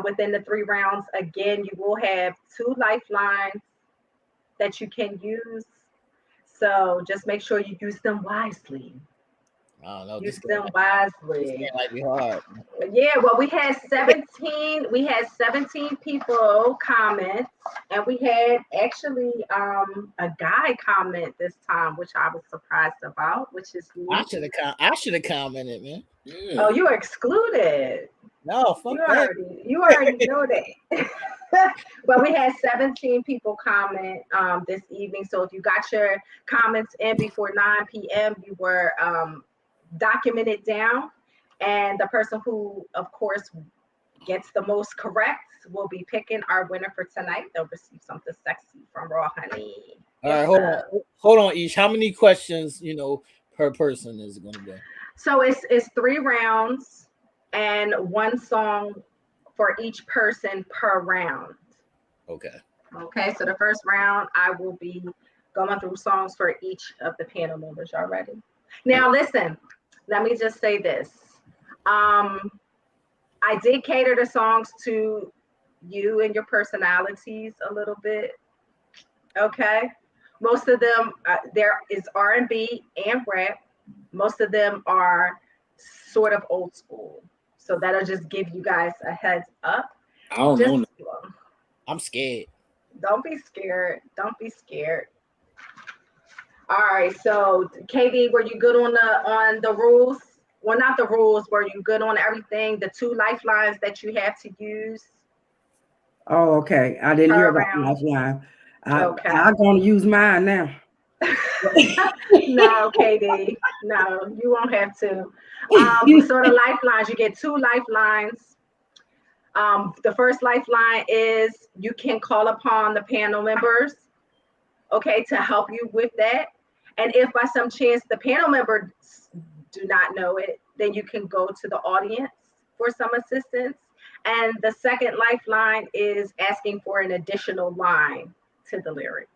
within the 3 rounds, again, you will have 2 lifelines that you can use. So just make sure you use them wisely. I don't know. Use them wisely. This might be hard. Yeah, well, we had 17 people comment, and we had actually a guy comment this time, which I was surprised about, which is neat. I should have commented, man. Oh, you were excluded. No, fuck that. You already know that. But we had 17 people comment this evening. So if you got your comments in before 9 p.m., you were documented down. And the person who, of course, gets the most correct will be picking our winner for tonight. They'll receive something sexy from Raw Honey. All right, hold on, Ish. How many questions, per person is it going to be? So it's 3 rounds and 1 song for each person per round. Okay. Okay, so the first round, I will be going through songs for each of the panel members. Y'all ready? Now, listen, let me just say this. I did cater the songs to you and your personalities a little bit. Okay. Most of them, there is R&B and rap. Most of them are sort of old school. So that'll just give you guys a heads up. I don't know. I'm scared. Don't be scared. Don't be scared. All right. So KD, were you good on the rules? Well, not the rules. Were you good on everything? The 2 lifelines that you have to use? Oh, okay. I didn't hear about lifeline. I'm going to use mine now. No, KD. No, you won't have to. So the lifelines, you get 2 lifelines. The first lifeline is you can call upon the panel members, okay, to help you with that. And if by some chance the panel members do not know it, then you can go to the audience for some assistance. And the second lifeline is asking for an additional line to the lyric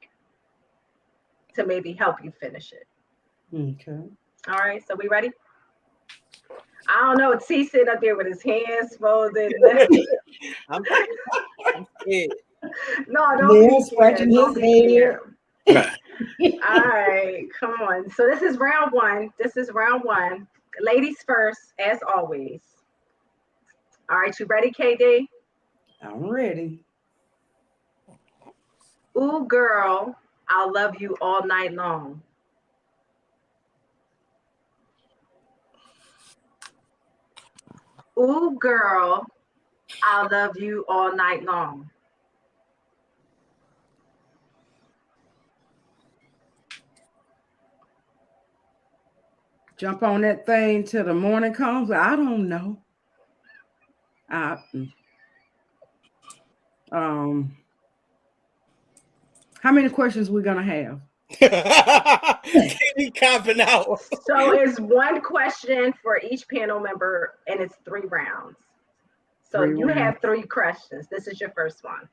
to maybe help you finish it. Okay. All right, so we ready? I don't know. T sitting up there with his hands folded. I'm scared. No, don't be scratching his head. All right, come on. So this is round 1. Ladies first, as always. All right, you ready, KD? I'm ready. Ooh, girl, I'll love you all night long. Ooh, girl, I'll love you all night long. Jump on that thing till the morning comes. I don't know. How many questions we gonna have? Keep copping out. So it's 1 question for each panel member, and it's 3 rounds. So you have 3 questions. This is your first one.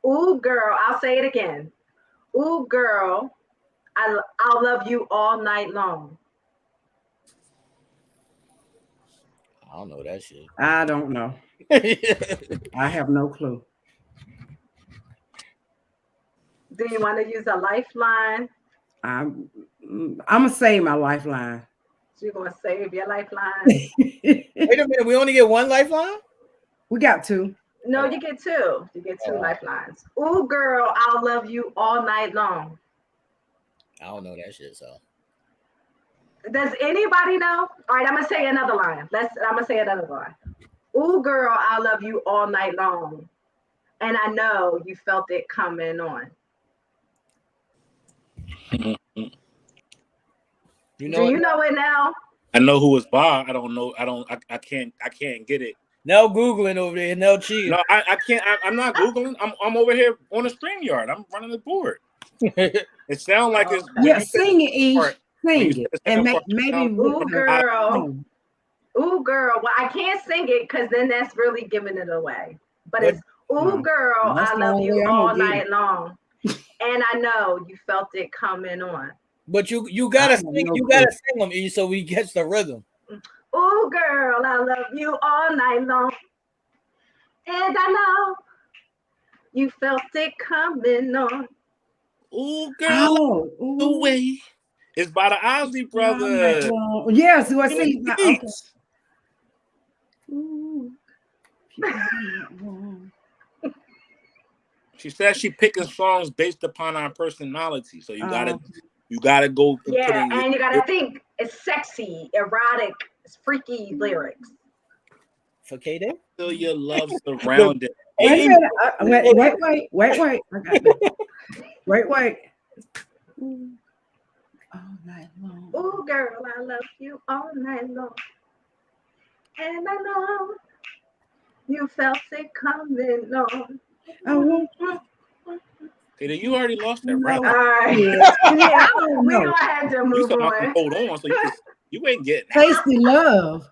Ooh, girl, I'll say it again. Ooh, girl, I'll love you all night long. I don't know that shit. I don't know. I have no clue. Do you want to use a lifeline? I'm gonna save my lifeline. You're gonna save your lifeline? Wait a minute, we only get one lifeline? We got two. No, you get two. You get two lifelines. Ooh, girl, I'll love you all night long. I don't know that shit, so. Does anybody know? All right, I'm gonna say another line. I'm gonna say another line. Ooh, girl, I'll love you all night long. And I know you felt it coming on. You Do you know it now? I know who it's by. I don't know. I can't get it. Nell Googling over there. Nell cheating. No, I can't. I'm not Googling. I'm over here on the StreamYard. I'm running the board. It sounds like it's. Yeah, sing it, Ish. Sing it. And maybe. Ooh, girl. Ooh, girl. Well, I can't sing it because then that's really giving it away. But it's, ooh, girl, I love you all night long. And I know you felt it coming on. But you gotta sing them, Ish, so we catch the rhythm. Ooh, girl, I love you all night long. And I know you felt it coming on. Ooh, girl, the way. It's by the Isley Brothers. Yes, I see. Okay. She said she picking songs based upon our personality. So you gotta go. Yeah, and you gotta think it's sexy, erotic, it's freaky lyrics. For K-Day? Feel your love surrounded. Wait. I got this. Wait. All night long. Ooh, girl, I love you all night long. And I know you felt it coming on. Hey, you already lost that round. All right. Yeah, we're gonna have to move on. Hold on, so you ain't getting tasty love.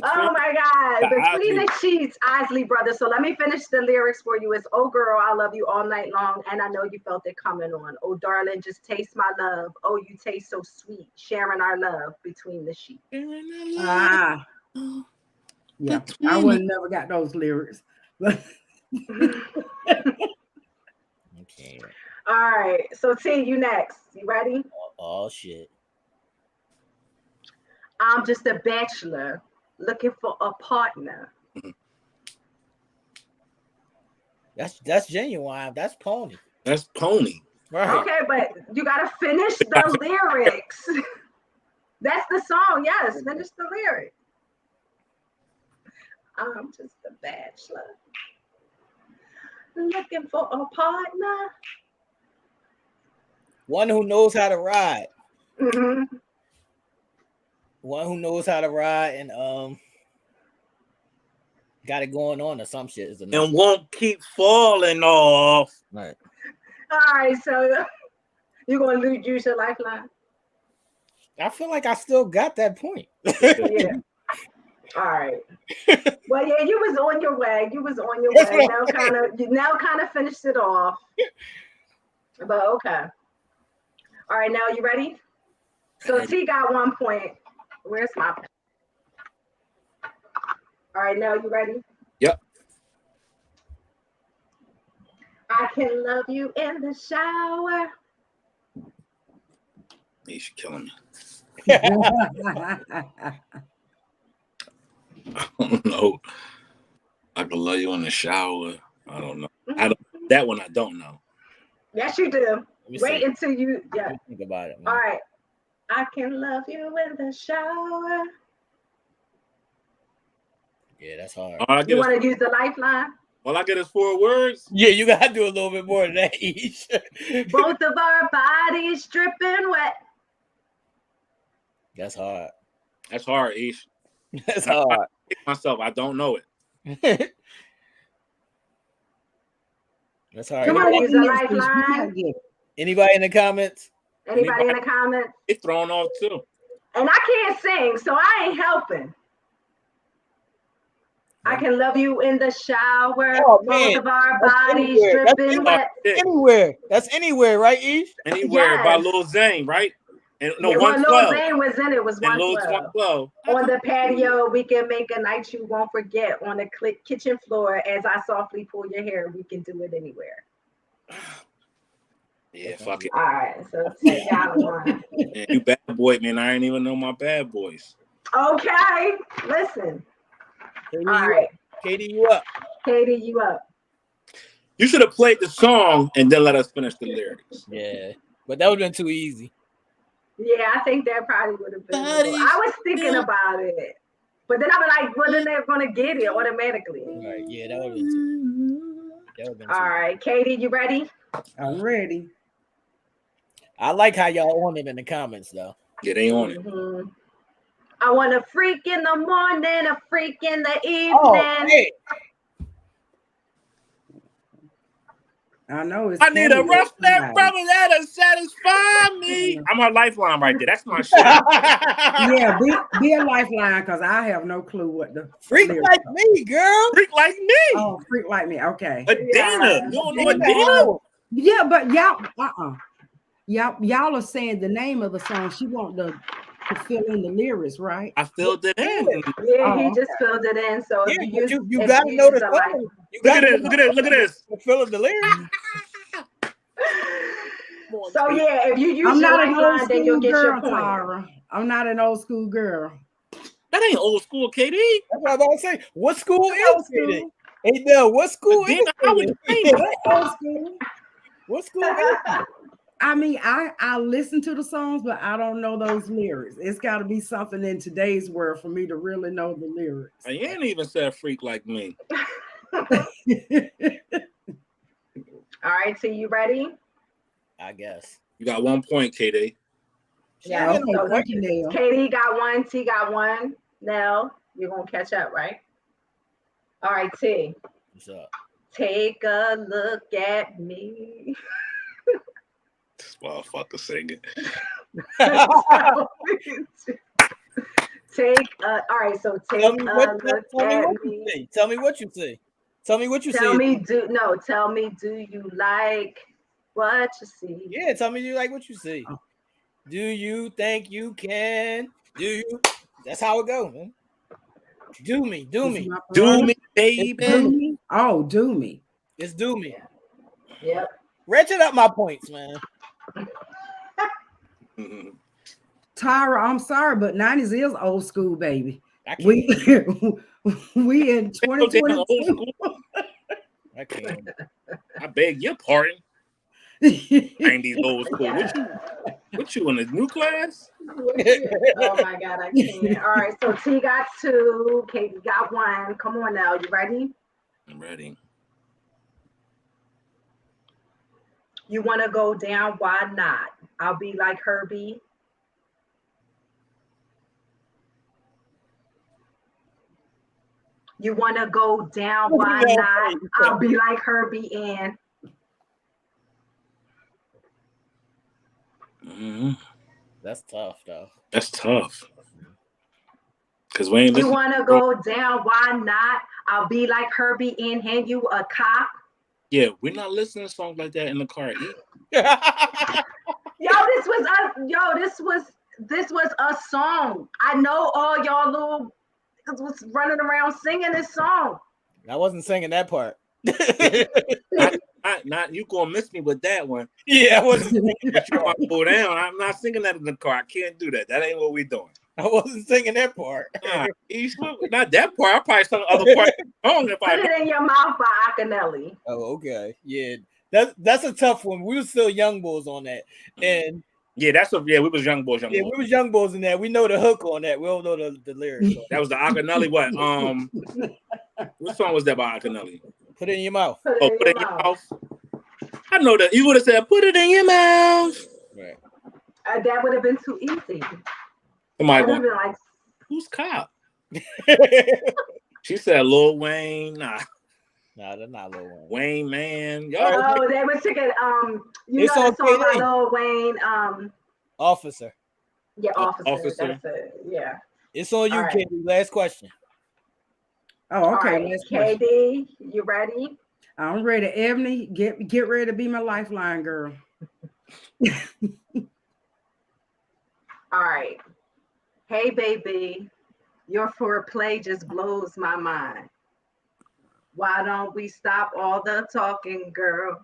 Oh my God! Between the sheets, Isley Brothers. So let me finish the lyrics for you. It's, oh girl, I love you all night long, and I know you felt it coming on. Oh darling, just taste my love. Oh, you taste so sweet, sharing our love between the sheets. Yeah, I would have never got those lyrics. Okay. All right. So T, you next. You ready? Oh shit. I'm just a bachelor looking for a partner. That's genuine. That's Pony. That's Pony. Right. Okay, but you gotta finish the lyrics. That's the song. Yes, finish the lyrics. I'm just a bachelor looking for a partner. One who knows how to ride. Mm-hmm. One who knows how to ride and got it going on or some shit. And won't keep falling off. Right. All right, so you're gonna use your lifeline. I feel like I still got that point. Yeah. All right. Well, yeah, you was on your way. Now kind of finished it off. But okay. All right, now you ready? So T got 1 point. Where's my pen? All right, now you ready? Yep. I can love you in the shower. He's killing me. I don't know. I can love you in the shower. I don't know. That one I don't know. Yes, you do. Wait until you think about it, man. All right. I can love you in the shower. Yeah, that's hard. You want to use the lifeline? All I get is 4 words. Yeah, you gotta do a little bit more than that each. Both of our bodies dripping wet. That's hard. That's hard, Ish. That's hard. Myself, I don't know it. That's hard. You want to use the lifeline? Anybody in the comments? Anybody in the comments? It's thrown off too. And I can't sing, so I ain't helping. I can love you in the shower. Oh, both of our bodies dripping wet. Anywhere. That's anywhere, right, Ish? Anywhere by Lil Zane, right? And no, yeah, 112. Lil Zane was in it. Was 112. On the patio, we can make a night you won't forget. On the kitchen floor, as I softly pull your hair, we can do it anywhere. Yeah, fuck it. All right, so T got one. Man, you bad boy, man. I ain't even know my bad boys. Okay, listen. Katie, All you right, up. Katie, you up. Katie, you up. You should have played the song and then let us finish the lyrics. Yeah, but that would have been too easy. Yeah, I think that probably would have been. I was thinking about it, but then I was like, well, then they're gonna get it automatically. Right? Yeah, that would have been too. That would have been All right, Katie, you ready? I'm ready. I like how y'all on it in the comments though. Yeah, they on it. Mm-hmm. I want a freak in the morning, a freak in the evening. Oh, hey. I know it's. I need a rough neck brother that'll satisfy me. I'm her lifeline right there. That's my shit. Yeah, be a lifeline because I have no clue what the freak like me, girl. Freak like me. Oh, freak like me. Okay. Adina. Yeah. You don't know Adina? Yeah, but y'all are saying the name of the song. She want to fill in the lyrics, right? I filled it in. Yeah, he just filled it in. So Yeah, if you gotta know the song. Look at this. Fill in the lyrics. So yeah, if you use I'm your not an old lifeline, then you'll school get girl, your point. Tara. I'm not an old school girl. That ain't old school, KD. That's what I was about to say. What school Old is school. it? Hey, Nell, what school Adina, is I would it? claim What old school? What school is it? I mean, I listen to the songs, but I don't know those lyrics. It's got to be something in today's world for me to really know the lyrics. I ain't even said freak like me. All right, so you ready? I guess. You got 1 point, KD. Yeah. Okay, So thank you, Nell. Katie got one, T got one. Nell, you're gonna catch up, right? All right, T. What's up? Take a look at me. This motherfucker singing. All right, so take Tell me a what look you at me. say. Tell me what you say. Tell me what you Tell say. me, do you like what you see? Yeah, tell me you like what you see. Do you think you can? Do you? That's how it go, man. Do me. Do me, baby. Do me. Oh, do me. It's do me. Yep. Ratchet up my points, man. Tyra, I'm sorry, but 90s is old school, baby. I can't. We in 2022. I can't. I beg your pardon. 90s old school. What you in the new class? Oh my God, I can't. All right, so T got 2, Katie got 1. Come on now, you ready? I'm ready. You want to go down? Why not? I'll be like Herbie. You want to go down? Why not? I'll be like Herbie and. That's tough, though. That's tough. Cause we ain't You listening. want to go down? Why not? I'll be like Herbie and hand you a cop. Yeah, we're not listening to songs like that in the car either. This was a song. I know all y'all little was running around singing this song. I wasn't singing that part. Not you gonna miss me with that one. Yeah, I wasn't. But you want to go down. I'm not singing that in the car. I can't do that. That ain't what we doing. I wasn't singing that part. Not that part. I probably sung the other part wrong if Put it in your mouth by Akinelli. Oh, okay. Yeah, that's a tough one. We were still young boys on that, and we was young boys. We was young boys in that. We know the hook on that. We don't know the lyrics. That was the Akinelli. What? What song was that by Akinelli? Put it in your mouth. Put it in your mouth. I know that you would have said, "Put it in your mouth." Right. That would have been too easy. Somebody going, like, "Who's cop?" She said, "Lil Wayne." Nah, they're not Lil Wayne. Wayne, man. Oh, they were thinking. You know the song by Lil Wayne. Officer. Yeah, Officer. That's it. Yeah. It's on you, right. Katie. Last question. Oh, okay. Right. Last question. KD, you ready? I'm ready. Ebony, get ready to be my lifeline, girl. All right. Hey, baby, your foreplay just blows my mind. Why don't we stop all the talking, girl?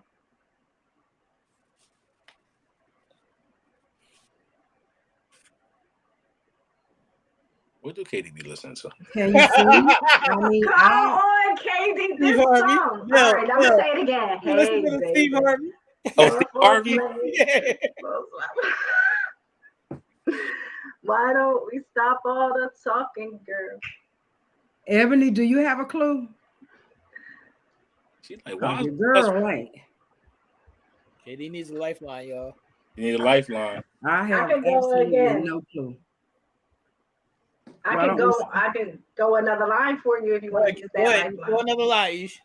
What do Katie be listening to? Can you see? I mean, Come on, Katie, this Steve Harvey. song. No, All right, I'm no. gonna say it again. You listen Hey, to the baby. Steve Harvey. Oh, Steve Harvey? Yeah. Why don't we stop all the talking, girl? Ebony, do you have a clue? She's like, Cause why? your girl ain't. KD needs a lifeline, y'all. You need a lifeline. I have can go absolutely again. no clue. I Why can don't we go. I can go another line for you if you want to use that Go lifeline. another line, Ish.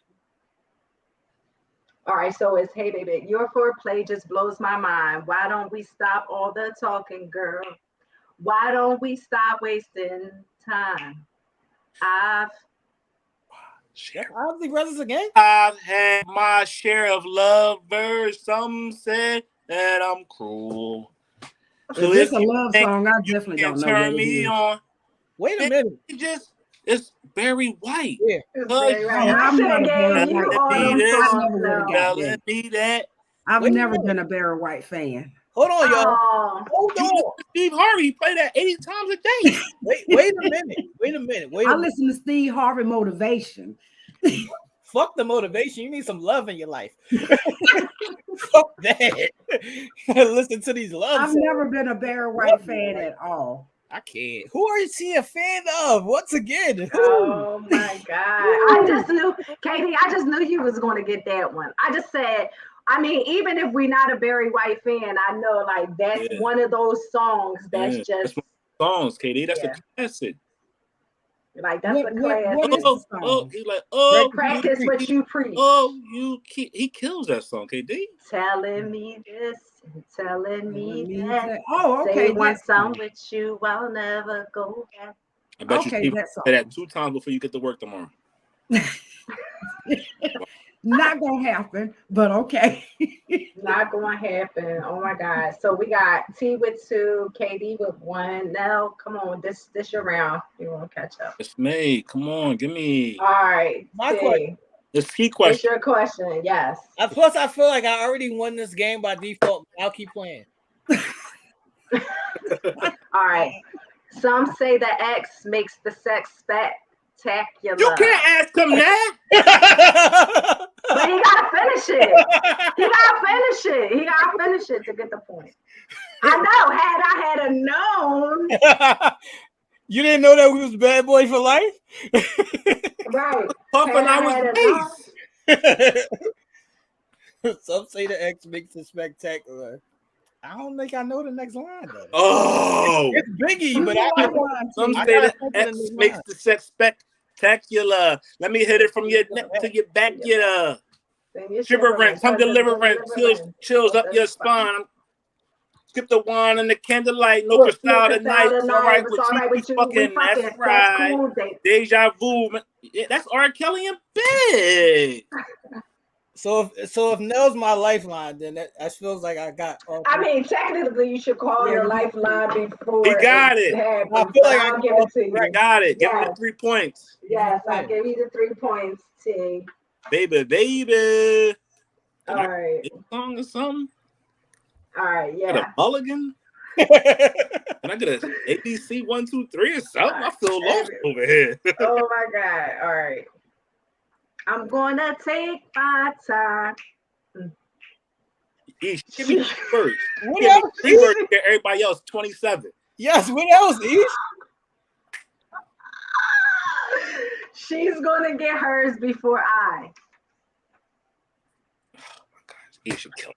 All right, so it's hey baby, your foreplay just blows my mind. Why don't we stop all the talking, girl? Why don't we stop wasting time? I've Obviously, brothers again. I've had my share of lovers. Some said that I'm cruel. If it's a love song, I definitely Can't don't know what turn it me is. on. Wait a minute. It's Barry White. Yeah. it's very right. Oh, I I'm should not have a Barry gave you White all fan. them This, I songs never would have now. got telling that. me that. I've Wait a never minute. been a Barry White fan. Hold on, y'all. Oh, Hold You on. listen to Steve Harvey. He play that 80 times a day. Wait a minute. Wait a minute. I listen to Steve Harvey motivation. Fuck the motivation. You need some love in your life. Fuck that. Listen to these love I've songs. never been a Barry White fan at all. I can't. Who are you a fan of? Once again. oh my God. I just knew, Katie, I just knew you was going to get that one. I just said, I mean, even if we're not a Barry White fan, I know like that's one of those songs that's just that's songs, KD. That's Yeah. a classic. like that's a classic. What is the song? He's like, They practice what you preach. He kills that song, KD. Telling me this, and telling me that. Oh, Say okay. want That's some with you, I'll never go back. I bet Okay, you that's say that 2 times before you get to work tomorrow. not gonna happen, but okay. Not going to happen. Oh my God. So we got T with 2, KD with 1. Nell, come on, this your round. You want to catch up? It's me. Come on, give me. All right. My T, question. It's key it's question. your question. Yes. Plus, I feel like I already won this game by default. I'll keep playing. All right. Some say the X makes the sex spectacular. You can't ask him that. But he gotta finish it. He gotta finish it to get the point. I know. Had I had a known, You didn't know that we was bad boy for life? right? Puffin, I was ace. Some say the X makes it spectacular. I don't think I know the next line though. Oh, It's Biggie, but some I say gotta the think of the X next makes line. the sex spectacular. Let me hit it from your neck to your back. Yeah, shivering, some delivering, chills up your spine. Skip the wine and the candlelight, no crystal tonight. It's all right with you. Fucking, that's right. Cool, Deja vu. Yeah, that's R. Kelly and Big. So if Nell's my lifeline, then that feels like I got. I mean, technically, you should call your lifeline before. He got it. Happens, I feel like I'll give it to you. Got it. Give Yes. him the 3 points. Yes, I'll give you the 3 points, T. Baby. All right. This song or something? All right, Get yeah. a mulligan? Can I get a ABC 1, 2, 3 or something? I feel lost over here. Oh my God. All right. I'm gonna take my time. Give me first. What Give me else? 3 words. Get everybody else 27. Yes, what else, Ish? She's gonna get hers before I. Oh my gosh, he should kill me.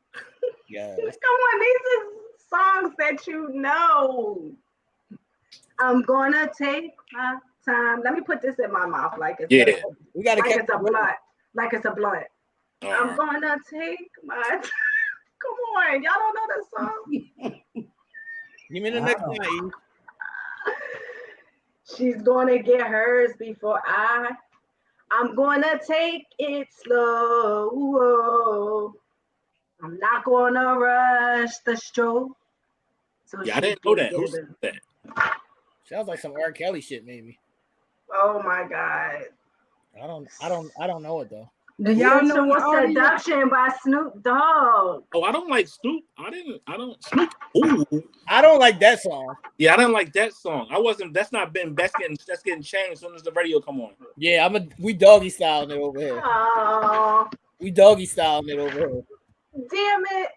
Yeah. Come on, these are songs that you know. I'm gonna take my time. Let me put this in my mouth like it's We gotta like catch it's a blunt. Like it's a blunt. I'm gonna take my time. Come on, y'all don't know that song. Give me the next line, Ish. She's gonna get hers before I. I'm gonna take it slow. I'm not gonna rush the stroke. So I didn't know that. Who said that? Sounds like some R. Kelly shit, maybe. Oh my God. I don't know it though. Do y'all know Sensual the audience? Seduction by Snoop Dogg. Oh, I don't like Snoop. Snoop. Ooh. I don't like that song. Yeah, I didn't like that song. That's getting changed as soon as the radio come on. Yeah, we doggy styling it over here. Oh, We doggy styling it over here. damn it.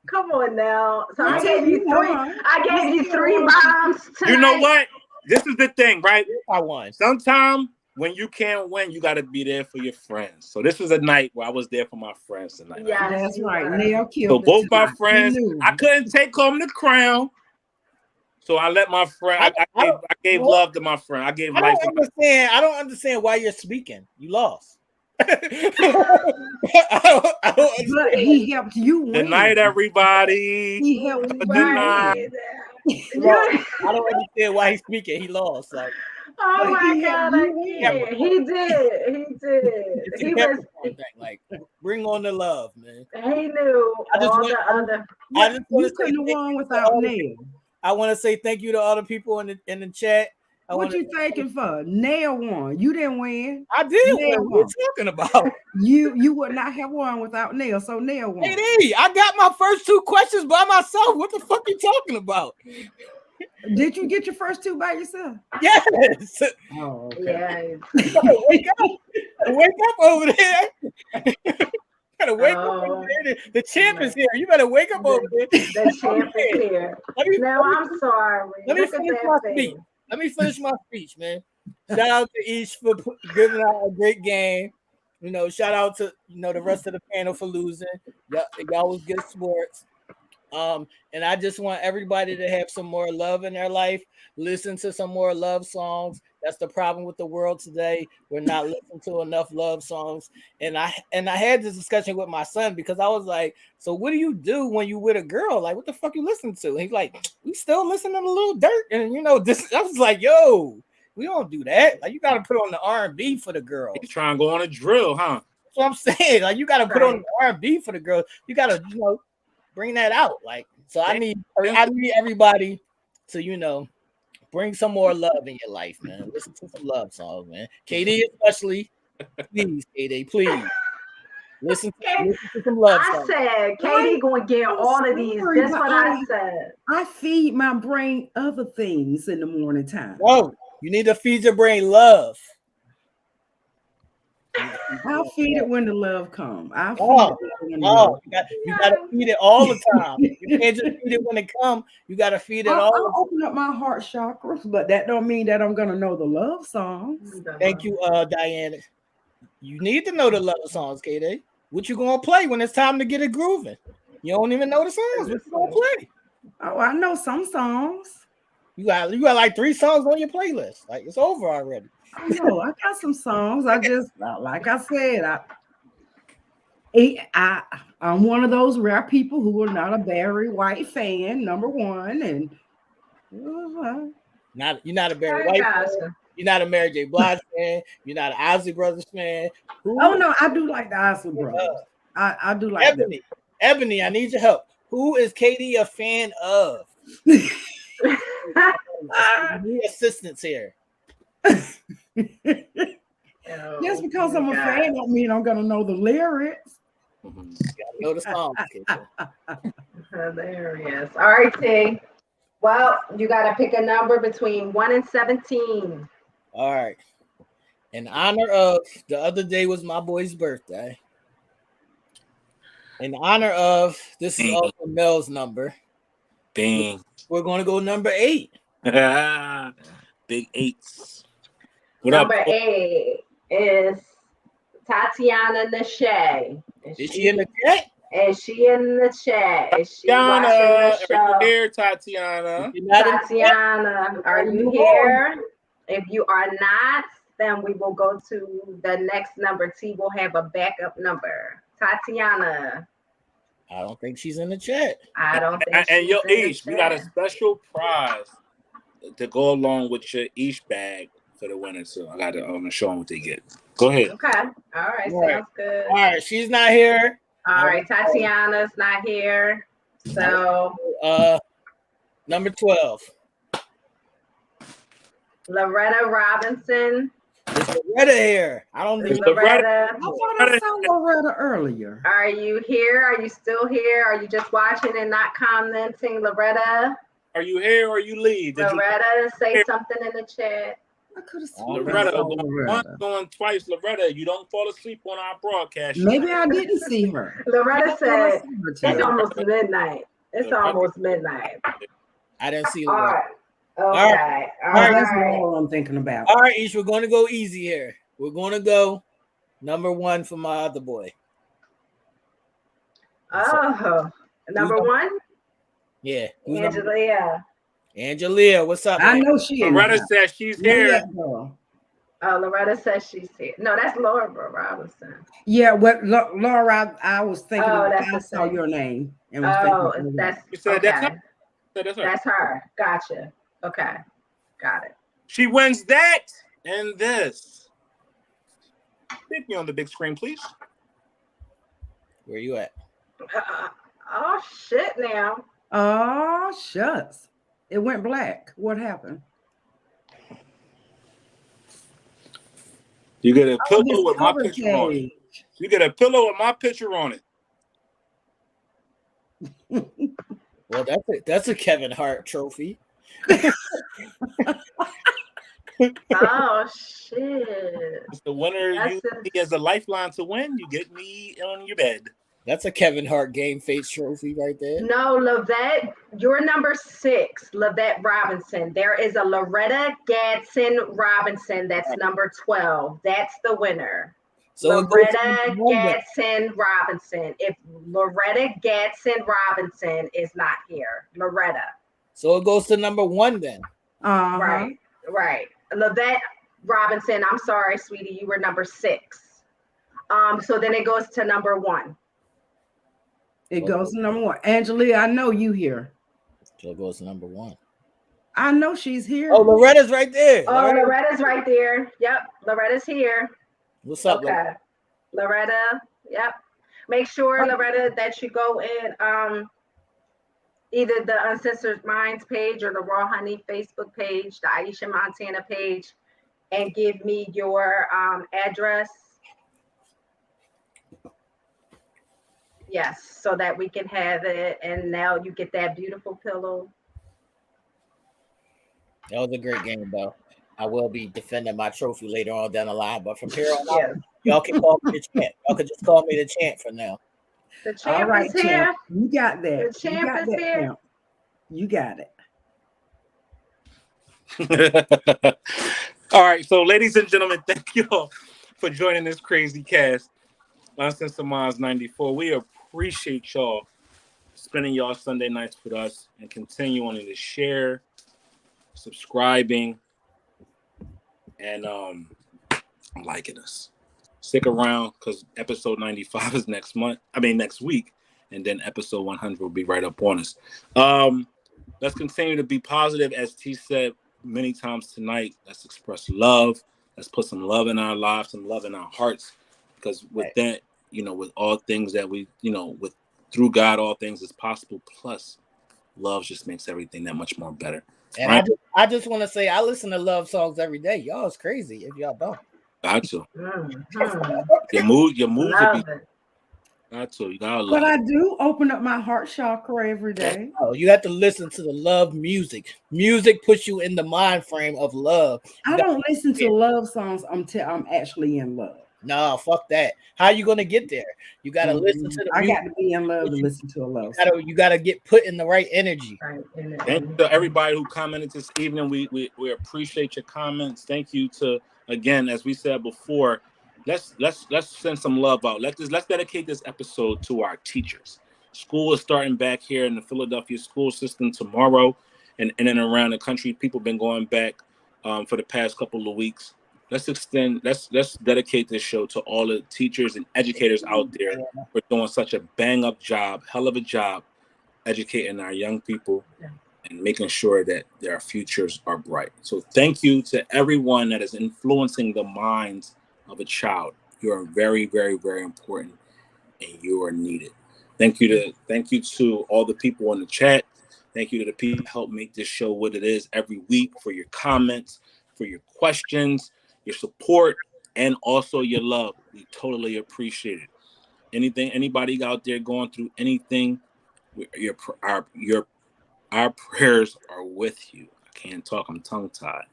Come on now. So I I'll gave tell you you three. one. I gave you 3 rhymes tonight. You know what? This is the thing, right? I won. Sometimes when you can't win, you got to be there for your friends. So this was a night where I was there for my friends tonight. Yes, That's you right. were. Nell So killed both it my tonight. friends, You knew. I couldn't take home the crown. So I let my friend. I gave love to my friend. I gave life. I don't understand why you're speaking. You lost. I don't But understand. he helped you win. Good night, everybody. He helped you Good night. Right. I don't understand why he's speaking. He lost. Like, Oh But my he God, helped I you win. can't. He did. it's He a was. Capricorn thing. Like, bring on the love, man. He knew I just all want- the other. I just want You to say couldn't have thank won you to without all the Nell. people. I want to say thank you to all the people in the chat. What you thinking for? Nell won. You didn't win. I did Nell win. What won. you talking about? You would not have won without Nell. So Nell won. Hey, I got my first 2 questions by myself. What the fuck you talking about? Did you get your first 2 by yourself? Yes. Oh, okay. Yeah. Wake up over there. Gotta wake up over there. The champ is here. You better wake up over there. The champ is here. Now I'm sorry. Let me Look at finish that my face. speech. Let me finish my speech, man. Shout out to Ish for giving out a great game. You know, shout out to the rest of the panel for losing. Y'all was good sports. And I just want everybody to have some more love in their life. Listen to some more love songs. That's the problem with the world today. We're not listening to enough love songs. And I had this discussion with my son because I was like, so what do you do when you with a girl? Like, what the fuck you listen to? And he's like, we still listening to Lil Durk. And this. I was like, yo, we don't do that. Like, you got to put on the R&B for the girl. You trying to go on a drill, huh? That's what I'm saying. Like, you got to put on the R&B for the girl. You got to, bring that out. Like, so I need everybody to, bring some more love in your life, man. Listen to some love songs, man. KD especially. Please, KD, please. Listen to some love songs. I said, Katie gonna get all of these. That's what I said. I feed my brain other things in the morning time. Whoa, you need to feed your brain love. I'll feed it when the love comes. You gotta feed it all the time. You can't just feed it when it comes. You gotta feed it all. I'll open up my heart chakra, but that don't mean that I'm gonna know the love songs. Thank you, Diana. You need to know the love songs, KD. What you gonna play when it's time to get it grooving? You don't even know the songs. What you gonna play? Oh, I know some songs. You got like 3 songs on your playlist. Like, it's over already. No, I got some songs. I just, like I said, I'm one of those rare people who are not a Barry White fan, number one, and you're not a Barry White fan. You're not a Mary J. Blige fan. You're not an Ozzy Brothers fan. Oh no, I do like the Ozzy Brothers. I do like Ebony. Them. Ebony, I need your help. Who is Katie a fan of? Need assistance here. Just because I'm a fan don't mean I'm gonna know the lyrics. You gotta know the songs. Hilarious. All right, T. Well, you gotta pick a number between 1 and 17. All right. In honor of the other day was my boy's birthday. In honor of this is also Mel's number. Dang. We're gonna go number 8. Big 8s. Number 8 is Tatiana Nashe. Is she in the chat? Is she in the chat? Is she Tatiana, watching the show? are you here, Tatiana? Tatiana, are you here? If you are not, then we will go to the next number. T will have a backup number. Tatiana. I don't think she's in the chat. I don't think and yo, Ish, we got a special prize to go along with your Ish bag for the winner. So I got to show them what they get. Go ahead. Okay. All right. Sounds good. All right. She's not here. All right. Tatiana's not here. So number 12. Loretta Robinson. It's Loretta here. I don't Is even. Loretta, I thought I saw Loretta earlier. are you here? Are you still here? Are you just watching and not commenting? Loretta, Are you here or you leave? Loretta, say something in the chat. I could have sworn I Loretta, saw going once, Loretta. going twice. Loretta, you don't fall asleep on our broadcast. Maybe I didn't see her. Loretta I thought I said, saw her it's today. almost midnight. It's almost midnight. I didn't see All Loretta. right. Okay. All Oh, that's right. all I'm thinking about. All right, Ish, we're going to go easy here. We're going to go number one for my other boy. Oh, number one? Yeah. Who's number Angelia. Angelia, what's up? I man? know she in Loretta the house. says she's Where here. that girl? Oh, Loretta says she's here. No, that's Laura Robinson. Yeah, what Laura? I was thinking. Oh, I that's the saw thing. your name and was Oh, thinking. that's You said okay. that's her. Said that's her. That's her. Gotcha. Okay. Got it. She wins that and this. Pick me on the big screen, please. Where you at? Oh, shit now. Oh shucks! It went black. What happened? You get a pillow his with my cover picture on it. page. You get a pillow with my picture on it. Well, that's a Kevin Hart trophy. Oh, shit. It's the winner you see as a lifeline to win. You get me on your bed. That's a Kevin Hart game face trophy right there. No, Lavette, you're number 6, Lavette Robinson. There is a Loretta Gadsden Robinson that's number 12. That's the winner. So Loretta Gadsden Robinson. If Loretta Gadsden Robinson is not here, Loretta. So it goes to number 1 then. Right. Lavette Robinson, I'm sorry, sweetie, you were number 6. So then it goes to number 1. It goes to number 1. Angelia, I know you here. So it goes to number 1. I know she's here. Oh, Loretta's right there. Oh, Loretta's right there. Yep, Loretta's here. What's up, okay. Loretta? Yep. Make sure, Loretta, that you go in either the Uncensored Minds page or the Raw Honey Facebook page, the Aisha Montana page, and give me your address. Yes, so that we can have it, and now you get that beautiful pillow. That was a great game, though. I will be defending my trophy later on down the line, but from here on out, y'all can call me the champ. Y'all can just call me the champ for now. The champ All right, is here. champ. You got that. The champ is here. Champ. You got it. All right, so ladies and gentlemen, thank you all for joining this crazy cast. Uncensored Minds 94. We appreciate y'all spending y'all Sunday nights with us and continuing to share, subscribing, and liking us. Stick around because episode 95 is next week, and then episode 100 will be right up on us. Let's continue to be positive, as T said many times tonight. Let's express love. Let's put some love in our lives, some love in our hearts, because with that, with all things that we, through God, all things is possible. Plus, love just makes everything that much more better. And right? I just want to say, I listen to love songs every day. Y'all is crazy if y'all don't. Got to. Your mood would be. Got to. You gotta love. But I do open up my heart chakra every day. Oh, you have to listen to the love music. Music puts you in the mind frame of love. I don't listen to love songs until I'm actually in love. No, fuck that. How you gonna get there? You gotta listen to the music. I got to be in love to listen to a love song. You gotta get put in the right energy. Thank you to everybody who commented this evening. We appreciate your comments. Thank you to, again, as we said before, let's send some love out. Let's dedicate this episode to our teachers. School is starting back here in the Philadelphia school system tomorrow, and in and around the country. People have been going back for the past couple of weeks. Let's dedicate this show to all the teachers and educators out there for doing such a bang up job, hell of a job, educating our young people and making sure that their futures are bright. So thank you to everyone that is influencing the minds of a child. You are very, very, very important, and you are needed. Thank you to all the people in the chat. Thank you to the people who help make this show what it is every week, for your comments, for your questions, your support, and also your love. We totally appreciate it. Anybody out there going through anything, our prayers are with you. I can't talk, I'm tongue-tied.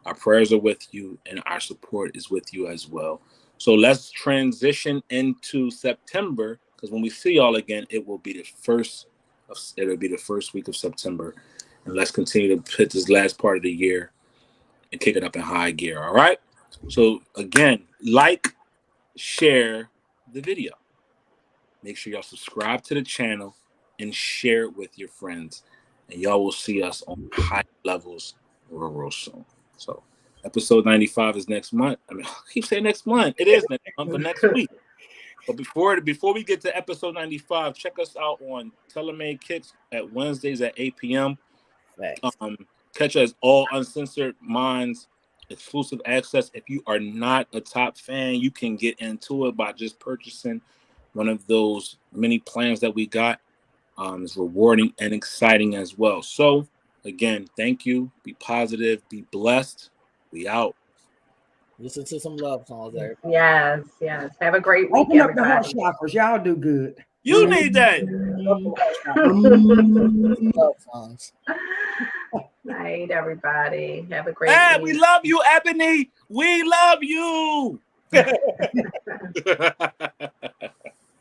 Our prayers are with you, and our support is with you as well. So let's transition into September, because when we see y'all again, it will be the first week of September. And let's continue to hit this last part of the year and kick it up in high gear. All right. So again, like, share the video. Make sure y'all subscribe to the channel and share it with your friends. And y'all will see us on high levels real soon. So episode 95 is next month. I mean, I keep saying next month. It is next month, but next week. But before we get to episode 95, check us out on Telemade Kicks at Wednesdays at 8 p.m. Catch us all Uncensored Minds, exclusive access. If you are not a top fan, you can get into it by just purchasing one of those many plans that we got. It's rewarding and exciting as well. So again, thank you. Be positive. Be blessed. We out. Listen to some love songs there. Yes. Have a great week, Open up the heart everybody. chakras. Y'all do good. You need that. Love songs. Night, everybody. Have a great Hey, week. we love you, Ebony. We love you.